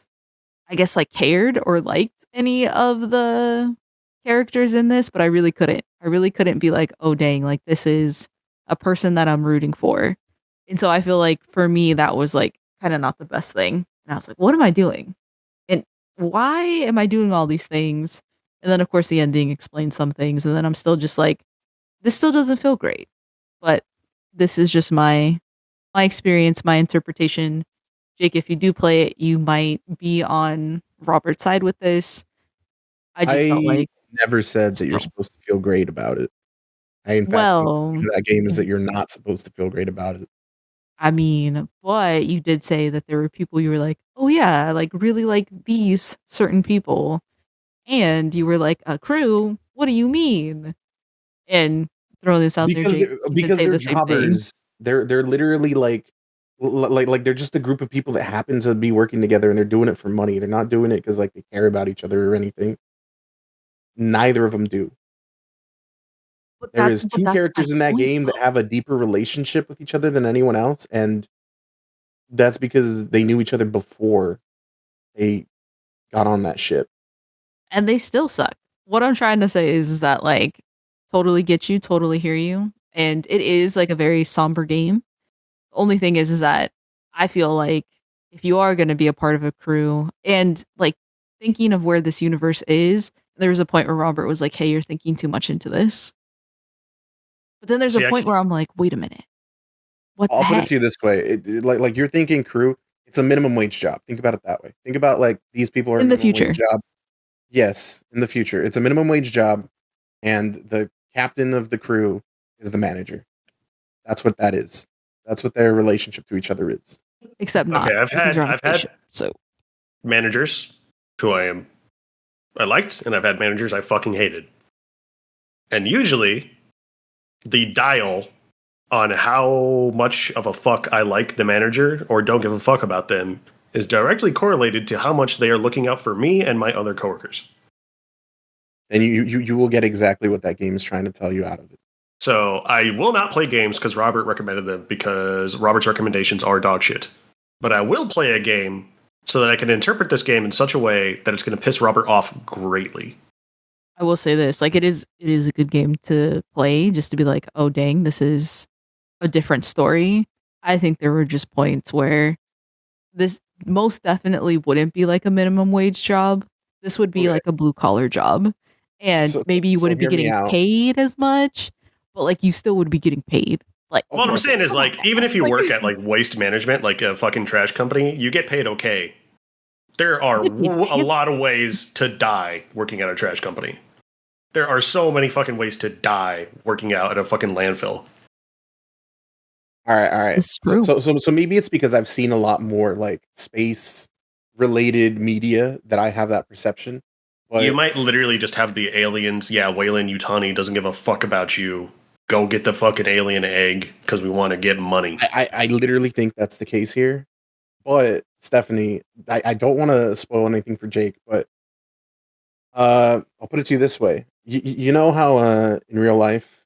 I guess, like cared or liked any of the characters in this, but I really couldn't. I really couldn't be like, oh, dang, like this is a person that I'm rooting for. And so I feel like for me, that was like kind of not the best thing. And I was like, what am I doing? And why am I doing all these things? And then, of course, the ending explains some things. And then I'm still just like, this still doesn't feel great. But this is just my experience, my interpretation. Jake, if you do play it, you might be on Robert's side with this. I just felt I like never said that you're still. supposed to feel great about it. I, in fact, think the Well, point of that game is that you're not supposed to feel great about it. I mean, but you did say that there were people you were like, oh yeah, like really like these certain people. And you were like, a crew? What do you mean? And throw this out there, Because Jake. they're You did because say they're the same thing. jobbers. They're literally like they're just a group of people that happen to be working together and they're doing it for money. They're not doing it because like they care about each other or anything. Neither of them do. There is But two that's my characters in that point game that though. have a deeper relationship with each other than anyone else, and that's because they knew each other before they got on that ship. And they still suck. What I'm trying to say is that like totally get you, totally hear you. And it is like a very somber game. The only thing is that I feel like if you are gonna be a part of a crew and like thinking of where this universe is, there was a point where Robert was like, hey, you're thinking too much into this. But then there's a See, point where I'm like, wait a minute. What the I'll put it heck? to you this way: like you're thinking crew. It's a minimum wage job. Think about it that way. Think about like these people are a In the minimum wage future. job. Yes, in the future, it's a minimum wage job, and the captain of the crew is the manager. That's what that is. That's what their relationship to each other is. Except not okay, I've because had you're on a I've had spaceship. So managers who I liked, and I've had managers I fucking hated. And usually, the dial on how much of a fuck I like the manager or don't give a fuck about them is directly correlated to how much they are looking out for me and my other coworkers. And you will get exactly what that game is trying to tell you out of it. So I will not play games because Robert recommended them because Robert's recommendations are dog shit. But I will play a game so that I can interpret this game in such a way that it's going to piss Robert off greatly. I will say this, like it is a good game to play just to be like, oh dang, this is a different story. I think there were just points where this most definitely wouldn't be like a minimum wage job. This would be Okay, like a blue collar job. And maybe you so wouldn't be hear me getting out. paid as much, but like you still would be getting paid. Like What I'm Okay, saying is, come on like, even now. if you Like work at like waste management, like a fucking trash company, you get paid okay. There are you get paid a lot of handsomely. ways to die working at a trash company. There are so many fucking ways to die working out at a fucking landfill. all right. This is true. So maybe it's because I've seen a lot more like space related media that I have that perception. You But might literally just have the aliens. Yeah, Wayland Utani doesn't give a fuck about you. Go get the fucking alien egg because we want to get money. I literally think that's the case here. But Stephanie, I don't want to spoil anything for Jake, but I'll put it to you this way. You know how in real life,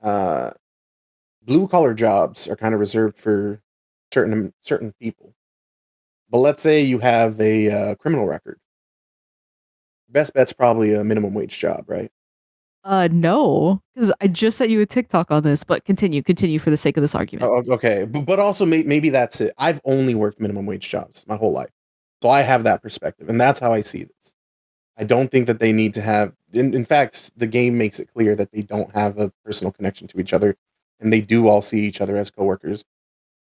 uh, blue collar jobs are kind of reserved for certain people. But let's say you have a criminal record. Best bet's probably a minimum wage job, right? No, because I just sent you a TikTok on this, but continue for the sake of this argument. Okay, but also maybe that's it. I've only worked minimum wage jobs my whole life, so I have that perspective, and that's how I see this. I don't think that they need to have. In fact, the game makes it clear that they don't have a personal connection to each other, and they do all see each other as coworkers.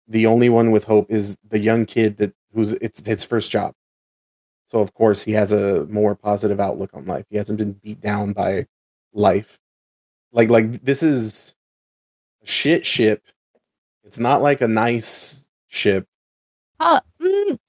The only one with hope is the young kid who's it's his first job. So of course he has a more positive outlook on life. He hasn't been beat down by life. Like this is a shit ship. It's not like a nice ship.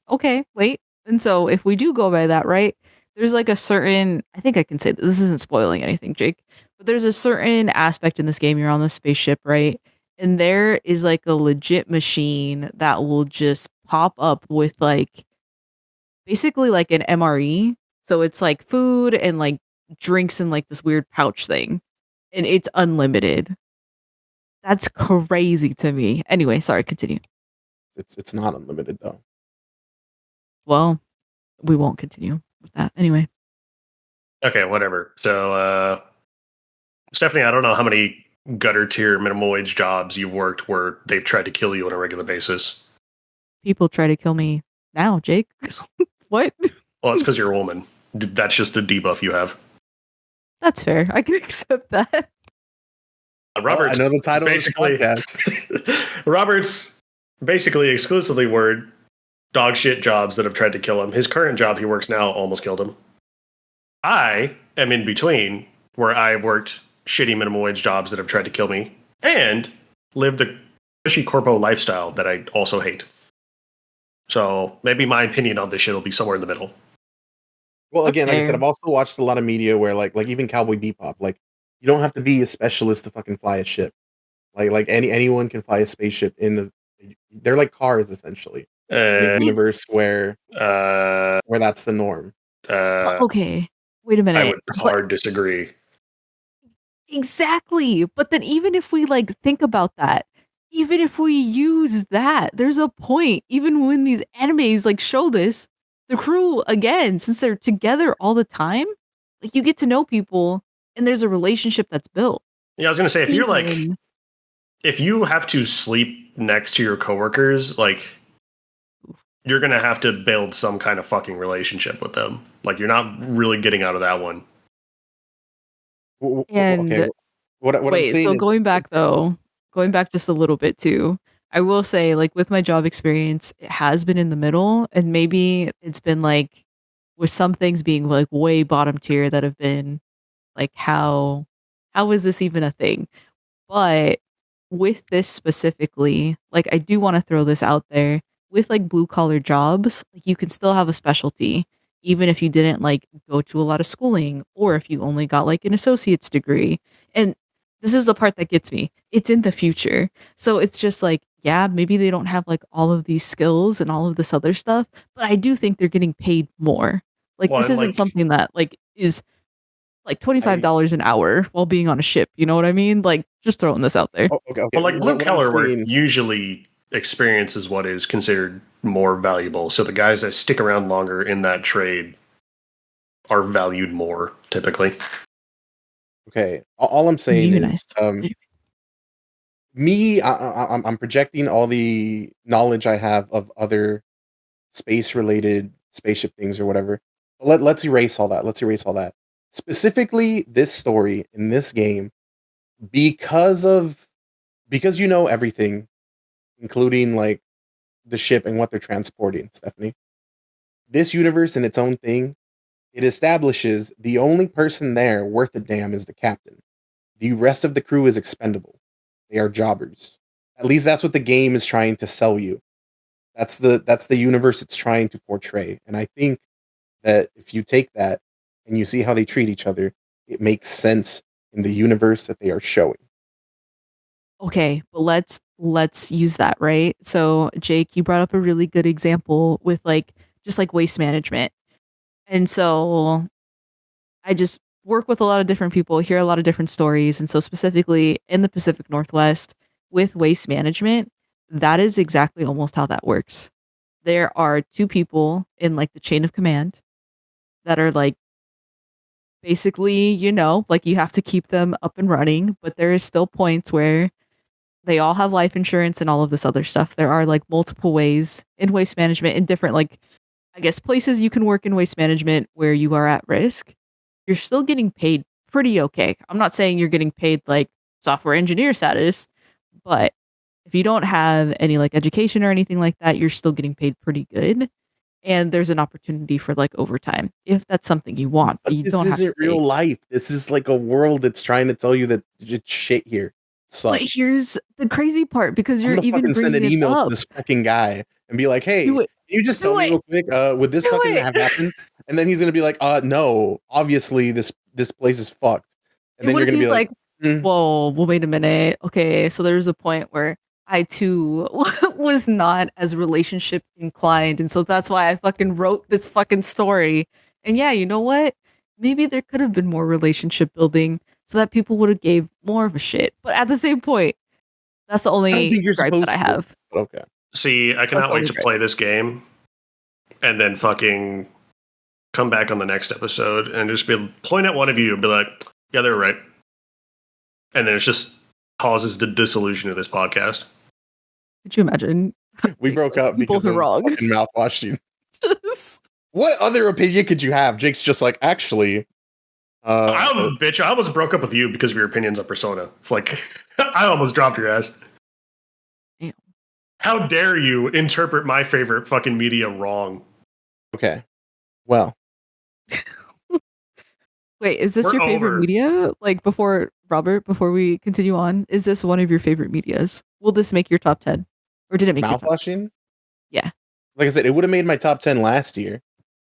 Okay, wait. And so if we do go by that, right? There's like a certain I think I can say this isn't spoiling anything, Jake. But there's a certain aspect in this game. You're on the spaceship, right? And there is like a legit machine that will just pop up with like basically like an MRE. So it's like food and like drinks in like this weird pouch thing. And it's unlimited. That's crazy to me. Anyway, sorry, continue. It's not unlimited though. Well, we won't continue with that. Anyway. Okay, whatever. So, Stephanie, I don't know how many gutter tier minimum wage jobs you've worked where they've tried to kill you on a regular basis. People try to kill me now, Jake. What? Well, it's because you're a woman. That's just a debuff you have. That's fair. I can accept that. Robert's I know the title basically of the podcast. Robert's basically exclusively word dog shit jobs that have tried to kill him. His current job he works now almost killed him. I am in between where I've worked shitty minimum wage jobs that have tried to kill me and lived a cushy corpo lifestyle that I also hate. So maybe my opinion on this shit will be somewhere in the middle. Well, again, like I said, Fair. I've also watched a lot of media where like even Cowboy Bebop, like you don't have to be a specialist to fucking fly a ship. Like anyone can fly a spaceship they're like cars essentially in a universe It's where that's the norm. okay. Wait a I minute. would But hard disagree. exactly. But then even if we like think about that, even if we use that, there's a point. Even when these animes like show this, the crew again, since they're together all the time, like you get to know people and there's a relationship that's built. Yeah, I was gonna say if you're like Even if you have to sleep next to your coworkers, like you're gonna have to build some kind of fucking relationship with them. Like you're not really getting out of that one. Okay, and what I'm wait, saying so is, going back just a little bit too, I will say, like, with my job experience, it has been in the middle, and maybe it's been like with some things being like way bottom tier that have been like, how is this even a thing? But with this specifically, like, I do want to throw this out there. With like blue collar jobs, like you can still have a specialty, even if you didn't like go to a lot of schooling or if you only got like an associate's degree. And this is the part that gets me. It's in the future. So it's just like, yeah, maybe they don't have like all of these skills and all of this other stuff, but I do think they're getting paid more. Like Well, this and isn't like something that like is like I $25 an hour while being on a ship. You know what I mean? Like just throwing this out there. okay. well, like blue What I'm collar work saying, usually experience is what is considered more valuable. So the guys that stick around longer in that trade are valued more typically. okay, all I'm saying is, Weaponized. I'm projecting all the knowledge I have of other space related spaceship things or whatever. But let's erase all that. Let's erase all that. Specifically, this story in this game, because of because you know everything, including like the ship and what they're transporting, Stephanie. This universe in its own thing, it establishes the only person there worth a damn is the captain. The rest of the crew is expendable. They are jobbers. At least that's what the game is trying to sell you. That's the universe it's trying to portray. And I think that if you take that and you see how they treat each other, it makes sense in the universe that they are showing. Okay, but let's use that, right? So, Jake, you brought up a really good example with like just like waste management. And so I just work with a lot of different people, hear a lot of different stories, and so specifically in the Pacific Northwest with waste management, that is exactly almost how that works. There are two people in like the chain of command that are like basically, like you have to keep them up and running, but there is still points where they all have life insurance and all of this other stuff. There are like multiple ways in waste management in different like I guess places you can work in waste management where you are at risk. You're still getting paid pretty okay. I'm not saying you're getting paid like software engineer status, but if you don't have any like education or anything like that, you're still getting paid pretty good. And there's an opportunity for like overtime if that's something you want, but But you this don't have to isn't real take. life. This is like a world that's trying to tell you that it's shit here. It But sucks. here's the crazy part because I'm you're gonna even fucking send bringing an it email to up. this fucking guy and be like, "Hey, Do can it. you just tell Do me it. real quick, would this Do fucking it. have happened?" And then he's gonna be like, no, obviously this place is fucked." And And then what you're if gonna be he's like, like, "Mm, whoa, well, wait a minute. Okay, so there's a point where I too was not as relationship inclined. And so that's why I fucking wrote this fucking story. And yeah, you know what? Maybe there could have been more relationship building so that people would have gave more of a shit. But at the same point, that's the I don't only think you're gripe that I supposed to." have. But okay. See, I That's cannot the wait only to gripe. play this game and then fucking come back on the next episode and just point at one of you and be like, yeah, they're right. And then it just causes the dissolution of this podcast. Could you imagine? We Jake's broke like, up you both because are of wrong. fucking mouthwash you. Just- What other opinion could you have? Jake's just like, actually, Bitch, I almost broke up with you because of your opinions on Persona. Like, I almost dropped your ass. Damn. How dare you interpret my favorite fucking media wrong? Okay. Well, Wait, is this We're your favorite over. media? Like before before we continue on, is this one of your favorite medias? Will this make your top 10? Or did it make your top 10? mouthwashing. Yeah. Like I said, it would have made my top 10 last year.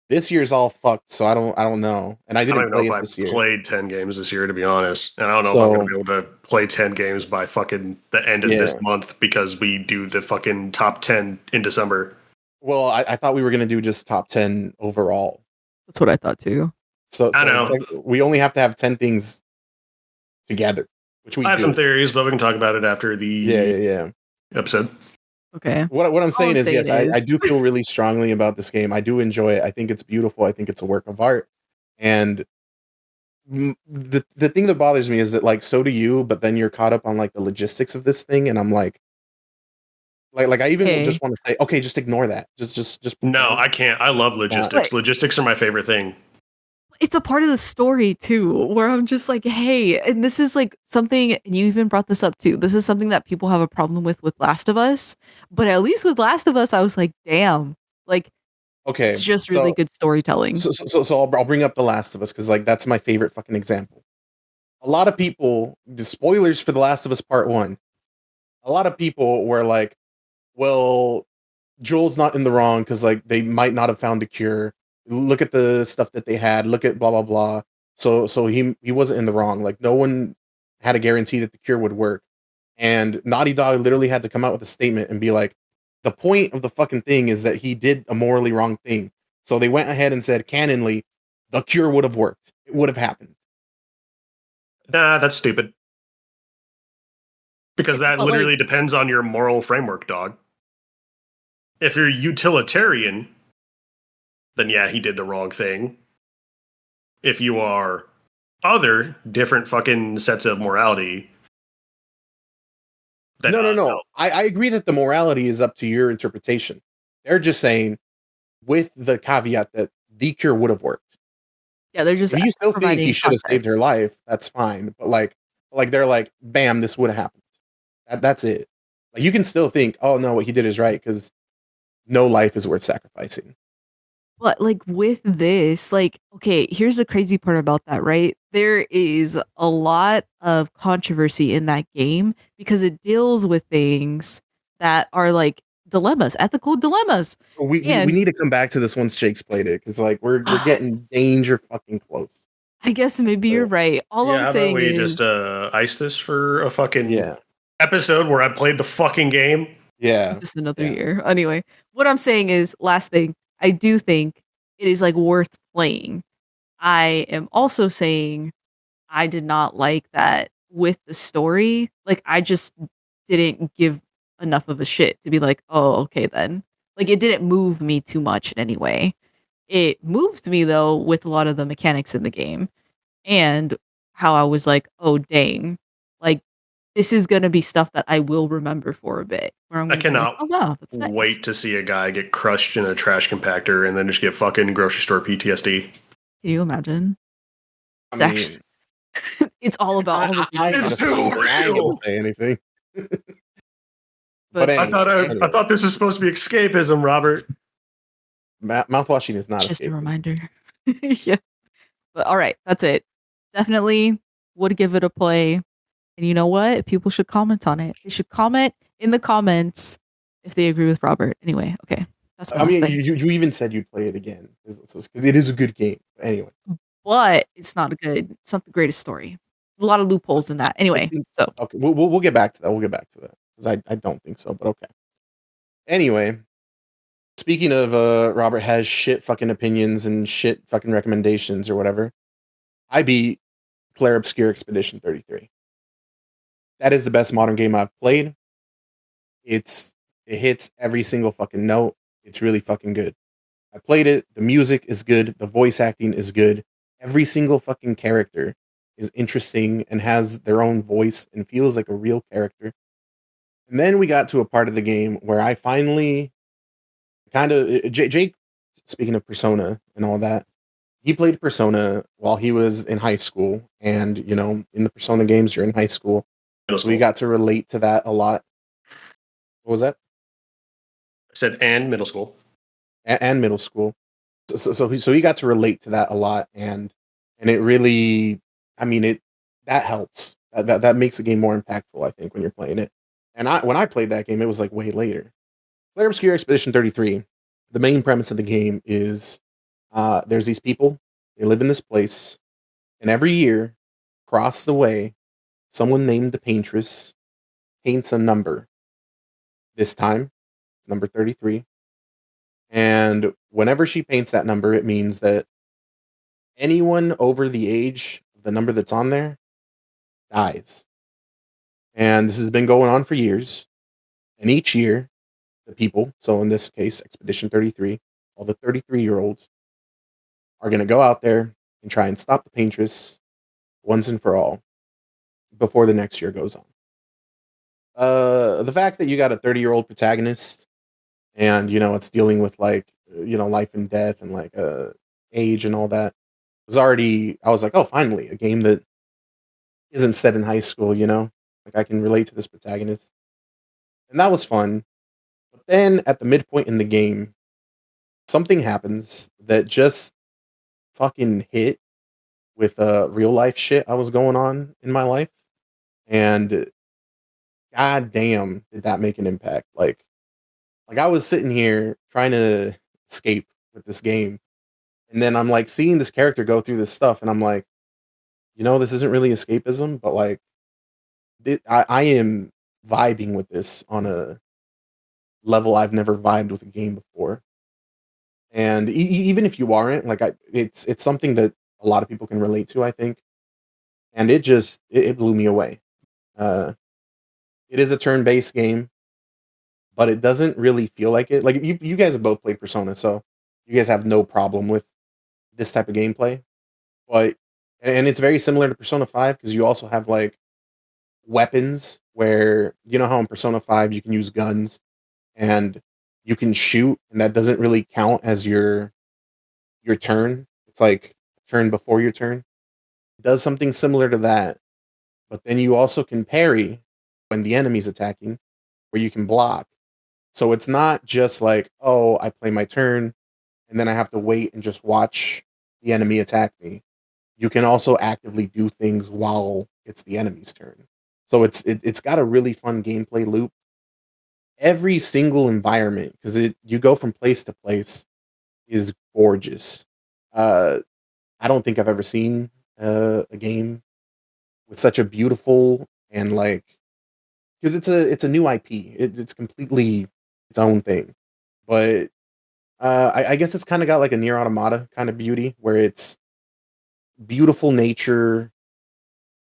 This year's all fucked, so I don't know, and I I don't didn't even know play if it I this year. played 10 games this year, to be honest. And I don't know if I'm So going to be able to play 10 games by fucking the end of yeah. this month because we do the fucking top 10 in December. Well, I thought we were gonna do just top 10 overall. That's what I thought too. So I know. we only have to have 10 things together, which we I have some do. theories, but we can talk about it after the Yeah. episode. Okay. What I'm All saying I'm is, yes, saying I is do feel really strongly about this game. I do enjoy it. I think it's beautiful. I think it's a work of art. And the thing that bothers me is that, like, so do you, but then you're caught up on like the logistics of this thing, and I'm like I even okay. just want to say, okay, just ignore that. Just No, pretend. I can't. I love logistics. Logistics are my favorite thing. It's a part of the story too, where I'm just like, hey, and this is like something, and you even brought this up too. This is something that people have a problem with Last of Us, but at least with Last of Us, I was like, damn, like Okay, it's just really good storytelling. so I'll bring up The Last of Us because, like, that's my favorite fucking example. A lot of people, the spoilers for The Last of Us Part 1, a lot of people were like, well, Joel's not in the wrong because, like, they might not have found a cure. Look at the stuff that they had. Look at blah blah blah. So he wasn't in the wrong. Like, no one had a guarantee that the cure would work. And Naughty Dog literally had to come out with a statement and be like, the point of the fucking thing is that he did a morally wrong thing. So they went ahead and said, canonly, the cure would have worked. It would have happened. Nah, that's stupid. Because that But, literally like, depends on your moral framework, dog. If you're utilitarian, then yeah, he did the wrong thing. If you are other different fucking sets of morality, then No. I agree that the morality is up to your interpretation. They're just saying, with the caveat that the cure would have worked. yeah, they're just If you still think he providing should have saved her context. life, that's fine. But like they're like, bam, this would have happened. That's it. Like, you can still think, oh no, what he did is right because no life is worth sacrificing. But like with this, like, okay, here's the crazy part about that, right? There is a lot of controversy in that game because it deals with things that are like dilemmas, ethical dilemmas. We And need to come back to this once Jake's played it because, like, we're getting danger fucking close. I guess maybe you're So, right. All yeah, I'm how about saying we is just ice this for a fucking yeah, episode where I played the fucking game? yeah, just another yeah. year. Anyway, what I'm saying is, last thing, I do think it is like worth playing. I am also saying I did not like that with the story. Like, I just didn't give enough of a shit to be like, oh, okay, then. Like, it didn't move me too much in any way. It moved me, though, with a lot of the mechanics in the game and how I was like, oh, dang. Like, this is going to be stuff that I will remember for a bit. Where I'm I going to be like, cannot oh, wow, that's nice. wait to see a guy get crushed in a trash compactor and then just get fucking grocery store PTSD. Can you imagine? I It's mean, actually, it's all about all the I ain't gonna It's too real. say anything. But anyway, I thought this was supposed to be escapism, Robert. mouthwashing is not just a escaping. reminder. Yeah. But all right, that's it. Definitely would give it a play. And you know what? People should comment on it. They should comment in the comments if they agree with Robert. Anyway, okay. That's my I last mean, thing. you even said you'd play it again because it is a good game. Anyway, But it's not the greatest story. A lot of loopholes in that. Anyway, so okay, we'll get back to that. We'll get back to that because I don't think so, but okay. Anyway, speaking of Robert has shit fucking opinions and shit fucking recommendations or whatever, I beat Claire Obscure Expedition 33. That is the best modern game I've played. It hits every single fucking note. It's really fucking good. I played it. The music is good. The voice acting is good. Every single fucking character is interesting and has their own voice and feels like a real character. And then we got to a part of the game where I finally Jake, speaking of Persona and all that, he played Persona while he was in high school, and in the Persona games, you're in high school, Middle so we school. got to relate to that a lot. What was that? I said and middle school. And middle school. So he got to relate to that a lot, and it really, I mean, that helps. That makes the game more impactful, I think, when you're playing it. And when I played that game, it was like way later. Player Obscure Expedition 33. The main premise of the game is there's these people. They live in this place, and every year, across the way, someone named the Paintress paints a number. This time, it's number 33. And whenever she paints that number, it means that anyone over the age of the number that's on there dies. And this has been going on for years. And each year, the people, so in this case, Expedition 33, all the 33-year-olds, are going to go out there and try and stop the Paintress once and for all before the next year goes on. The fact that you got a 30-year-old protagonist and, it's dealing with like, life and death and like age and all that was already, I was like, oh, finally, a game that isn't set in high school. Like I can relate to this protagonist. And that was fun. But then at the midpoint in the game, something happens that just fucking hit with real life shit I was going on in my life. And god damn, did that make an impact. Like I was sitting here trying to escape with this game. And then I'm like seeing this character go through this stuff, and I'm like, this isn't really escapism, but like I am vibing with this on a level I've never vibed with a game before. And even if you aren't, like, it's something that a lot of people can relate to, I think. And it blew me away. Uh, it is a turn-based game, but it doesn't really feel like it. Like you guys have both played Persona, so you guys have no problem with this type of gameplay. But and it's very similar to Persona 5 because you also have like weapons where how in Persona 5 you can use guns and you can shoot, and that doesn't really count as your turn. It's like turn before your turn. It does something similar to that, but then you also can parry when the enemy's attacking, where you can block. So it's not just like, oh, I play my turn and then I have to wait and just watch the enemy attack me. You can also actively do things while it's the enemy's turn. So it's got a really fun gameplay loop. Every single environment, because you go from place to place, is gorgeous. Uh, I don't think I've ever seen a game with such a beautiful and like, because it's a new IP. It's completely its own thing, but I guess it's kind of got like a near automata kind of beauty where it's beautiful nature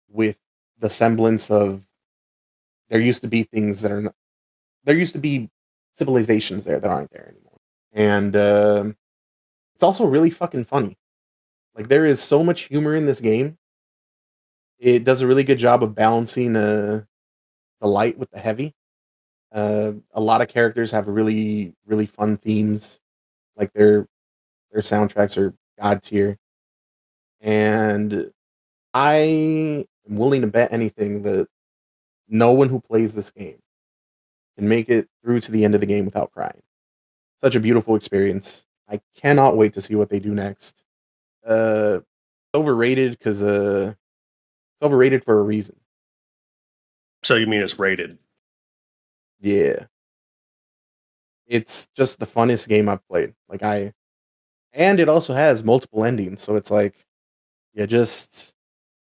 with the semblance of there used to be things that are not, there used to be civilizations there that aren't there anymore, and it's also really fucking funny. Like there is so much humor in this game. It does a really good job of balancing the light with the heavy. A lot of characters have really really fun themes. Like their soundtracks are god tier, and I am willing to bet anything that no one who plays this game can make it through to the end of the game without crying. Such a beautiful experience. I cannot wait to see what they do next. It's overrated because it's overrated for a reason. So you mean it's rated? Yeah, it's just the funnest game I've played. And it also has multiple endings, so it's like, yeah, just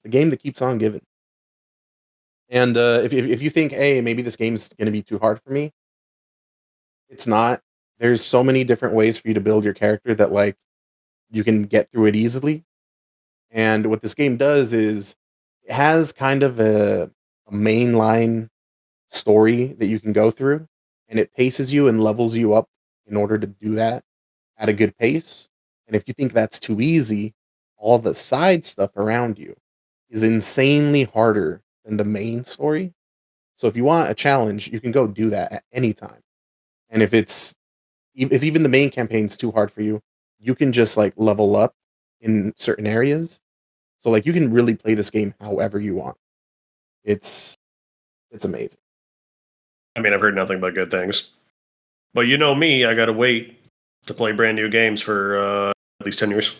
a game that keeps on giving. And if you think, hey, maybe this game's gonna be too hard for me, it's not. There's so many different ways for you to build your character that like you can get through it easily. And what this game does is it has kind of a mainline story that you can go through, and it paces you and levels you up in order to do that at a good pace. And if you think that's too easy, all the side stuff around you is insanely harder than the main story. So if you want a challenge, you can go do that at any time. And if even the main campaign's too hard for you, you can just like level up in certain areas. So like you can really play this game however you want. It's amazing. I mean, I've heard nothing but good things. But you know me, I gotta wait to play brand new games for at least 10 years.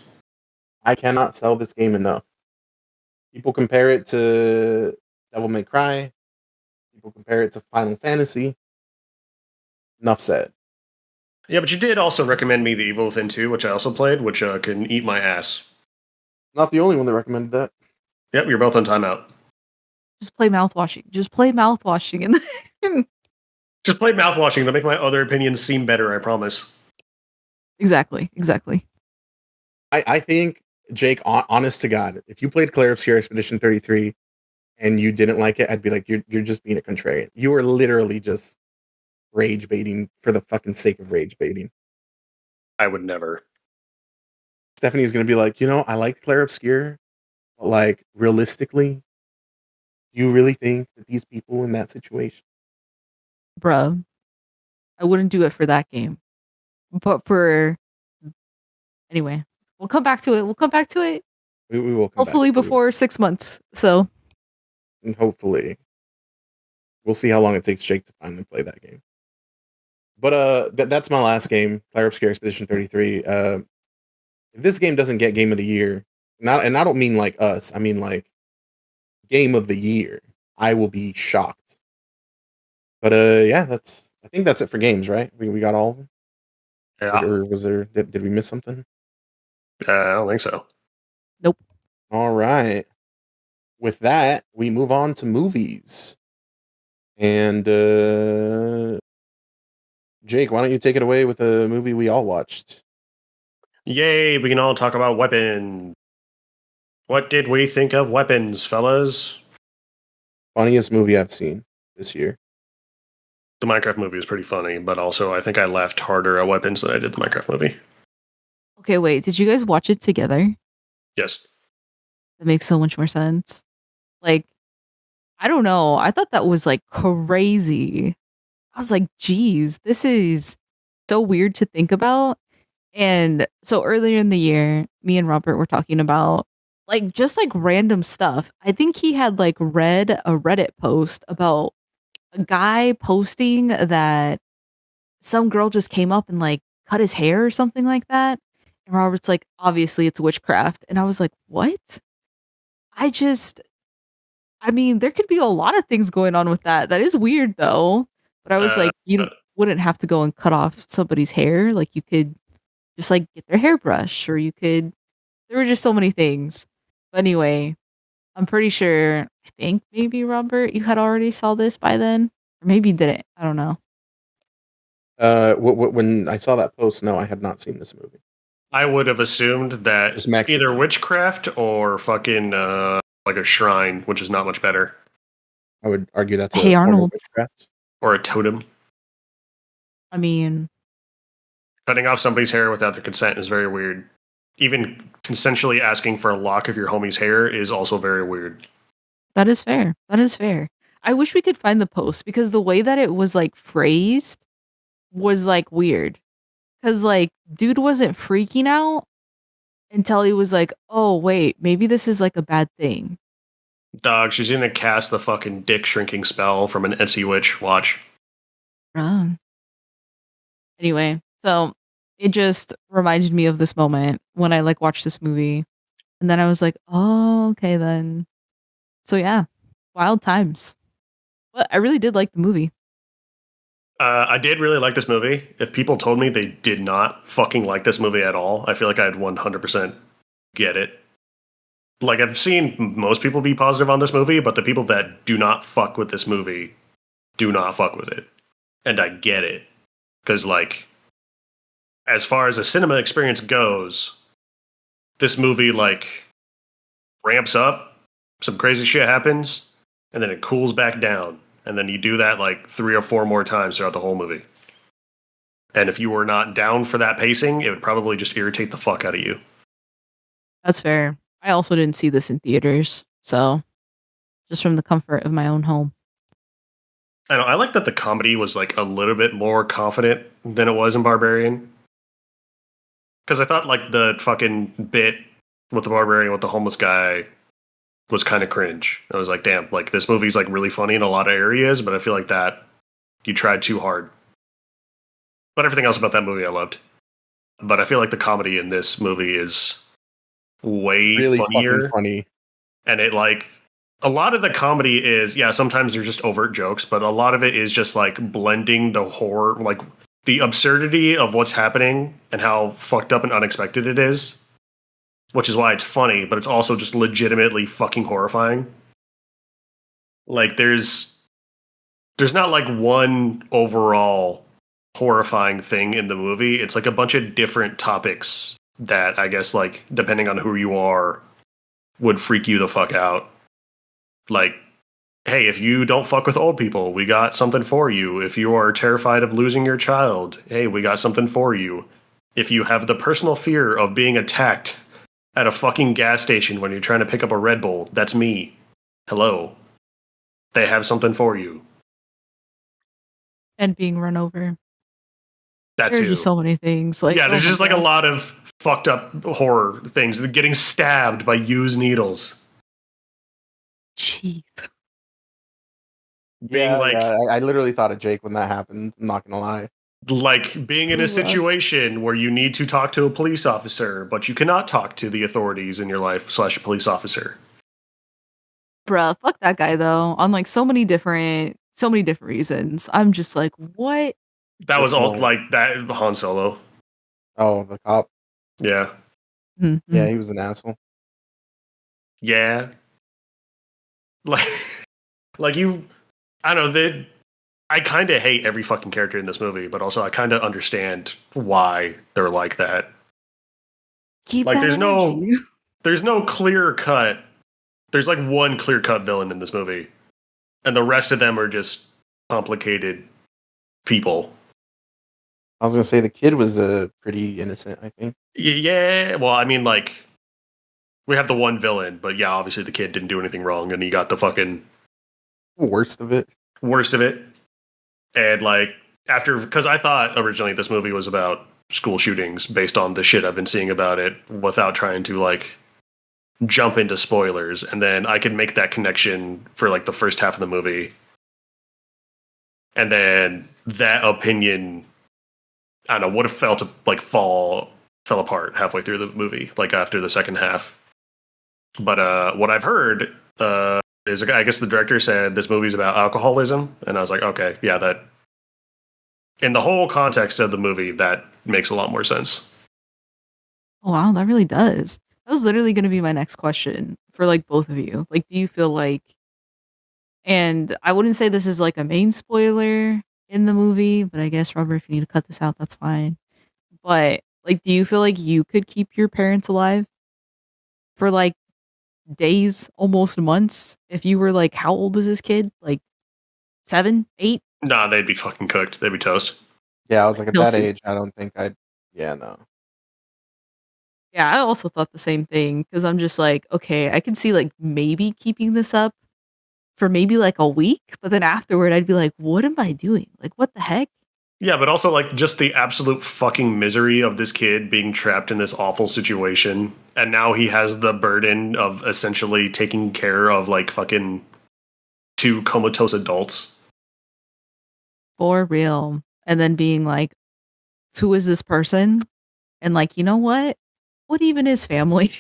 I cannot sell this game enough. People compare it to Devil May Cry. People compare it to Final Fantasy. Enough said. Yeah, but you did also recommend me the Evil Within 2, which I also played, which can eat my ass. Not the only one that recommended that. Yep, you're both on timeout. Just play mouthwashing. Just play mouthwashing, and then Just play mouthwashing to make my other opinions seem better, I promise. exactly. I think, Jake, honest to God, if you played Clair Obscur Expedition 33 and you didn't like it, I'd be like, you're just being a contrarian. You were literally just rage baiting for the fucking sake of rage baiting. I would never. Stephanie's gonna be like, I like Clair Obscur, but like realistically, do you really think that these people in that situation? Bruh, I wouldn't do it for that game. But for anyway, we'll come back to it. We will come Hopefully back to before 6 months. So it. And hopefully we'll see how long it takes Jake to finally play that game. But that's my last game, Clair Obscur Expedition 33. If this game doesn't get Game of the Year, and I don't mean like us, I mean like Game of the Year, I will be shocked. But yeah, I think that's it for games, right? We got all of them. Yeah. Or was there? Did we miss something? I don't think so. nope. All right. With that, we move on to movies. And Jake, why don't you take it away with a movie we all watched? Yay, we can all talk about weapons. What did we think of weapons, fellas? Funniest movie I've seen this year. The Minecraft movie was pretty funny, but also I think I laughed harder at weapons than I did the Minecraft movie. Okay, wait. Did you guys watch it together? Yes. That makes so much more sense. Like, I don't know. I thought that was like crazy. I was like, geez, this is so weird to think about. And so earlier in the year, me and Robert were talking about like just like random stuff. I think he had like read a Reddit post about a guy posting that some girl just came up and like cut his hair or something like that. And Robert's like, obviously it's witchcraft. And I was like, what? I mean, there could be a lot of things going on with that. That is weird though. But I was like, wouldn't have to go and cut off somebody's hair. Like you could just like get their hairbrush, or there were just so many things. But anyway, I'm pretty sure, I think maybe Robert, you had already saw this by then. Or maybe you didn't. I don't know. When I saw that post, no, I had not seen this movie. I would have assumed that Just Mexican. either witchcraft or fucking like a shrine, which is not much better. I would argue that's Hey, a form of Arnold. witchcraft. Or a totem. I mean, Cutting off somebody's hair without their consent is very weird. Even consensually asking for a lock of your homie's hair is also very weird. that is fair. That is fair. I wish we could find the post because the way that it was like phrased was like weird. Cause like dude wasn't freaking out until he was like, oh wait, maybe this is like a bad thing. Dog, she's gonna cast the fucking dick shrinking spell from an Etsy witch. Watch. Anyway, so it just reminded me of this moment when I like watched this movie. And then I was like, oh, okay then. So yeah, wild times. But I really did like the movie. I did really like this movie. If people told me they did not fucking like this movie at all, I feel like I'd 100% get it. Like, I've seen most people be positive on this movie, but the people that do not fuck with this movie do not fuck with it. And I get it. Because, like, as far as a cinema experience goes, this movie, like, ramps up, some crazy shit happens, and then it cools back down. And then you do that, like, 3 or 4 more times throughout the whole movie. And if you were not down for that pacing, it would probably just irritate the fuck out of you. That's fair. I also didn't see this in theaters. So just from the comfort of my own home. I know, I like that the comedy was, like, a little bit more confident than it was in Barbarian. Because I thought, like, the fucking bit with the barbarian with the homeless guy was kind of cringe. I was like, damn, like this movie's like really funny in a lot of areas, but I feel like that you tried too hard. But everything else about that movie I loved. But I feel like the comedy in this movie is way Really fucking funnier. funny. And it like a lot of the comedy is, yeah, sometimes they're just overt jokes, but a lot of it is just like blending the horror, like the absurdity of what's happening and how fucked up and unexpected it is, which is why it's funny, but it's also just legitimately fucking horrifying. Like there's not like one overall horrifying thing in the movie. It's like a bunch of different topics that I guess like depending on who you are would freak you the fuck out. Like, hey, if you don't fuck with old people, we got something for you. If you are terrified of losing your child, hey, we got something for you. If you have the personal fear of being attacked at a fucking gas station when you're trying to pick up a Red Bull, that's me. Hello. They have something for you. And being run over. That There's too. just so many things. Like, yeah, oh there's my just like a gosh. lot of fucked up horror things. Getting stabbed by used needles. Jeez. Being like I literally thought of Jake when that happened. I'm not gonna lie. like being in a situation where you need to talk to a police officer, but you cannot talk to the authorities in your life / police officer. Bruh, fuck that guy though. On like so many different reasons. I'm just like, what? That was Which all one? like that Han Solo. Oh, the cop. Yeah. Mhm. Yeah, he was an asshole. Yeah. Like like you I don't know, I kind of hate every fucking character in this movie, but also I kind of understand why they're like that. Keep Like that energy. there's no clear cut. There's like one clear cut villain in this movie, and the rest of them are just complicated people. I was gonna say the kid was pretty innocent. I think. Yeah, well, I mean, like we have the one villain, but yeah, obviously the kid didn't do anything wrong, and he got the fucking Worst of it. worst of it. And like after, because I thought originally this movie was about school shootings based on the shit I've been seeing about it, without trying to like jump into spoilers, and then I could make that connection for like the first half of the movie, and then that opinion, I don't know, would have felt to like fell apart halfway through the movie, like after the second half. But what I've heard is, I guess the director said this movie's about alcoholism, and I was like, okay, yeah, that in the whole context of the movie, that makes a lot more sense. Oh, wow, that really does. That was literally going to be my next question for like both of you. Like, do you feel like, and I wouldn't say this is like a main spoiler in the movie, but I guess Robert, if you need to cut this out, that's fine. But like, do you feel like you could keep your parents alive for like days, almost months? If you were like, how old is this kid? Like 7, 8? Nah, they'd be fucking cooked. They'd be toast. Yeah, I was like at No, that see, age. I don't think I'd. Yeah, no. yeah, I also thought the same thing because I'm just like, okay, I can see like maybe keeping this up for maybe like a week, but then afterward, I'd be like, what am I doing? Like, what the heck? Yeah, but also like just the absolute fucking misery of this kid being trapped in this awful situation, and now he has the burden of essentially taking care of like fucking two comatose adults. For real. And then being like, who is this person? And like, you know what? What even is family?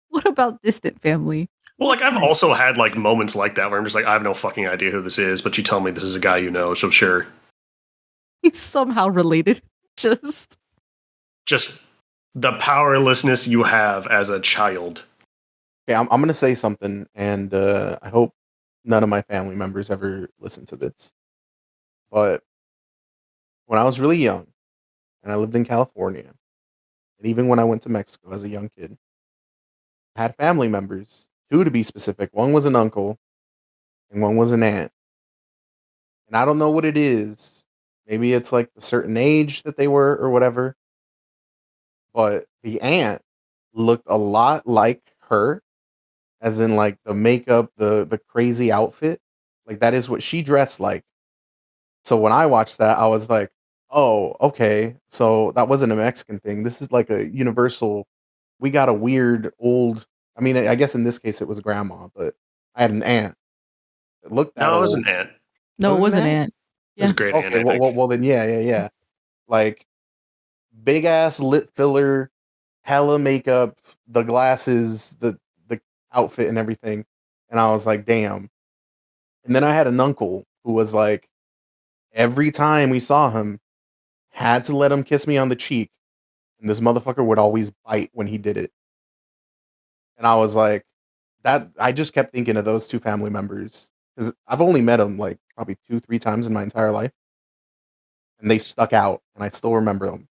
What about distant family? Well, like What I've the heck? also had like moments like that where I'm just like, I have no fucking idea who this is, but you tell me this is a guy you know, so sure. He's somehow related. Just the powerlessness you have as a child. Okay, I'm gonna say something, and I hope none of my family members ever listen to this. But when I was really young, and I lived in California, and even when I went to Mexico as a young kid, I had family members, two to be specific. One was an uncle, and one was an aunt. And I don't know what it is. Maybe it's like a certain age that they were or whatever. But the aunt looked a lot like her, as in like the makeup, the crazy outfit. Like that is what she dressed like. So when I watched that, I was like, "Oh, okay. So that wasn't a Mexican thing. This is like a universal we got a weird old. I mean, I guess in this case it was grandma, but I had an aunt that looked that No, it was old. an ant. No, Was it it was an an aunt? ant. It was Yeah. a great ant, Okay, I think. well then, yeah. Like big ass lip filler, hella makeup, the glasses, the outfit and everything, and I was like, damn. And then I had an uncle who was like, every time we saw him, had to let him kiss me on the cheek, and this motherfucker would always bite when he did it. And I was like, that. I just kept thinking of those two family members because I've only met them like probably 2, 3 times in my entire life, and they stuck out, and I still remember them.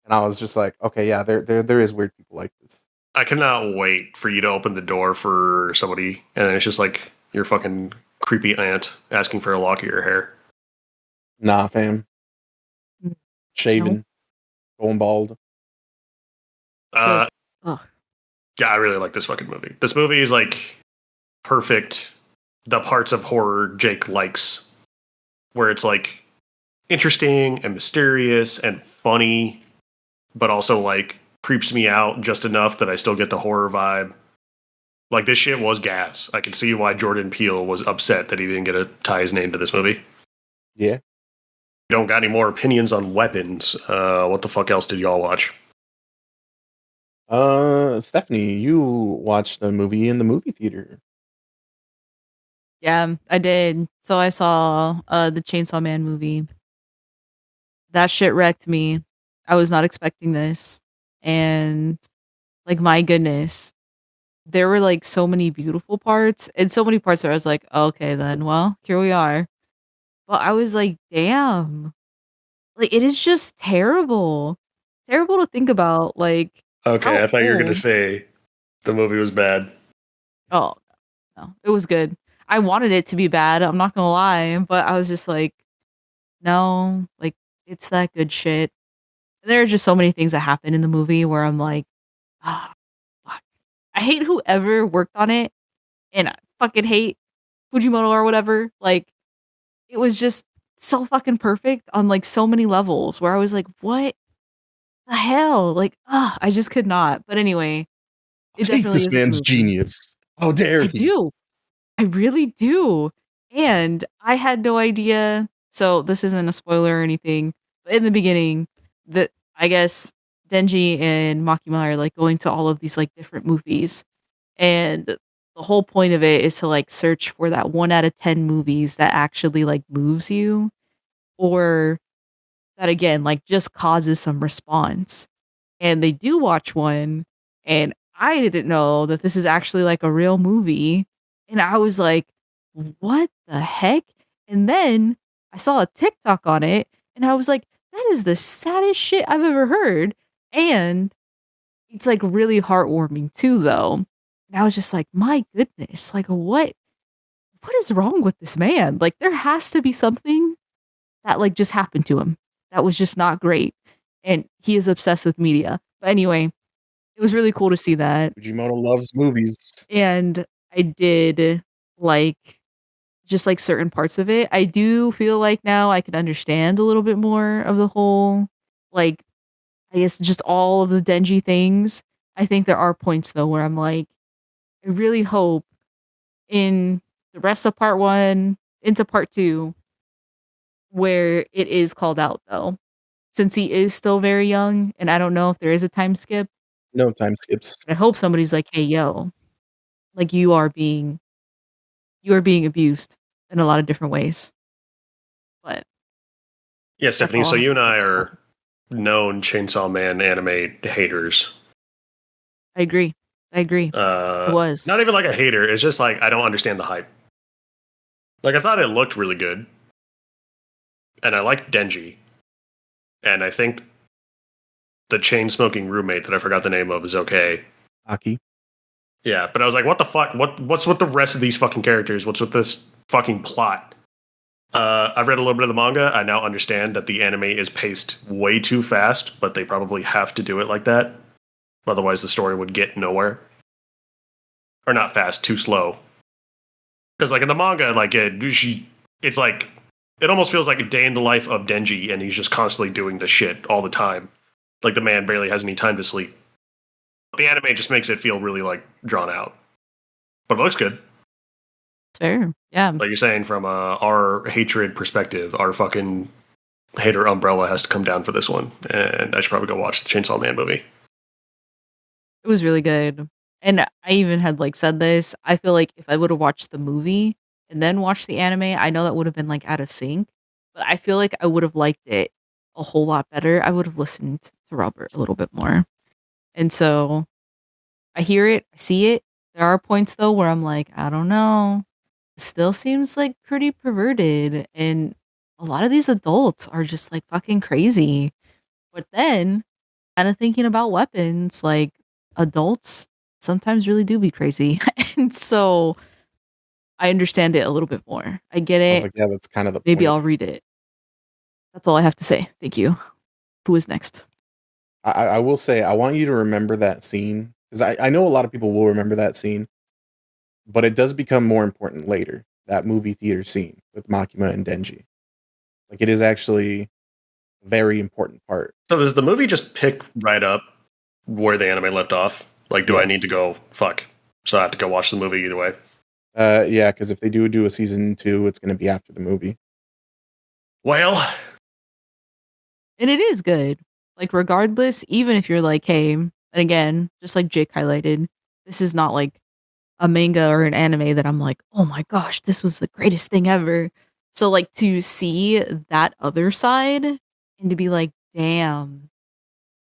And I was just like, okay, yeah, there is weird people like this. I cannot wait for you to open the door for somebody, and then it's just like your fucking creepy aunt asking for a lock of your hair. Nah, fam, Mm, shaven, going bald. Uh, Just ugh. yeah, I really like this fucking movie. This movie is like perfect. The parts of horror Jake likes, where it's like interesting and mysterious and funny, but also like creeps me out just enough that I still get the horror vibe. Like this shit was gas. I can see why Jordan Peele was upset that he didn't get to tie his name to this movie. Yeah. You don't got any more opinions on weapons? What the fuck else did y'all watch? Stephanie, you watched the movie in the movie theater. Yeah, I did. So I saw the Chainsaw Man movie. That shit wrecked me. I was not expecting this. And like my goodness, there were like so many beautiful parts and so many parts where I was like, okay then, well, here we are. But I was like, damn. Like it is just terrible. Terrible to think about. Like Okay, how I thought you were gonna old. say the movie was bad. Oh, no. It was good. I wanted it to be bad, I'm not gonna lie, but I was just like, no, like it's that good shit. And there are just so many things that happen in the movie where I'm like, ah, fuck. I hate whoever worked on it, and I fucking hate Fujimoto or whatever. Like, it was just so fucking perfect on like so many levels where I was like, what the hell? Like, I just could not. But anyway, it I hate definitely this is a good man's movie. genius. How dare I he? do. I really do. And I had no idea. So this isn't a spoiler or anything. But in the beginning, that I guess Denji and Makima are like going to all of these like different movies. And the whole point of it is to like search for that 1 out of 10 movies that actually like moves you or that again like just causes some response. And they do watch one, and I didn't know that this is actually like a real movie. And I was like, what the heck? And then I saw a TikTok on it, and I was like, that is the saddest shit I've ever heard. And it's like really heartwarming too, though. And I was just like, my goodness, like what is wrong with this man? Like there has to be something that like just happened to him that was just not great. And he is obsessed with media. But anyway, it was really cool to see that. Fujimoto loves movies. And I did like just like certain parts of it. I do feel like now I can understand a little bit more of the whole, like, I guess just all of the Denji things. I think there are points though where I'm like, I really hope in the rest of part one into part two, where it is called out though, since he is still very young, and I don't know if there is a time skip. No time skips. But I hope somebody's like, "Hey, yo, like you are being abused in a lot of different ways." But Yeah, that's Stephanie. all So I have you to and say I about are that. known Chainsaw Man anime haters. I agree. I agree. I was. Not even like a hater. It's just like I don't understand the hype. Like I thought it looked really good, and I liked Denji, and I think the chain smoking roommate that I forgot the name of is okay. Aki. Yeah, but I was like, what the fuck? What's with the rest of these fucking characters? What's with this fucking plot? I've read a little bit of the manga. I now understand that the anime is paced way too fast, but they probably have to do it like that. Otherwise, the story would get nowhere. Or not fast, too slow. Because like in the manga, like it's like it almost feels like a day in the life of Denji, and he's just constantly doing this shit all the time. Like the man barely has any time to sleep. The anime just makes it feel really like drawn out, but it looks good. It's fair. Yeah. Like you're saying, from our hatred perspective, our fucking hater umbrella has to come down for this one, and I should probably go watch the Chainsaw Man movie. It was really good. And I even had like said this. I feel like if I would have watched the movie and then watched the anime, I know that would have been like out of sync, but I feel like I would have liked it a whole lot better. I would have listened to Robert a little bit more. And so I hear it, I see it. There are points though where I'm like, I don't know. It still seems like pretty perverted. And a lot of these adults are just like fucking crazy. But then kind of thinking about weapons, like adults sometimes really do be crazy. And so I understand it a little bit more. I get I was it. like, yeah, that's kind of the Maybe point. I'll read it. That's all I have to say. Thank you. Who is next? I will say, I want you to remember that scene because I know a lot of people will remember that scene, but it does become more important later. That movie theater scene with Makima and Denji, like it is actually a very important part. So does the movie just pick right up where the anime left off? Like, do I Yes. need to go fuck? So I have to go watch the movie either way. Yeah, because if they do a season 2, it's going to be after the movie. Well, And it is good. Like, regardless, even if you're like, hey, and again, just like Jake highlighted, this is not like a manga or an anime that I'm like, oh my gosh, this was the greatest thing ever. So, like, to see that other side and to be like, damn,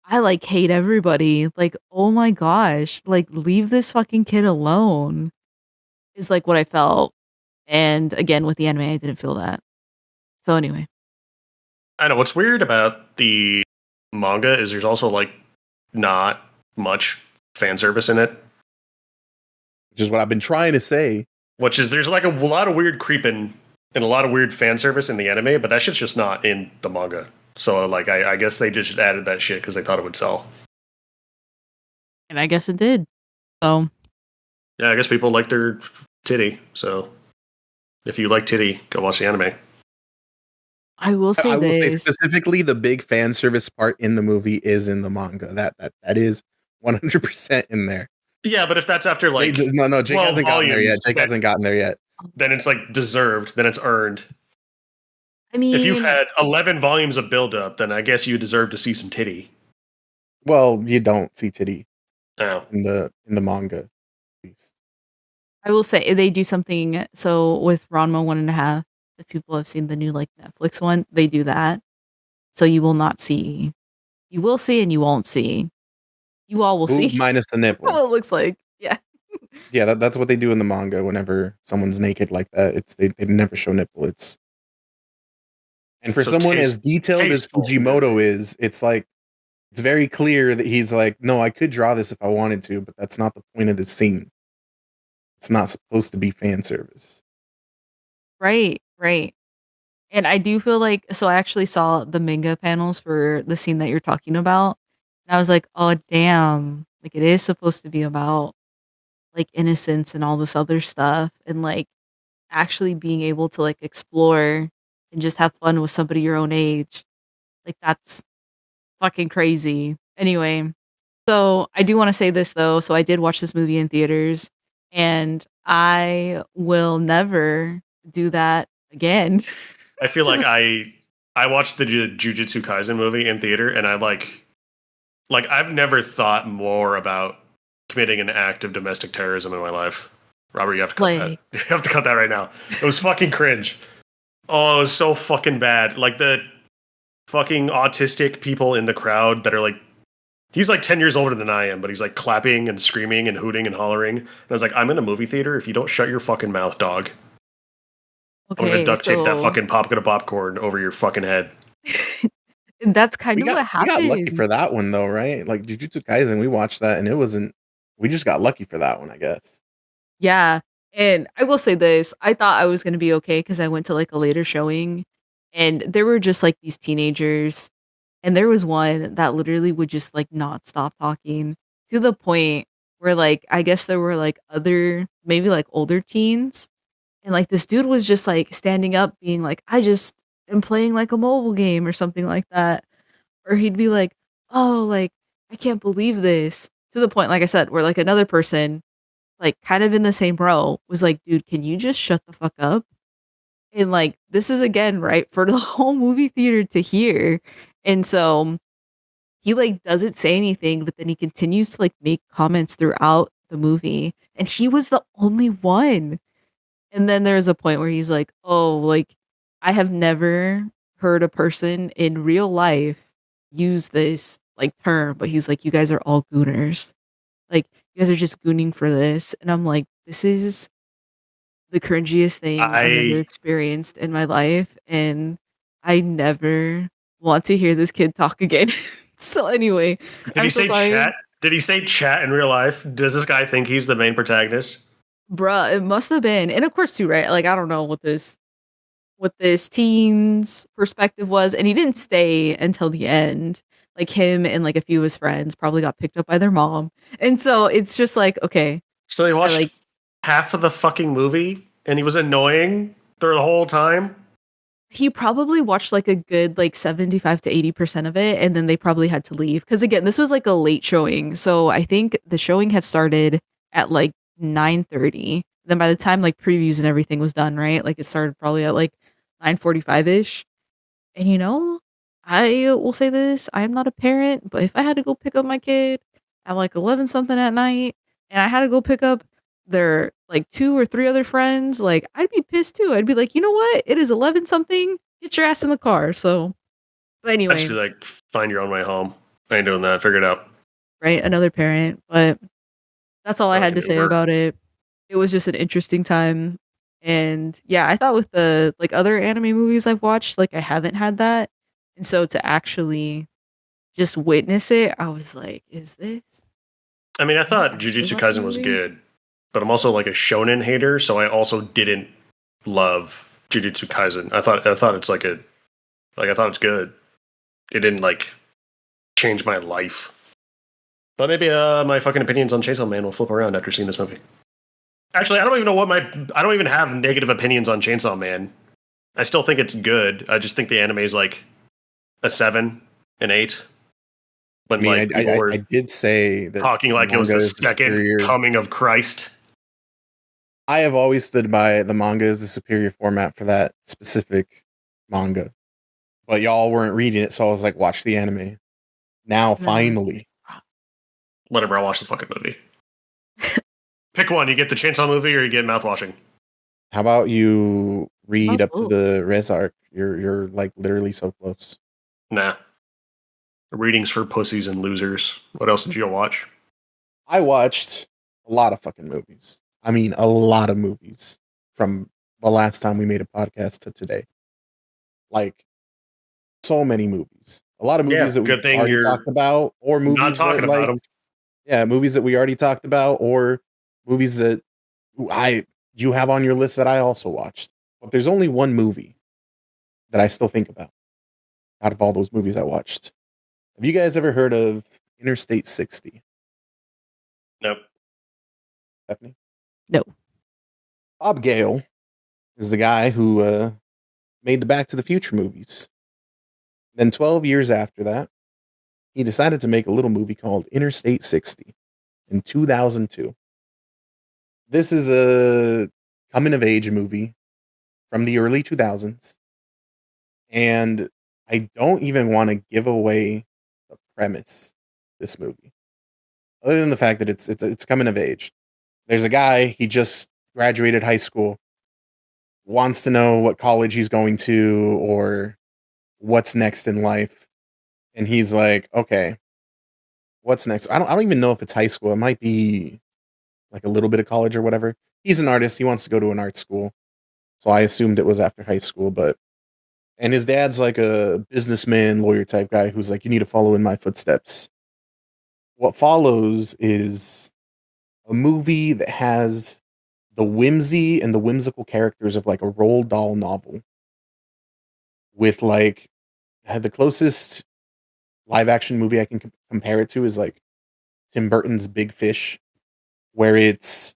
I like hate everybody. Like, oh my gosh, like, leave this fucking kid alone is like what I felt. And again, with the anime, I didn't feel that. So, anyway. I know what's weird about the manga is there's also like not much fan service in it, Which is what I've been trying to say. which is there's like a lot of weird creeping and a lot of weird fan service in the anime, but that shit's just not in the manga. So like I guess they just added that shit because they thought it would sell. And I guess it did. So, Yeah, I guess people like their titty. So if you like titty, go watch the anime. I will say I will say this. specifically, the big fan service part in the movie is in the manga. That is 100% in there. Yeah, but if that's after like No, Jake 12 hasn't gotten there yet. volumes, Jake hasn't gotten there yet. then it's like deserved, then it's earned. I mean, If you've had 11 volumes of build-up, then I guess you deserve to see some titty. Well, you don't see titty Oh. in the manga. At least. I will say they do something. So with Ranma 1.5, if people have seen the new like Netflix one, they do that. So you will not see. You will see and you won't see. You all will Boob see minus the nipple. what it looks like. Yeah. Yeah, that's what they do in the manga. Whenever someone's naked like that, they never show nipple. And for So someone as detailed as tasteful. Fujimoto is, it's like it's very clear that he's like, no, I could draw this if I wanted to, but that's not the point of the scene. It's not supposed to be fan service. Right. Right. And I do feel like so I actually saw the manga panels for the scene that you're talking about. And I was like, oh damn. Like it is supposed to be about like innocence and all this other stuff. And like actually being able to like explore and just have fun with somebody your own age. Like that's fucking crazy. Anyway, so I do want to say this though. So I did watch this movie in theaters and I will never do that again. I feel like Just- I watched the Jujutsu Kaisen movie in theater, and I like I've never thought more about committing an act of domestic terrorism in my life. Robert, you have to cut that. Like- You have to cut that right now. It was fucking cringe. Oh, it was so fucking bad. Like the fucking autistic people in the crowd that are like, he's like 10 years older than I am, but he's like clapping and screaming and hooting and hollering. And I was like, I'm in a movie theater. If you don't shut your fucking mouth, dog, I'm gonna duct tape that fucking popcorn over your fucking head. And that's kind We of what got happened. lucky for that one though, right? Like Jujutsu Kaisen, we watched that and it wasn't. We just got lucky for that one, I guess. Yeah. And I will say this, I thought I was going to be okay because I went to like a later showing and there were just like these teenagers and there was one that literally would just like not stop talking to the point where like I guess there were like other maybe like older teens and like this dude was just like standing up being like I just am playing like a mobile game or something like that or he'd be like, "Oh, like I can't believe this." to the point, like I said, where like another person, like kind of in the same row, was like, dude, can you just shut the fuck up? And like, this is again, right, for the whole movie theater to hear. And so he like doesn't say anything, but then he continues to like make comments throughout the movie. And he was the only one. And then there's a point where he's like, oh, like, I have never heard a person in real life use this like term, but he's like, you guys are all gooners. Like, you guys are just gooning for this. And I'm like, this is the cringiest thing I've ever I experienced in my life. And I never want to hear this kid talk again. So anyway, did I'm he so say sorry. chat? Did he say chat in real life? Does this guy think he's the main protagonist? Bruh, it must have been. And of course too, right? Like I don't know what this teen's perspective was, and he didn't stay until the end. Like him and like a few of his friends probably got picked up by their mom. And so it's just like, okay, So he I watched like half of the fucking movie and he was annoying through the whole time. he probably watched like a good like 75 to 80% of it, and then they probably had to leave. Cause again, this was like a late showing. So I think the showing had started at like 9:30. Then by the time like previews and everything was done, right? Like it started probably at like 9:45-ish. And I will say this, I am not a parent, but if I had to go pick up my kid at like 11 something at night and I had to go pick up their like two or three other friends, like I'd be pissed too. I'd be like, you know what? It is 11 something. Get your ass in the car. So, but I anyway, just be like, find your own way home. I ain't doing that. Figure it out. right? Another parent. But that's all I Or like had an to say Uber. about it. It was just an interesting time. And yeah, I thought with the like other anime movies I've watched, like I haven't had that. And so to actually just witness it, I was like, is this I mean, I what thought I actually Jujutsu watch a Kaisen was movie? good, but I'm also like a shonen hater, so I also didn't love Jujutsu Kaisen. I thought it's I thought it's good. It didn't like change my life. But maybe my fucking opinions on Chainsaw Man will flip around after seeing this movie. Actually, I don't even have negative opinions on Chainsaw Man. I still think it's good. I just think the anime is like a 7, an 8. I When mean, like people were I did say that talking the like it was manga the is the second superior. coming of Christ. I have always stood by the manga as the superior format for that specific manga. But y'all weren't reading it, so I was like, watch the anime. Now, And then I was finally. like, Whatever, I'll watch the fucking movie. Pick one. You get the Chainsaw movie or you get mouthwashing. How about you read about up to both? the res arc? You're like literally so close. Nah. Readings for pussies and losers. What else did you watch? I watched a lot of fucking movies. I mean, a lot of movies from the last time we made a podcast to today. Like, so many movies. A lot of movies Yeah, that we good thing already you're talked about, or not movies that talking about them. yeah, movies that we already talked about, or movies that I you have on your list that I also watched. But there's only one movie that I still think about out of all those movies I watched. Have you guys ever heard of Interstate 60? Nope. Stephanie? No. Bob Gale is the guy who made the Back to the Future movies. Then 12 years after that, he decided to make a little movie called Interstate 60 in 2002. This is a coming of age movie from the early 2000s. And I don't even want to give away the premise of this movie. Other than the fact that it's coming of age. There's a guy, he just graduated high school, wants to know what college he's going to or what's next in life. And he's like, okay, what's next? I don't even know if it's high school. It might be like a little bit of college or whatever. He's an artist. He wants to go to an art school. So I assumed it was after high school, but and his dad's like a businessman, lawyer type guy who's like, you need to follow in my footsteps. What follows is a movie that has the whimsy and the whimsical characters of like a Roald Dahl novel with like the closest live action movie I can compare it to is like Tim Burton's Big Fish, where it's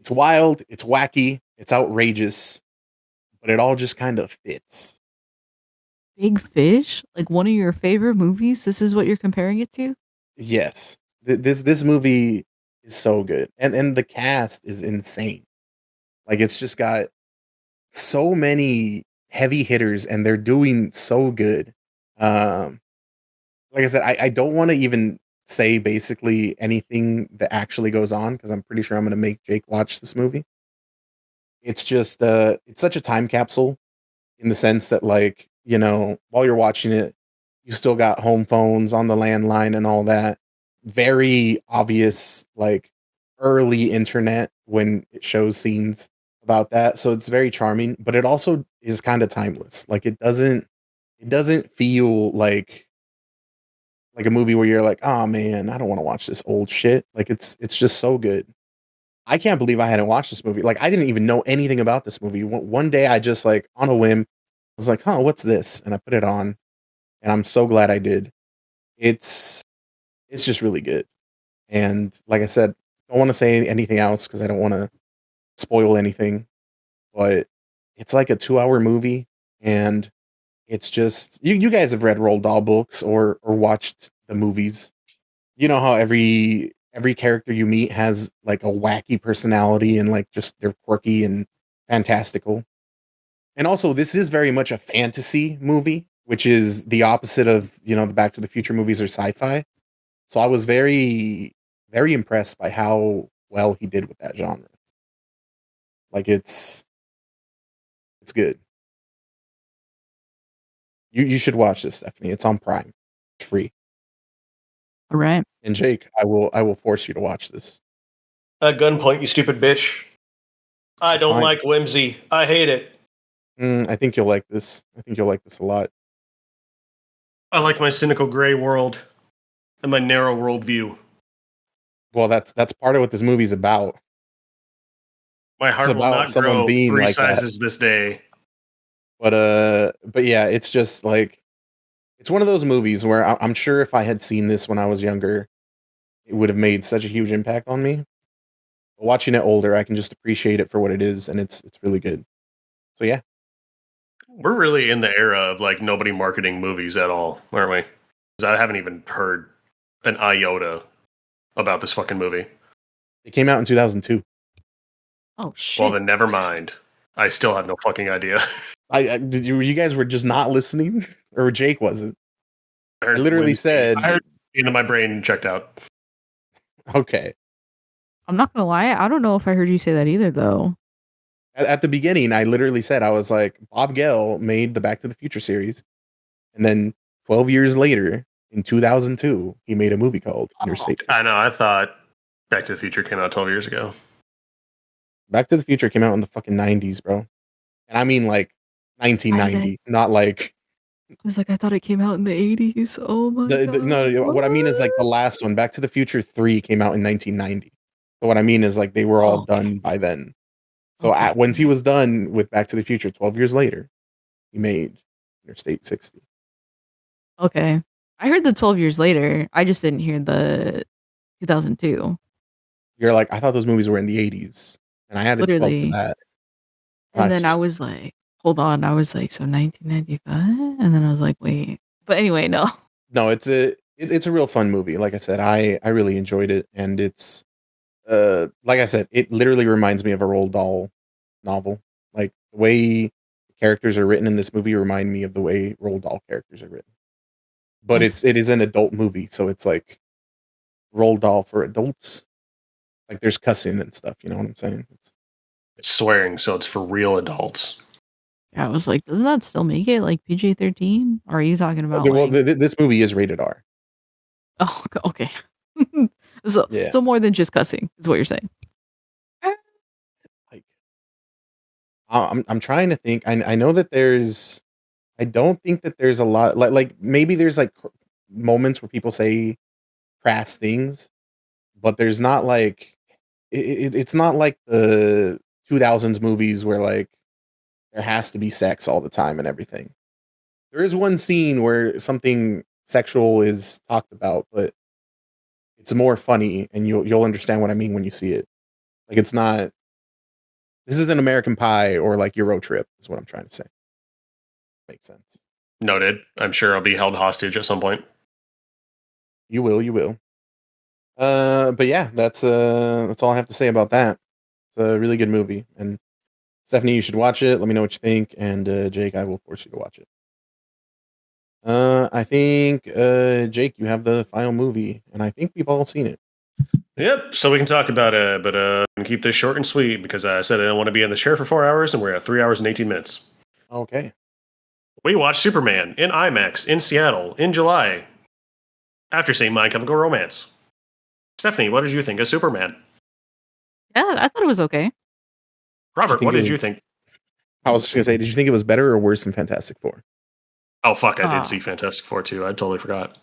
wild, it's wacky, it's outrageous, but it all just kind of fits. Big Fish? Like one of your favorite movies? This is what you're comparing it to? Yes. This movie is so good, and the cast is insane. Like it's just got so many heavy hitters, and they're doing so good. Um, like I said, I don't want to even say basically anything that actually goes on because I'm pretty sure I'm going to make Jake watch this movie. It's just it's such a time capsule in the sense that, like, you know, while you're watching it, you still got home phones on the landline and all that. Very obvious, like early internet when it shows scenes about that. So it's very charming, but it also is kind of timeless. Like it doesn't feel like a movie where you're like, oh man, I don't want to watch this old shit. Like it's just so good. I can't believe I hadn't watched this movie. Like I didn't even know anything about this movie. One day I just like on a whim was like, huh, what's this? And I put it on, and I'm so glad I did. It's it's just really good. And like I said, I don't want to say anything else because I don't want to spoil anything. But it's like a 2 hour movie, and it's just you guys have read Roald Dahl books or watched the movies. You know how every character you meet has like a wacky personality and like just they're quirky and fantastical. And also this is very much a fantasy movie, which is the opposite of, you know, the Back to the Future movies or sci-fi. So I was very impressed by how well he did with that genre. Like it's good. You should watch this, Stephanie. It's on Prime. It's free. All right. And Jake, I will force you to watch this. At gunpoint, you stupid bitch. I It's don't fine. like whimsy. I hate it. I think you'll like this. I think you'll like this a lot. I like my cynical gray world and my narrow worldview. Well, that's part of what this movie's about. My It's heart will about not someone grow being 3 like that. sizes this day. But yeah, it's just like it's one of those movies where I'm sure if I had seen this when I was younger, it would have made such a huge impact on me. But watching it older, I can just appreciate it for what it is, and it's really good. So yeah, We're really in the era of like nobody marketing movies at all, aren't we? 'Cause I haven't even heard an iota about this fucking movie. it came out in 2002. Oh shit. Well, then never mind. I still have no fucking idea. I did you guys were just not listening, or Jake wasn't. I heard literally whimsy. said- I heard into my brain checked out. Okay, I'm not gonna lie. I don't know if I heard you say that either, though. at the beginning, I literally said I was like Bob Gale made the Back to the Future series, and then 12 years later, in 2002, he made a movie called Interstate 60. I know. I thought Back to the Future came out 12 years ago. Back to the Future came out in the fucking 90s, bro. And I mean like 1990, not like I was like, I thought it came out in the 80s. Oh my god. no, what I mean is like the last one, Back to the Future 3 came out in 1990. So what I mean is like they were all done by then. So Okay. once he was done with Back to the Future 12 years later, he made Interstate 60. Okay. I heard the 12 years later. I just didn't hear the 2002. You're like, I thought those movies were in the 80s. And I added 12 to Literally. that. And then I Christ. was like, hold on. I was like, so 1995? And then I was like, wait. But anyway, no. No, it's a real fun movie. Like I said, I really enjoyed it, and it's like I said, it literally reminds me of a Roald Dahl novel. Like the way the characters are written in this movie remind me of the way Roald Dahl characters are written. But it is an adult movie, so it's like Roald Dahl for adults. Like there's cussing and stuff, you know what I'm saying? It's swearing, so it's for real adults. I was like, doesn't that still make it like PG-13? Or are you talking about Well, like... this movie is rated R. Oh, okay. so Yeah. so more than just cussing is what you're saying. Like I'm trying to think. I know that there's I don't think that there's a lot like maybe there's like moments where people say crass things, but there's not like it's not like the 2000s movies where like there has to be sex all the time and everything. There is one scene where something sexual is talked about, but it's more funny, and you'll understand what I mean when you see it. Like it's not. This is an American Pie or like Euro Trip is what I'm trying to say. Makes sense. Noted. I'm sure I'll be held hostage at some point. You will. You will. But yeah, that's all I have to say about that. It's a really good movie, and Stephanie, you should watch it. Let me know what you think, and Jake, I will force you to watch it. I think Jake, you have the final movie, and I think we've all seen it. Yep, so we can talk about it, but keep this short and sweet because I said I don't want to be in the chair for 4 hours, and we're at 3 hours and 18 minutes. Okay. We watched Superman in IMAX in Seattle in July after seeing My Chemical Romance. Stephanie, what did you think of Superman? Yeah, I thought it was okay. Robert, what did you think? I was just gonna say, did you think it was better or worse than Fantastic Four? Oh fuck, I did Oh. see Fantastic Four too. I totally forgot.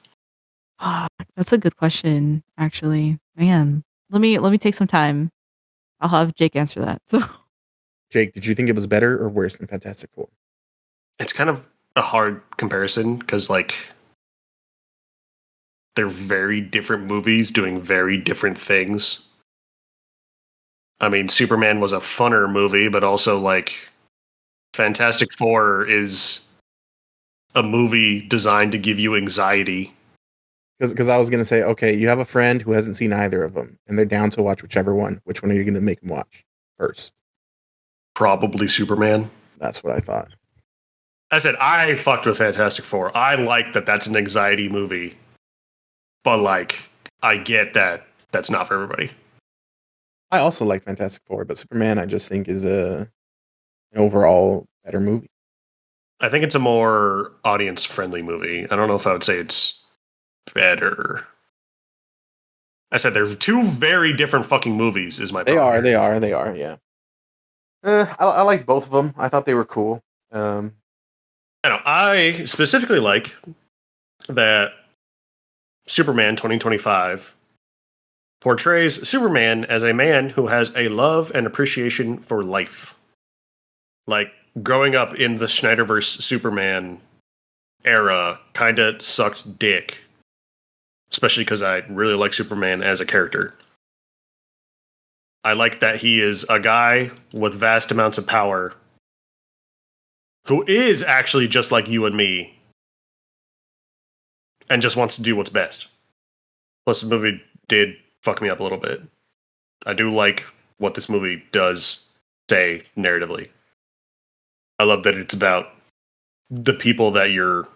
That's a good question, actually. Man, let me take some time. I'll have Jake answer that. So Jake, did you think it was better or worse than Fantastic Four? It's kind of a hard comparison because like they're very different movies doing very different things. I mean, Superman was a funner movie, but also like Fantastic Four is a movie designed to give you anxiety. Because I was gonna say, okay, you have a friend who hasn't seen either of them, and they're down to watch whichever one. Which one are you gonna make them watch first? Probably Superman. That's what I thought. I said I fucked with Fantastic Four. I like that that's an anxiety movie, but like I get that that's not for everybody. I also like Fantastic Four, but Superman I just think is an overall better movie. I think it's a more audience friendly movie. I don't know if I would say it's better. I said there's two very different fucking movies. Is my They problem are, here. yeah. I like both of them. I thought they were cool. I know. I specifically like that Superman 2025 portrays Superman as a man who has a love and appreciation for life. Like, growing up in the Snyderverse Superman era kind of sucked dick. Especially because I really like Superman as a character. I like that he is a guy with vast amounts of power who is actually just like you and me and just wants to do what's best. Plus, the movie did fuck me up a little bit. I do like what this movie does say narratively. I love that it's about the people that you're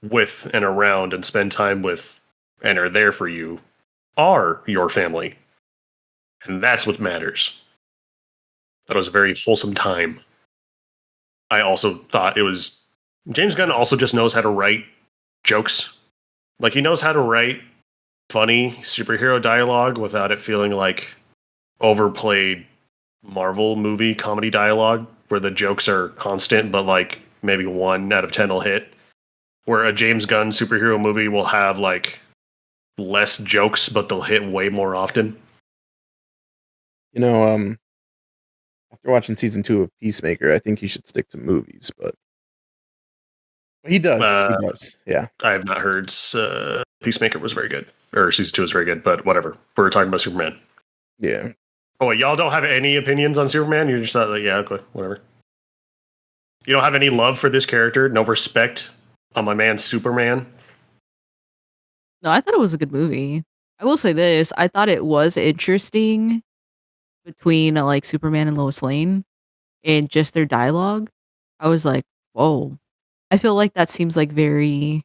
with and around and spend time with and are there for you are your family. And that's what matters. That was a very wholesome time. I also thought it was... James Gunn also just knows how to write jokes. Like, he knows how to write funny superhero dialogue without it feeling like overplayed Marvel movie comedy dialogue where the jokes are constant, but like maybe 1 out of 10 will hit. Where a James Gunn superhero movie will have like less jokes, but they'll hit way more often. You know, after watching season 2 of Peacemaker, I think he should stick to movies, but he does. He does. Yeah. I have not heard Peacemaker was very good. Or season 2 was very good, but whatever. We're talking about Superman. Yeah. Oh, wait, y'all don't have any opinions on Superman? You just thought, like, yeah, okay, whatever. You don't have any love for this character? No respect on my man Superman? no, I thought it was a good movie. I will say this: I thought it was interesting between like Superman and Lois Lane and just their dialogue. I was like, whoa. I feel like that seems like very,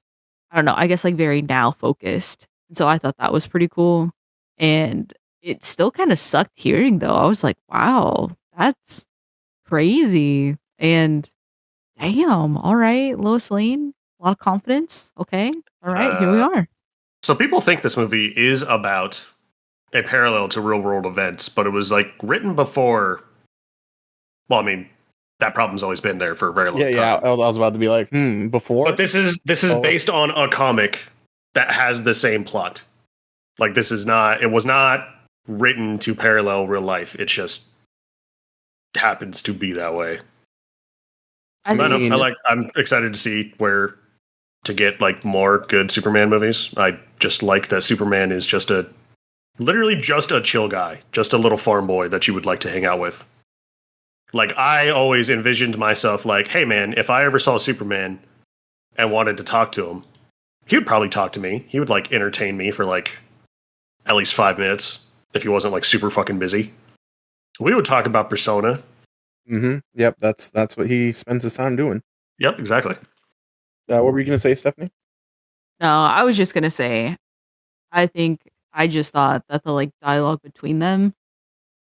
I don't know, I guess like very now focused. And so I thought that was pretty cool. And it still kind of sucked hearing though. I was like, wow, that's crazy. And damn, all right, Lois Lane, a lot of confidence. Okay. All right, here we are. So people think this movie is about a parallel to real world events, but it was like written before. Well, I mean, that problem's always been there for a very long time. Yeah. I was about to be like, before. But this is based on a comic that has the same plot. Like, this is not, it was not written to parallel real life. It just happens to be that way. I'm excited to see where to get like more good Superman movies. I just like that Superman is literally just a chill guy, just a little farm boy that you would like to hang out with. Like, I always envisioned myself like, hey man, if I ever saw Superman and wanted to talk to him, he would probably talk to me. He would like entertain me for like at least 5 minutes if he wasn't like super fucking busy. We would talk about Persona. Mm-hmm. Yep, that's what he spends his time doing. Yep, exactly. What were you gonna say, Stephanie? No, I was just gonna say, I just thought that the like dialogue between them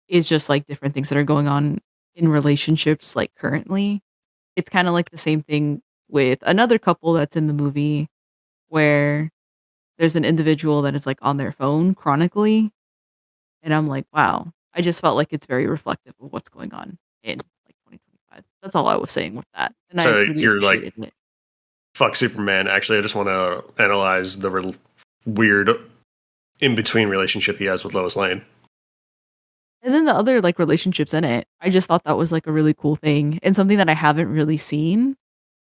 is just like different things that are going on in relationships like currently. It's kind of like the same thing with another couple that's in the movie where there's an individual that is like on their phone chronically, and I'm like, wow. I just felt like it's very reflective of what's going on in like 2025. That's all I was saying with that, and I So really you're like, appreciated it. fuck Superman. Actually, I just want to analyze the weird in between relationship he has with Lois Lane. And then the other like relationships in it, I just thought that was like a really cool thing and something that I haven't really seen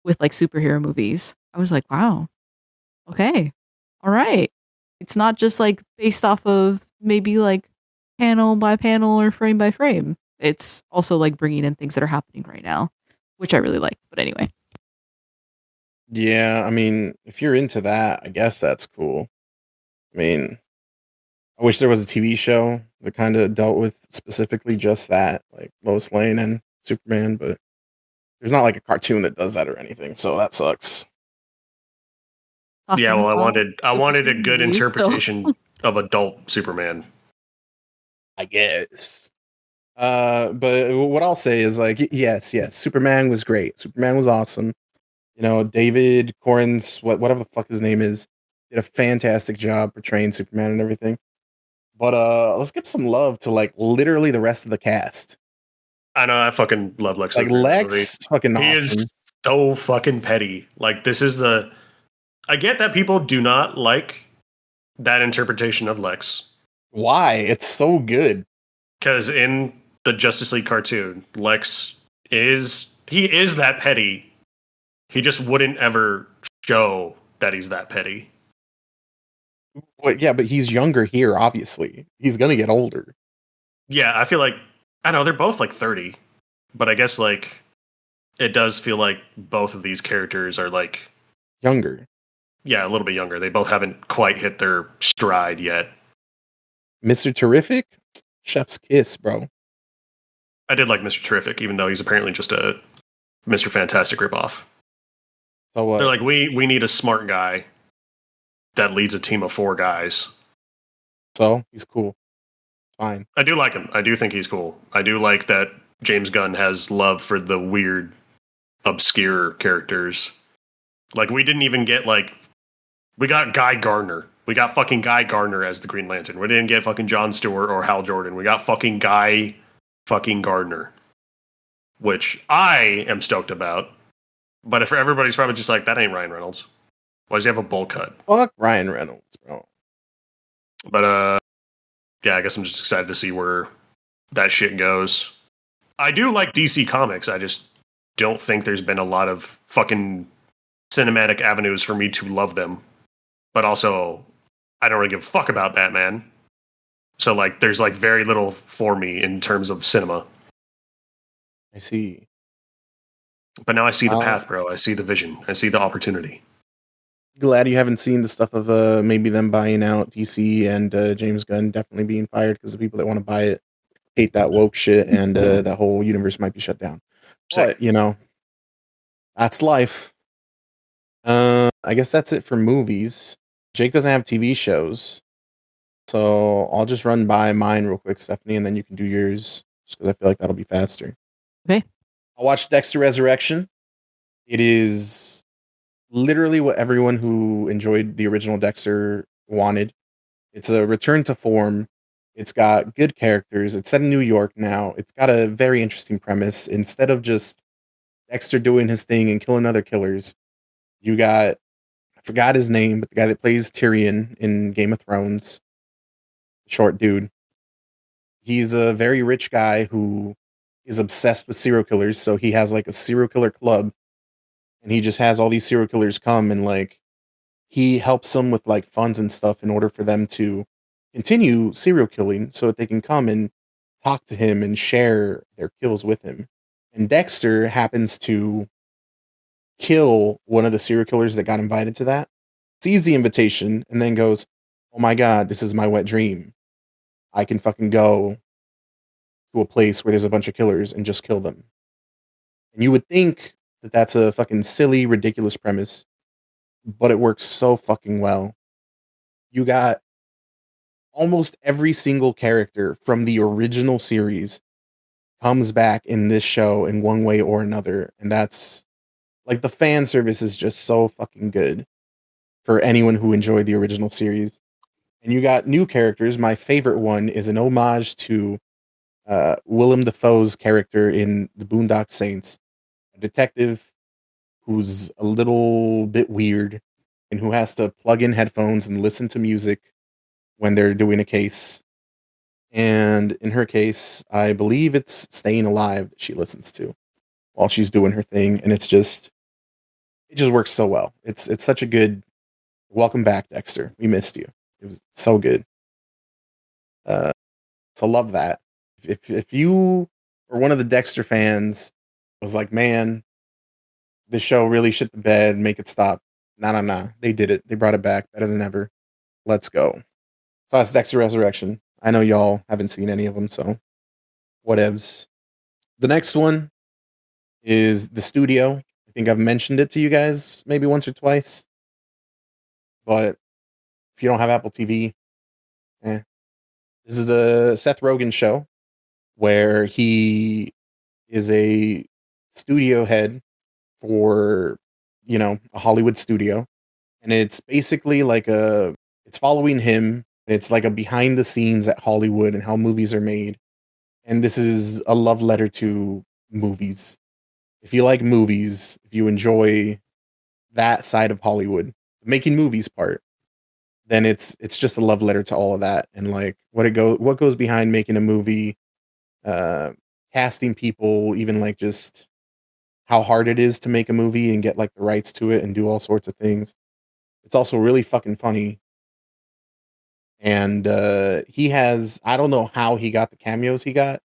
with like superhero movies. I was like, wow, okay, all right. It's not just like based off of maybe like panel by panel or frame by frame. It's also like bringing in things that are happening right now, which I really like. But anyway, Yeah, I mean, if you're into that, I guess that's cool. I mean, I wish there was a TV show that kind of dealt with specifically just that, like Lois Lane and Superman, but there's not like a cartoon that does that or anything, so that sucks. Yeah, talking well, about I wanted a superhero good movies, so interpretation of adult Superman. I guess. But what I'll say is like, yes, Superman was great. Superman was awesome. You know, David Corns, whatever the fuck his name is, did a fantastic job portraying Superman and everything. But let's give some love to like literally the rest of the cast. I know, I fucking love Lex Like Luthor in this movie. Lex, fucking He is awesome. so fucking petty. Like, this is the. I get that people do not like that interpretation of Lex. Why? It's so good. Because in the Justice League cartoon, Lex is. He is that petty. He just wouldn't ever show that he's that petty. But yeah, but he's younger here, obviously. He's gonna get older. Yeah, I feel like. I know, they're both like 30. But I guess, like. It does feel like both of these characters are like. Younger. Yeah, a little bit younger. They both haven't quite hit their stride yet. Mr. Terrific? Chef's kiss, bro. I did like Mr. Terrific, even though he's apparently just a Mr. Fantastic ripoff. So what? They're like, we need a smart guy that leads a team of 4 guys. So he's cool. Fine. I do like him. I do think he's cool. I do like that James Gunn has love for the weird, obscure characters. Like, we didn't even get, like, we got Guy Gardner. We got fucking Guy Gardner as the Green Lantern. We didn't get fucking Jon Stewart or Hal Jordan. We got fucking Guy fucking Gardner, which I am stoked about. But if everybody's probably just like, that ain't Ryan Reynolds. Why does he have a bowl cut? Fuck Ryan Reynolds, bro. But yeah, I guess I'm just excited to see where that shit goes. I do like DC Comics. I just don't think there's been a lot of fucking cinematic avenues for me to love them. But also, I don't really give a fuck about Batman. So, like, there's, like, very little for me in terms of cinema. I see. But now I see the path, bro. I see the vision. I see the opportunity. Glad you haven't seen the stuff of maybe them buying out DC and James Gunn definitely being fired because the people that want to buy it hate that woke shit and that whole universe might be shut down. Sick. But, you know, that's life. I guess that's it for movies. Jake doesn't have TV shows. So I'll just run by mine real quick, Stephanie, and then you can do yours just because I feel like that'll be faster. Okay. I watched Dexter Resurrection. It is literally what everyone who enjoyed the original Dexter wanted. It's a return to form. It's got good characters. It's set in New York now. It's got a very interesting premise. Instead of just Dexter doing his thing and killing other killers, you got, I forgot his name, but the guy that plays Tyrion in Game of Thrones, short dude. He's a very rich guy who is obsessed with serial killers. So he has like a serial killer club and he just has all these serial killers come and like he helps them with like funds and stuff in order for them to continue serial killing so that they can come and talk to him and share their kills with him. And Dexter happens to kill one of the serial killers that got invited to that, sees the invitation, and then goes, oh my god, this is my wet dream. I can fucking go to a place where there's a bunch of killers and just kill them. And you would think that that's a fucking silly, ridiculous premise, but it works so fucking well. You got almost every single character from the original series comes back in this show in one way or another. And that's like the fan service is just so fucking good for anyone who enjoyed the original series. And you got new characters. My favorite one is an homage to Willem Dafoe's character in The Boondock Saints, a detective who's a little bit weird and who has to plug in headphones and listen to music when they're doing a case. And in her case, I believe it's Staying Alive that she listens to while she's doing her thing, and it just works so well. It's such a good welcome back, Dexter. We missed you. It was so good. So love that. If you were one of the Dexter fans, was like, man, this show really shit the bed, make it stop. Nah. They did it. They brought it back better than ever. Let's go. So that's Dexter Resurrection. I know y'all haven't seen any of them, so whatevs. The next one is The Studio. I think I've mentioned it to you guys maybe once or twice. But if you don't have Apple TV, this is a Seth Rogen show where he is a studio head for, a Hollywood studio. And it's basically it's following him. It's like a behind the scenes at Hollywood and how movies are made. And this is a love letter to movies. If you like movies, if you enjoy that side of Hollywood, making movies part, then it's just a love letter to all of that and like what goes behind making a movie, casting people, even like just how hard it is to make a movie and get like the rights to it and do all sorts of things. It's also really fucking funny. And he has, I don't know how he got the cameos he got.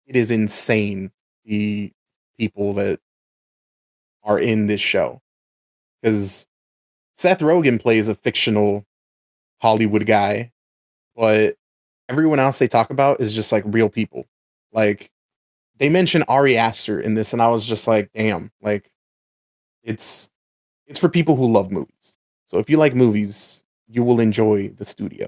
It is insane, the people that are in this show. Because Seth Rogen plays a fictional Hollywood guy, but everyone else they talk about is just like real people. Like they mention Ari Aster in this, and I was just like, damn, like it's for people who love movies. So if you like movies, you will enjoy The Studio.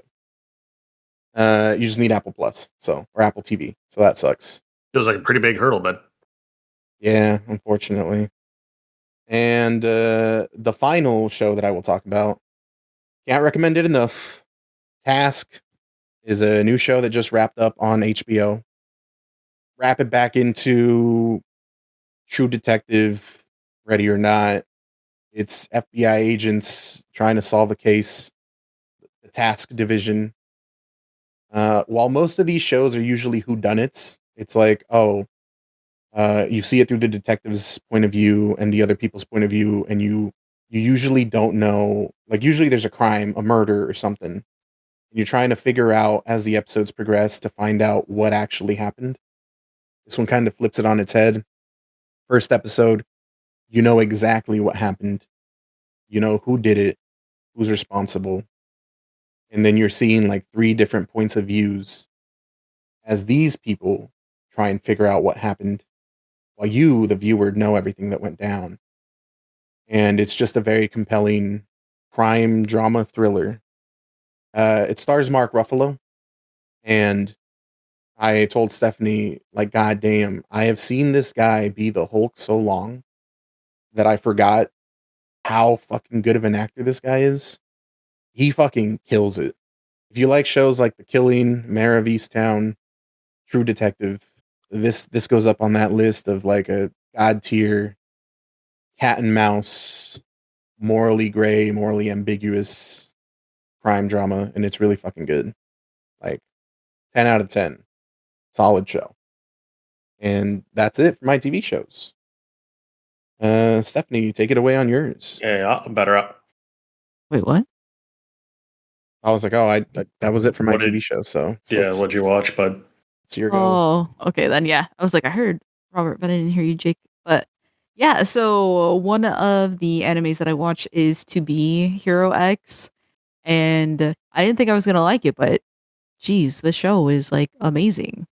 You just need Apple Plus, or Apple TV. So that sucks. Feels like a pretty big hurdle, but Yeah, unfortunately. And the final show that I will talk about, can't recommend it enough. Task is a new show that just wrapped up on HBO. Wrap it back into True Detective, Ready or Not. It's FBI agents trying to solve a case. The Task Division. While most of these shows are usually whodunits, it's like, you see it through the detective's point of view and the other people's point of view, and you usually don't know. Like usually there's a crime, a murder or something. And you're trying to figure out as the episodes progress to find out what actually happened. This one kind of flips it on its head. First episode, you know exactly what happened. You know who did it, who's responsible. And then you're seeing like 3 different points of views as these people try and figure out what happened, while you, the viewer, know everything that went down. And it's just a very compelling crime drama thriller. It stars Mark Ruffalo, and I told Stephanie, like, God damn, I have seen this guy be the Hulk so long that I forgot how fucking good of an actor this guy is. He fucking kills it. If you like shows like The Killing, Mare of Easttown, True Detective, this goes up on that list of like a god tier cat and mouse, morally gray, morally ambiguous crime drama, and it's really fucking good. Like 10 out of 10. Solid show. And that's it for my TV shows. Stephanie, take it away on yours. yeah, I'm better up. Wait, what? I was like, that was it for my What TV did- show. So Yeah, what'd you watch, bud? It's your go. Oh, okay then. Yeah, I was like, I heard Robert, but I didn't hear you, Jake. But yeah, so one of the animes that I watch is To Be Hero X, and I didn't think I was gonna like it, but geez, the show is like amazing.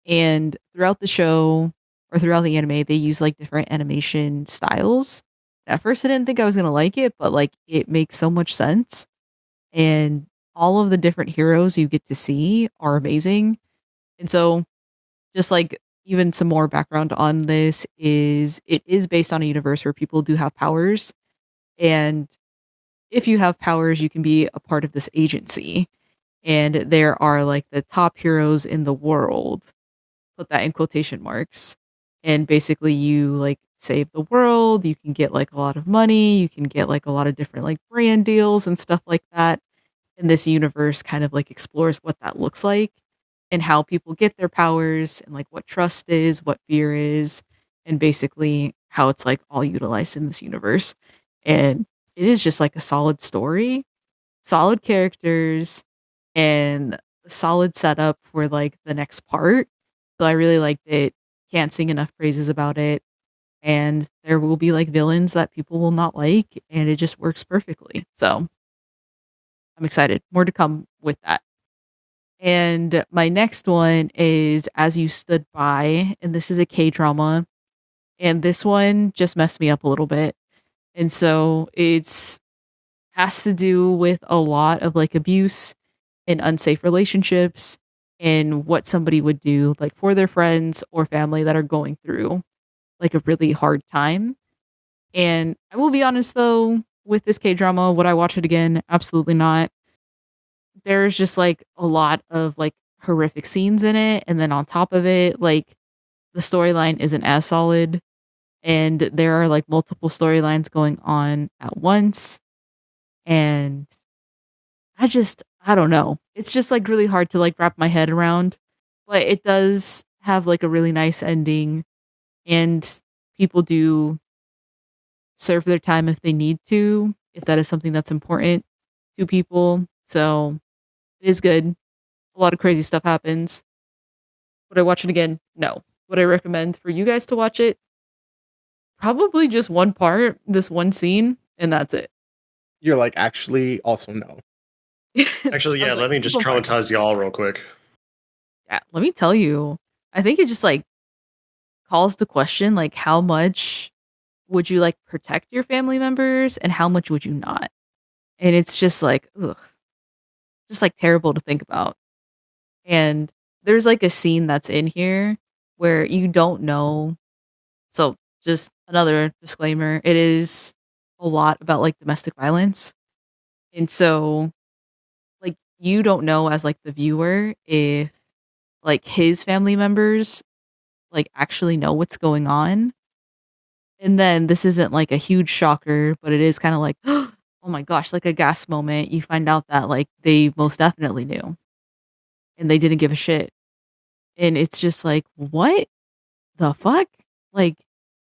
And throughout the show or throughout the anime, they use like different animation styles. At first, I didn't think I was gonna like it, but like it makes so much sense. And all of the different heroes you get to see are amazing. And so, just like even some more background on this is it is based on a universe where people do have powers. And if you have powers, you can be a part of this agency. And there are like the top heroes in the world, put that in quotation marks. And basically you like save the world, you can get like a lot of money, you can get like a lot of different like brand deals and stuff like that. And this universe kind of like explores what that looks like and how people get their powers and like what trust is, what fear is, and basically how it's like all utilized in this universe. And it is just like a solid story, solid characters, and a solid setup for like the next part. So I really liked it. Can't sing enough praises about it. And there will be like villains that people will not like, and it just works perfectly. So I'm excited. More to come with that. And my next one is As You Stood By, and this is a K drama. And this one just messed me up a little bit. And so it's has to do with a lot of like abuse and unsafe relationships and what somebody would do like for their friends or family that are going through like a really hard time. And I will be honest though, with this K drama, would I watch it again? Absolutely not. There's just like a lot of like horrific scenes in it. And then on top of it, like the storyline isn't as solid. And there are like multiple storylines going on at once. And I don't know. It's just like really hard to like wrap my head around. But it does have like a really nice ending. And people do serve their time if they need to, if that is something that's important to people. So it is good. A lot of crazy stuff happens. Would I watch it again? No. Would I recommend for you guys to watch it? Probably just one part, this one scene, and that's it. You're like, actually, also no. Actually, I yeah, was like, let me just just one part. traumatize y'all real quick. Yeah, let me tell you. I think it just like calls the question like how much would you like protect your family members and how much would you not? And it's just like ugh, just like terrible to think about. And there's like a scene that's in here where you don't know. So just another disclaimer, it is a lot about like domestic violence. And so like you don't know as like the viewer if like his family members like actually know what's going on. And then this isn't like a huge shocker, but it is kind of like, oh my gosh, like a gas moment. You find out that like they most definitely knew and they didn't give a shit. And it's just like, what the fuck? Like,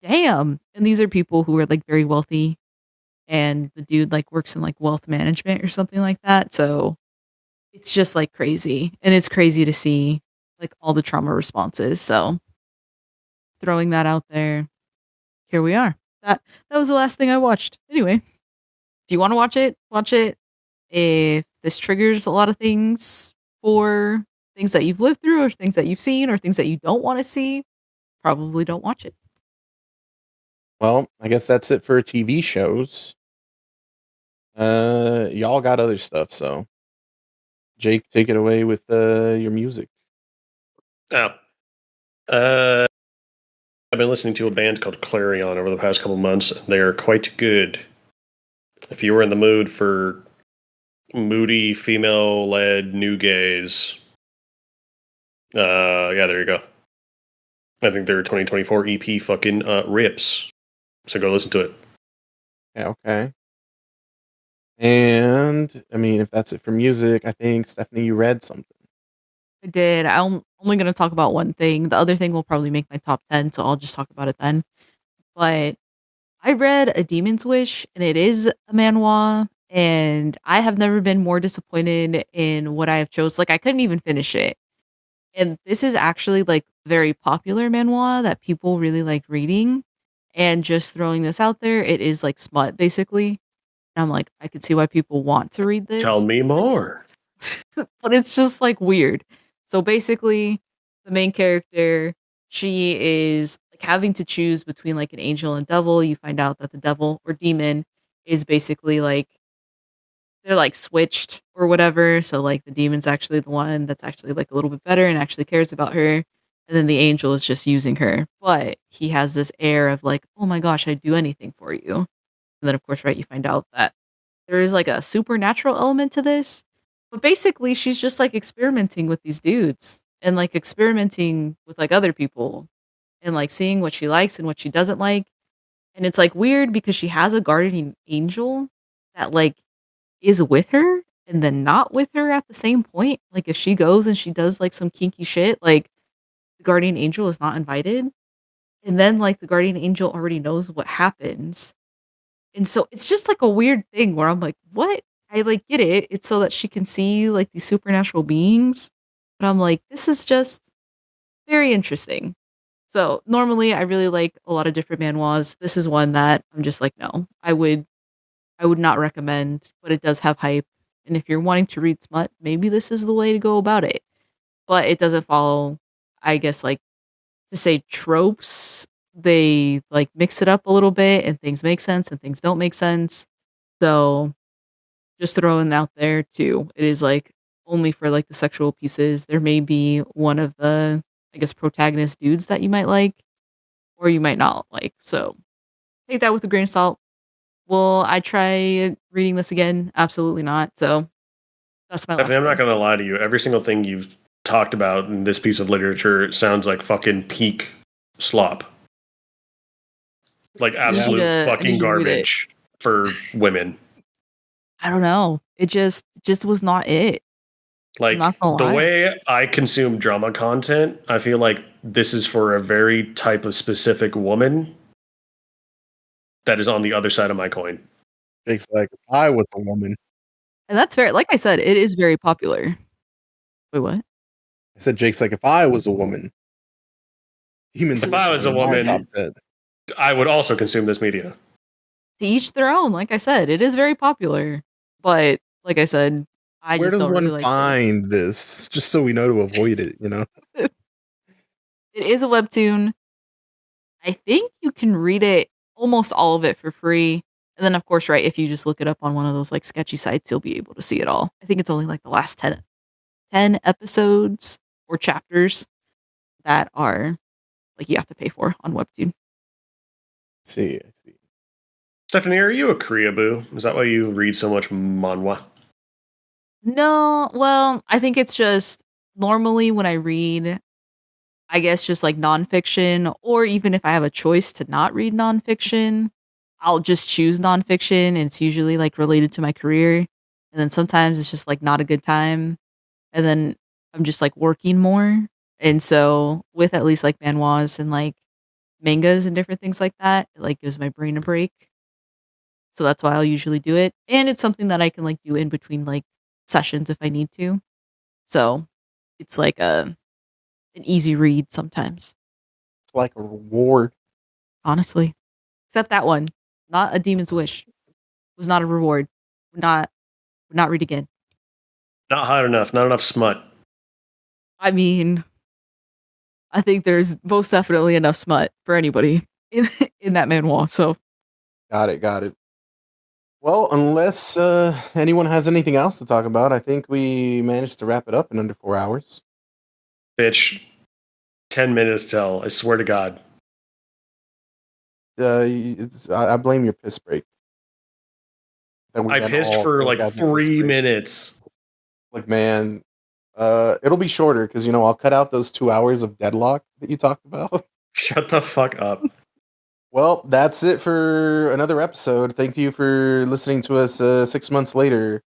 damn. And these are people who are like very wealthy and the dude like works in like wealth management or something like that. So it's just like crazy. And it's crazy to see like all the trauma responses. So throwing that out there, here we are. That was the last thing I watched. Anyway, if you want to watch it, watch it. If this triggers a lot of things for things that you've lived through or things that you've seen or things that you don't want to see, probably don't watch it. Well, I guess that's it for TV shows. Y'all got other stuff, so Jake, take it away with your music. Oh. I've been listening to a band called Clarion over the past couple months. They are quite good. If you were in the mood for moody, female-led new gays, yeah, there you go. I think their 2024 EP fucking rips. So go listen to it. Yeah, okay. And I mean, if that's it for music, I think Stephanie, you read something. I did. I'm only going to talk about one thing. The other thing will probably make my top 10, so I'll just talk about it then. But I read A Demon's Wish, and it is a manhwa, and I have never been more disappointed in what I have chose. Like, I couldn't even finish it. And this is actually, like, very popular manhwa that people really like reading. And just throwing this out there, it is, like, smut, basically. And I'm like, I could see why people want to read this. Tell me more. But it's just like weird. So basically, the main character, she is like having to choose between like an angel and devil. You find out that the devil or demon is basically like they're like switched or whatever. So like the demon's actually the one that's actually like a little bit better and actually cares about her. And then the angel is just using her. But he has this air of like, oh my gosh, I'd do anything for you. And then of course, right, you find out that there is like a supernatural element to this. But basically she's just like experimenting with these dudes and like experimenting with like other people and like seeing what she likes and what she doesn't like. And it's like weird because she has a guardian angel that like is with her and then not with her at the same point. Like if she goes and she does like some kinky shit, like the guardian angel is not invited. And then like the guardian angel already knows what happens. And so it's just like a weird thing where I'm like, what? I like get it. It's so that she can see like these supernatural beings. But I'm like, this is just very interesting. So normally I really like a lot of different manhwas. This is one that I'm just like, no, I would not recommend, but it does have hype. And if you're wanting to read smut, maybe this is the way to go about it. But it doesn't follow, I guess, like to say tropes. They like mix it up a little bit and things make sense and things don't make sense. So just throwing out there too. It is like only for like the sexual pieces. There may be one of the, I guess, protagonist dudes that you might like or you might not like. So take that with a grain of salt. Will I try reading this again? Absolutely not. So that's my last Stephanie, I'm not thing. going to lie to you. Every single thing you've talked about in this piece of literature sounds like fucking peak slop. Like absolute I need fucking you to read it. garbage for women. I don't know. It just was not it. Like Not gonna the lie. way I consume drama content, I feel like this is for a very type of specific woman that is on the other side of my coin. Jake's like, if I was a woman. And that's fair. Like I said, it is very popular. Wait, what? I said, Jake's like, if I was a woman. Demons If I was a in my woman, top 10. I would also consume this media. To each their own. Like I said, it is very popular. But like I said, I Where just does don't one really like it. find this? Just so we know to avoid it, you know? It is a webtoon. I think you can read it, almost all of it, for free. And then, of course, right, if you just look it up on one of those like sketchy sites, you'll be able to see it all. I think it's only like the last 10 episodes or chapters that are like you have to pay for on Webtoon. I see. Stephanie, are you a Koreaboo? Is that why you read so much manhwa? No, well, I think it's just normally when I read, I guess just like nonfiction, or even if I have a choice to not read nonfiction, I'll just choose nonfiction. And it's usually like related to my career. And then sometimes it's just like not a good time. And then I'm just like working more. And so with at least like manhwas and like mangas and different things like that, it like gives my brain a break. So that's why I'll usually do it. And it's something that I can like do in between like sessions if I need to. So it's like an easy read sometimes, It's like a reward. honestly. Except that one. Not a demon's wish. Was not a reward. Would not read again. Not hot enough. Not enough smut. I mean, I think there's most definitely enough smut for anybody in that manhwa. So Got it. Well, unless anyone has anything else to talk about, I think we managed to wrap it up in under 4 hours. Bitch. 10 minutes till. I swear to God. I blame your piss break. That we I had pissed all for like orgasm piss 3 break. minutes. Like, man, it'll be shorter because, I'll cut out those 2 hours of deadlock that you talked about. Shut the fuck up. Well, that's it for another episode. Thank you for listening to us 6 months later.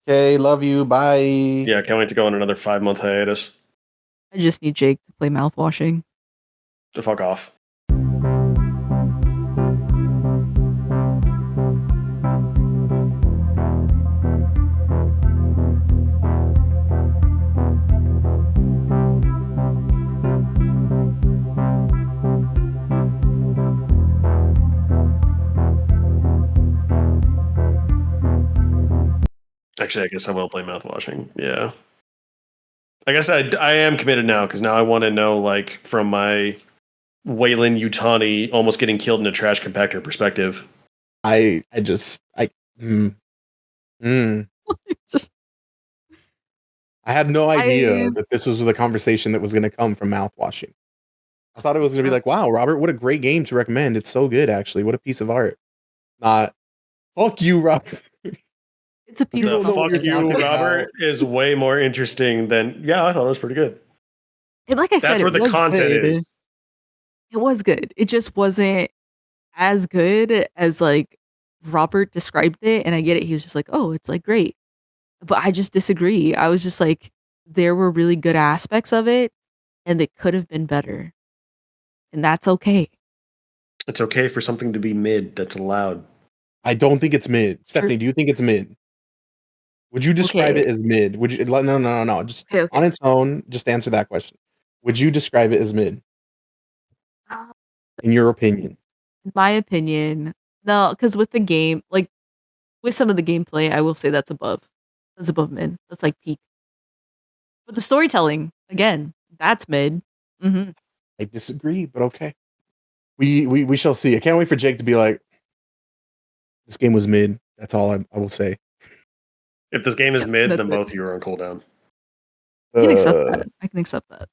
Okay, love you. Bye. Yeah, can't wait to go on another 5-month hiatus. I just need Jake to play mouthwashing. To fuck off. Actually, I guess I will play mouthwashing. Yeah. I guess I am committed now because now I want to know, like, from my Waylon Utani almost getting killed in a trash compactor perspective. Mm, mm. Just I had no idea I that this was the conversation that was going to come from mouthwashing. I thought it was going to be like, wow, Robert, what a great game to recommend. It's so good, actually. What a piece of art. Not, fuck you, Robert. it's a piece You The of don't know what fuck you're something. you, talking Robert, about. is way more interesting than. Yeah, I thought it was pretty good. And like I said, That's where it the was content good. is. It was good. It just wasn't as good as like Robert described it. And I get it. He was just like, oh, it's like great. But I just disagree. I was just like, there were really good aspects of it and they could have been better. And that's okay. It's okay for something to be mid. That's allowed. I don't think it's mid. True. Stephanie, do you think it's mid? Would you describe Okay. it as mid? Would you? No. Just Okay. on its own, just answer that question. Would you describe it as mid, in your opinion? In my opinion, no, because with the game, like with some of the gameplay, I will say that's above. That's above mid. That's like peak. But the storytelling, again, that's mid. Mm-hmm. I disagree, but okay. We shall see. I can't wait for Jake to be like, this game was mid. That's all I will say. If this game is Yeah, mid, that's then it. both of you are on cooldown. I can accept Uh, that. I can accept that.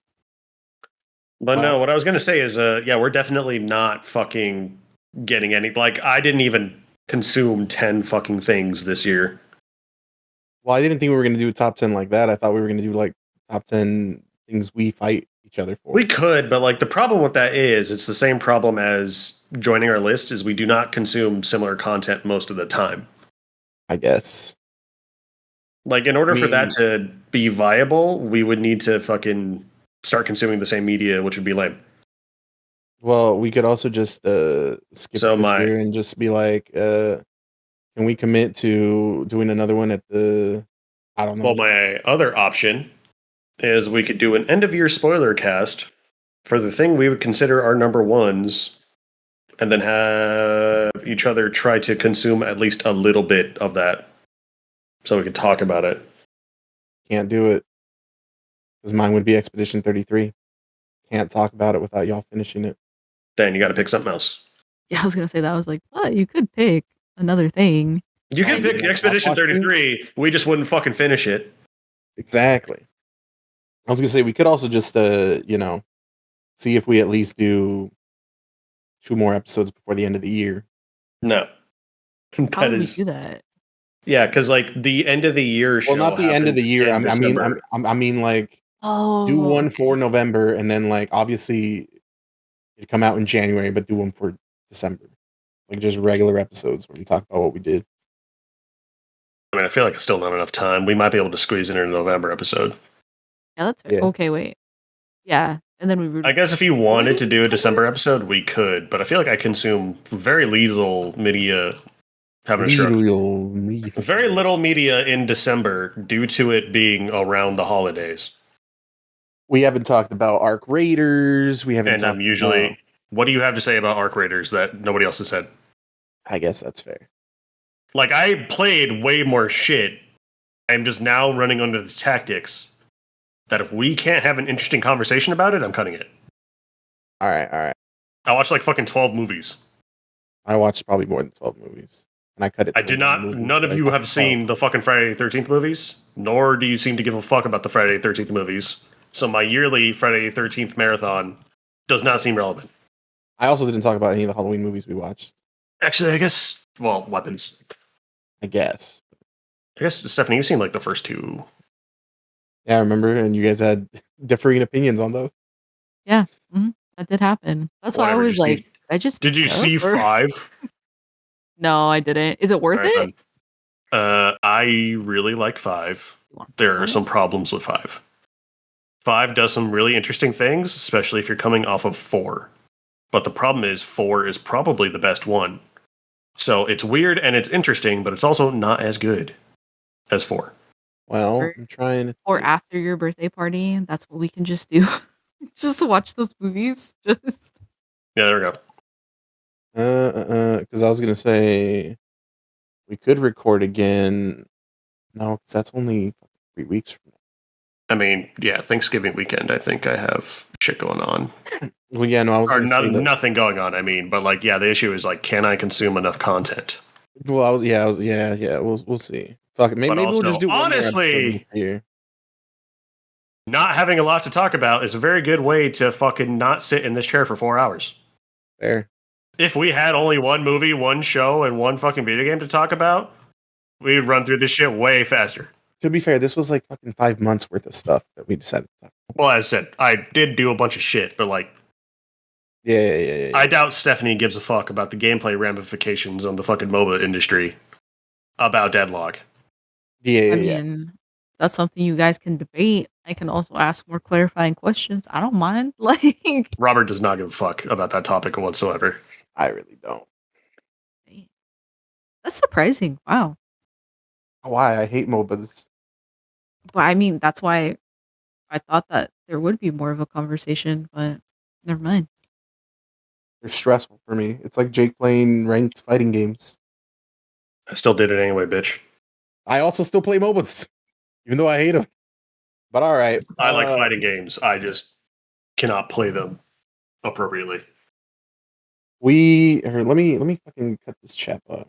But Wow. no, what I was gonna say is, yeah, we're definitely not fucking getting any. Like, I didn't even consume 10 fucking things this year. Well, I didn't think we were going to do a top 10 like that. I thought we were going to do like top 10 things we fight each other for. We could, but like the problem with that is it's the same problem as joining our list is we do not consume similar content most of the time. I guess. Like, in order I for that mean- to be viable, we would need to fucking start consuming the same media, which would be lame. Well, we could also just skip So this my- year and just be like, can we commit to doing another one at the, I don't know. Well, my other option is we could do an end of year spoiler cast for the thing we would consider our number ones, and then have each other try to consume at least a little bit of that so we could talk about it. Can't do it. Because mine would be Expedition 33. Can't talk about it without y'all finishing it. Then you got to pick something else. Yeah, I was gonna say that. I was like, oh, you could pick another thing. You Oh, could you pick want Expedition Mouthwash too? 33. We just wouldn't fucking finish it. Exactly. I was gonna say we could also just see if we at least do 2 more episodes before the end of the year. No. How That would we is, do that? yeah, because like the end of the year show. Well, not the end of the happens year. in December. I mean like Oh, do one for November and then like obviously it'd come out in January, but do one for December. Like just regular episodes where we talk about what we did. I mean, I feel like it's still not enough time. We might be able to squeeze it in a November episode. Yeah, that's fair. Yeah. Okay, wait. Yeah, and then we would. I guess if you wanted to do a December episode, we could, but I feel like I consume very little media. Having a stroke. Very little media in December due to it being around the holidays. We haven't talked about Arc Raiders. We haven't And talked usually, about, what do you have to say about Arc Raiders that nobody else has said? I guess that's fair. Like, I played way more shit. I'm just now running under the tactics that if we can't have an interesting conversation about it, I'm cutting it. All right. I watched like fucking 12 movies. I watched probably more than 12 movies. And I cut it. I to did one not. movie, None of but I you cut have it to seen the fucking Friday the 13th movies, nor do you seem to give a fuck about the Friday the 13th movies. So my yearly Friday the 13th marathon does not seem relevant. I also didn't talk about any of the Halloween movies we watched. Actually, I guess, well, Weapons. I guess. I guess, Stephanie, you've seen like the first two. Yeah, I remember. And you guys had differing opinions on those. Yeah, that did happen. That's why I Whatever, was did you like, see- I just. Did you pick see up, or- 5? No, I didn't. Is it worth Alright, it? then. I really like 5. There are some problems with 5. 5 does some really interesting things, especially if you're coming off of 4. But the problem is 4 is probably the best one. So it's weird and it's interesting, but it's also not as good as 4. Well, Or- I'm trying to. Or think. after your birthday party, that's what we can just do. Just watch those movies. Just Yeah, there we go. Because I was gonna say we could record again No, because that's only 3 weeks from now. I mean, yeah, Thanksgiving weekend. I think I have shit going on, Well, yeah, no, I was or going to say that. nothing going on. I mean, but like, yeah, the issue is like, can I consume enough content? Well, yeah. We'll see. Fuck it. Maybe, But maybe we'll also, just do one more episode honestly, this year. not having a lot to talk about is a very good way to fucking not sit in this chair for 4 hours. Fair. If we had only one movie, one show, and one fucking video game to talk about, we'd run through this shit way faster. To be fair, this was like fucking 5 months worth of stuff that we decided to talk about. Well, as I said, I did do a bunch of shit, but like, Yeah. I doubt Stephanie gives a fuck about the gameplay ramifications on the fucking MOBA industry about Deadlock. Yeah. I mean, that's something you guys can debate. I can also ask more clarifying questions. I don't mind. Like, Robert does not give a fuck about that topic whatsoever. I really don't. that's surprising. Wow. Why? I hate MOBAs. But I mean, that's why I thought that there would be more of a conversation, but never mind. They're stressful for me. It's like Jake playing ranked fighting games. I still did it anyway, bitch. I also still play MOBAs, even though I hate them. But all right. I like fighting games. I just cannot play them appropriately. Let me fucking cut this chat off.